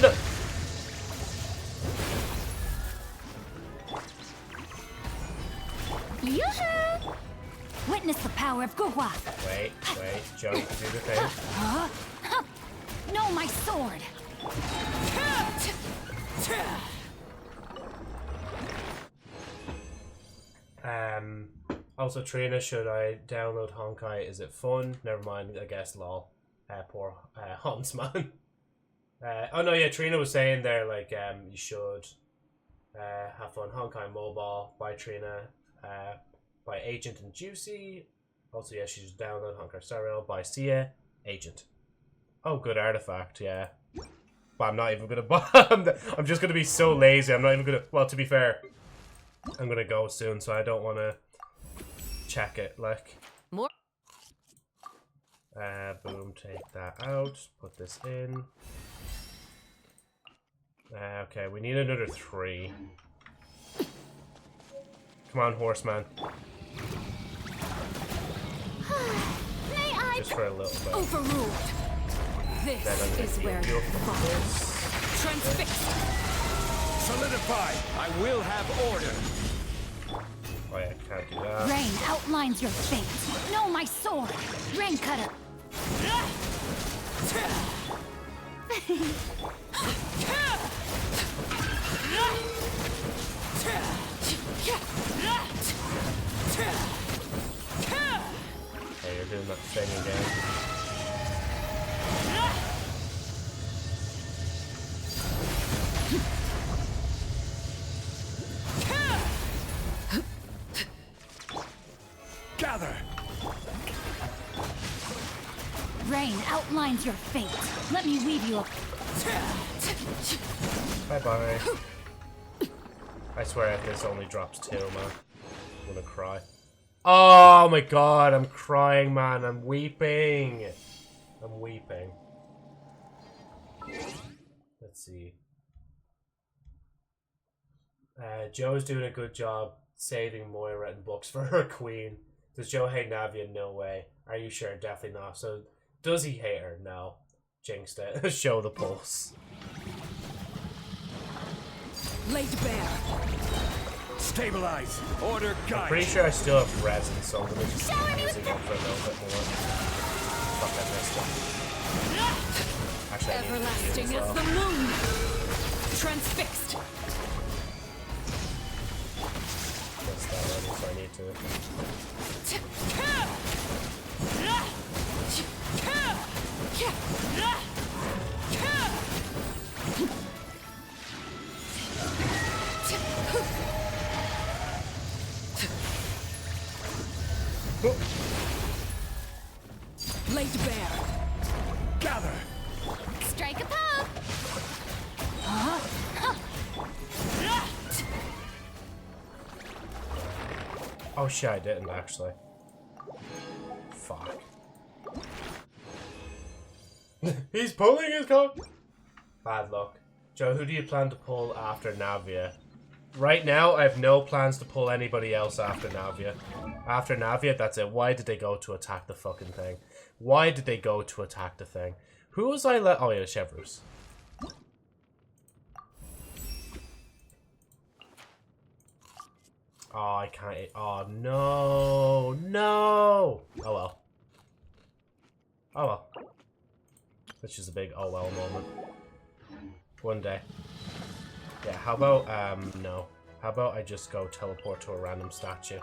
Yoo-hoo! Witness the power of Gugwa. Wait, Joe, you can do the thing. Huh? No, my sword. Also, Trina, should I download Honkai? Is it fun? Never mind, I guess, lol. Poor Huntsman. Oh no, yeah, Trina was saying there, like, you should have fun. Honkai Mobile by Trina, by Agent and Juicy. Also, yeah, she should download Honkai Star Rail by Sia, Agent. Oh, good artifact, yeah. But I'm not even gonna buy. I'm just gonna be so lazy. I'm not even gonna. Well, to be fair, I'm gonna go soon, so I don't want to check it. Like, more. Boom. Take that out. Put this in. Okay, we need another 3. Come on, horseman. Just for a little bit. Overruled. This is where you transfix. Solidify. I will have order. Oh yeah, can't do that. Rain outlines your fate. No, my sword. Rain cutter. Hey, you're doing that thing again. Gather. Rain outlines your fate. Let me weave you up. Bye bye. I swear if this only drops 2, man. I'm gonna cry. Oh my god, I'm crying, man. I'm weeping. I'm weeping. Let's see. Joe's doing a good job saving Moira and books for her queen. Does Joe hate Navia? No way. Are you sure? Definitely not. So, does he hate her? No. Jinxed it. Show the pulse. Laid bare. Stabilize. Order guide. I'm pretty sure I still have resin, so I'm gonna just keep using it for a little bit more. Fuck, I missed it. Actually, I need to Everlasting use it as as well. the moon. Transfixed. Missed that already, so I need to. Laid bare. Gather. Strike a pose. Oh shit, I didn't actually. Fuck. He's pulling his cock. Bad luck. Joe, who do you plan to pull after Navia? Right now, I have no plans to pull anybody else after Navia. After Navia, that's it. Why did they go to attack the fucking thing? Why did they go to attack the thing? Who was I let? Oh yeah, Chevreuse. Oh, I can't. Oh no, no. Oh well. Oh well. Which is a big oh well moment. One day. Yeah, how about, no. How about I just go teleport to a random statue?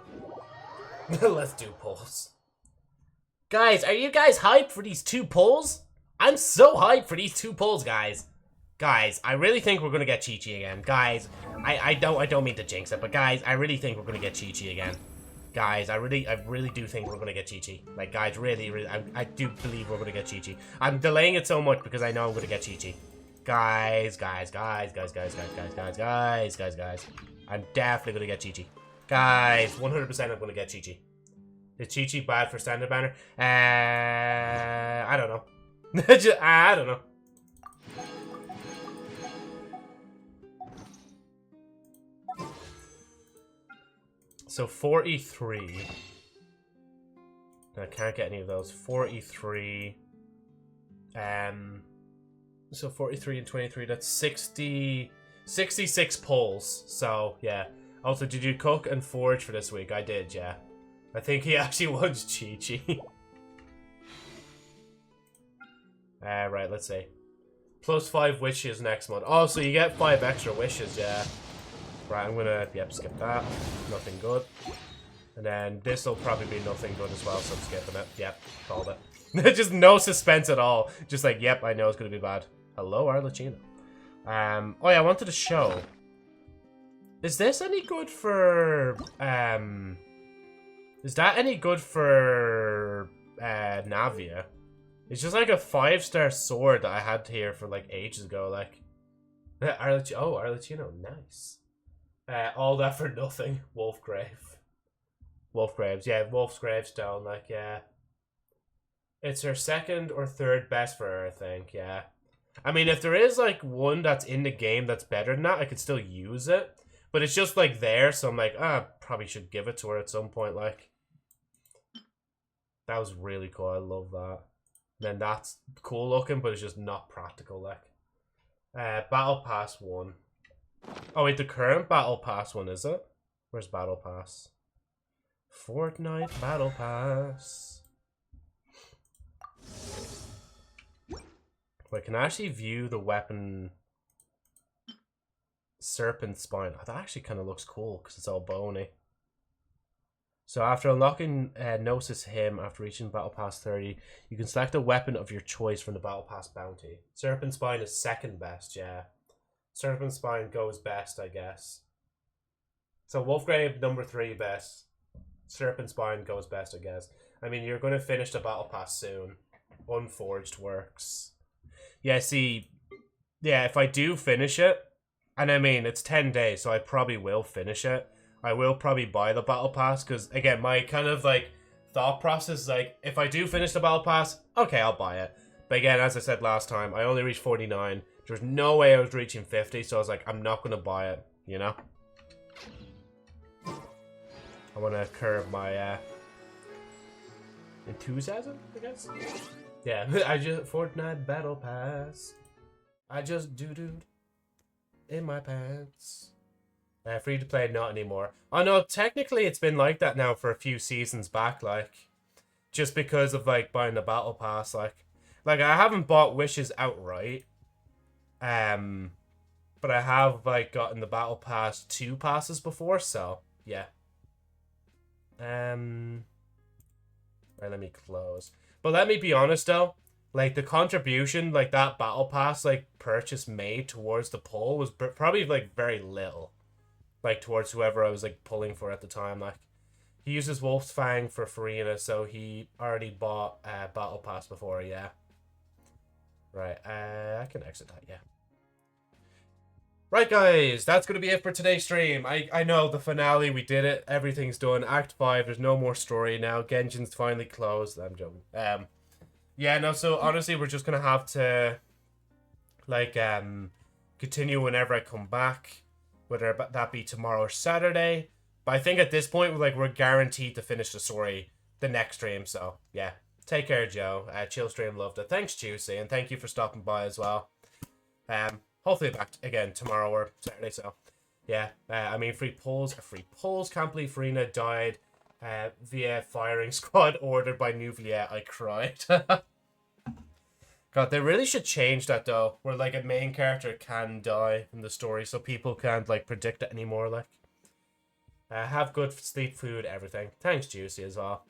Let's do pulls. Guys, are you guys hyped for these 2 pulls? I'm so hyped for these 2 pulls, guys. Guys, I really think we're gonna get Chi-Chi again. Guys, I don't mean to jinx it, but guys, I really think we're gonna get Chi-Chi again. Guys, I really do think we're gonna get Chi-Chi. Like, guys, really, I do believe we're gonna get Chi-Chi. I'm delaying it so much because I know I'm gonna get Chi-Chi. Guys. I'm definitely gonna get Chi-Chi. Guys, 100% I'm gonna get Chi-Chi. Is Chi-Chi bad for standard banner? I don't know. I don't know. So 43. I can't get any of those. 43. So 43 and 23, that's 66 pulls. So, yeah. Also, did you cook and forage for this week? I did, yeah. I think he actually wants Chi-Chi. Right, let's see. Plus 5 wishes next month. Oh, so you get 5 extra wishes, yeah. Right, I'm gonna, yep, skip that. Nothing good. And then this will probably be nothing good as well, so I'm skipping it. Yep, called it. Just no suspense at all. Just like, yep, I know it's gonna be bad. Hello, Arlecchino. Oh yeah, I wanted to show. Is this any good for, is that any good for, Navia? It's just like a 5-star sword that I had here for like ages ago, like. Arlecchino, nice. All that for nothing. Wolfgraves, yeah, Wolf's Gravestone, like, yeah. It's her 2nd or 3rd best for her, I think, yeah. I mean, if there is, like, one that's in the game that's better than that, I could still use it. But it's just, like, there, so I'm like, probably should give it to her at some point. Like, that was really cool. I love that. And then that's cool looking, but it's just not practical. Like, Battle Pass 1. Oh wait, the current Battle Pass one, is it? Where's Battle Pass? Fortnite Battle Pass. Wait, can I actually view the weapon? Serpent Spine. Oh, that actually kind of looks cool because it's all bony. So after unlocking Gnosis Hymn after reaching Battle Pass 30, you can select a weapon of your choice from the Battle Pass bounty. Serpent Spine is second best, yeah. Serpent Spine goes best, I guess. So Wolfgrave number 3 best. Serpent Spine goes best, I guess. I mean, you're going to finish the Battle Pass soon. Unforged works. Yeah, see, yeah, if I do finish it, and I mean, it's 10 days, so I probably will finish it. I will probably buy the Battle Pass, because, again, my kind of, like, thought process is, like, if I do finish the Battle Pass, okay, I'll buy it. But again, as I said last time, I only reached 49. There's no way I was reaching 50, so I was like, I'm not going to buy it, you know? I want to curb my, enthusiasm, I guess? Yeah, I just... Fortnite Battle Pass. I just doo-dooed in my pants. Free to play, not anymore. Oh no, technically it's been like that now for a few seasons back, like, just because of, like, buying the Battle Pass, like I haven't bought Wishes outright, but I have, like, gotten the Battle Pass 2 passes before, so, yeah. Right, let me close. But let me be honest, though, like, the contribution, like, that Battle Pass, like, purchase made towards the poll was probably, like, very little. Like, towards whoever I was, like, pulling for at the time. Like, he uses Wolf's Fang for Farina, so he already bought Battle Pass before, yeah. Right, I can exit that, yeah. Right, guys, that's going to be it for today's stream. I know, the finale, we did it. Everything's done. Act 5, there's no more story now. Genshin's finally closed. I'm joking. Yeah, no, so honestly, we're just going to have to, like, continue whenever I come back. Whether that be tomorrow or Saturday. But I think at this point, like, we're guaranteed to finish the story the next stream. So, yeah. Take care, Joe. Chill stream, loved it. Thanks, Juicy. And thank you for stopping by as well. Hopefully back again tomorrow or Saturday. So, yeah. I mean, free polls. Can't believe Farina died via firing squad ordered by Nouvelier. I cried. God, they really should change that, though, where, like, a main character can die in the story, so people can't, like, predict it anymore, like. Have good sleep, food, everything. Thanks, Juicy, as well.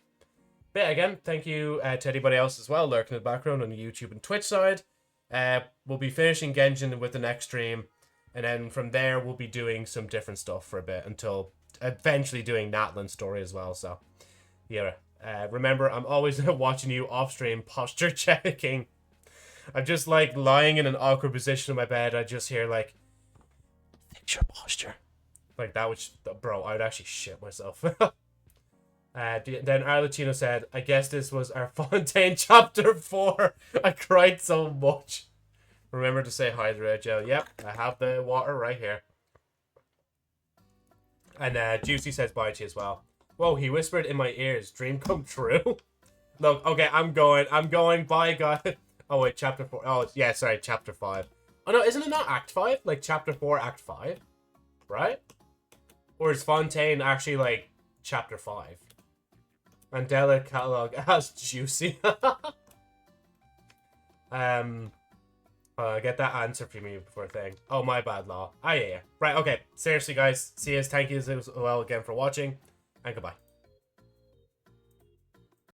But yeah, again, thank you to anybody else as well, lurking in the background on the YouTube and Twitch side. We'll be finishing Genshin with the next stream, and then from there, we'll be doing some different stuff for a bit, until eventually doing Natlan's story as well, so. Yeah, remember, I'm always watching you off-stream, posture checking. I'm just, like, lying in an awkward position in my bed. I just hear, like, fix your posture. Like, that which, bro, I would actually shit myself. Then Arlecchino said, I guess this was our Fontaine chapter 4. I cried so much. Remember to say hi to Red Joe. Yep, I have the water right here. And Juicy says bye to you as well. Whoa, he whispered in my ears, dream come true. Look, okay, I'm going, bye, guys. Oh, wait, chapter 4. Oh, yeah, sorry, chapter 5. Oh, no, isn't it not Act 5? Like, chapter 4, Act 5? Right? Or is Fontaine actually, like, chapter 5? Mandela catalog as Juicy. Get that answer from you before thing. Oh, my bad, Law. Ah, yeah. Right, okay. Seriously, guys. See you. Thank you as well again for watching. And goodbye.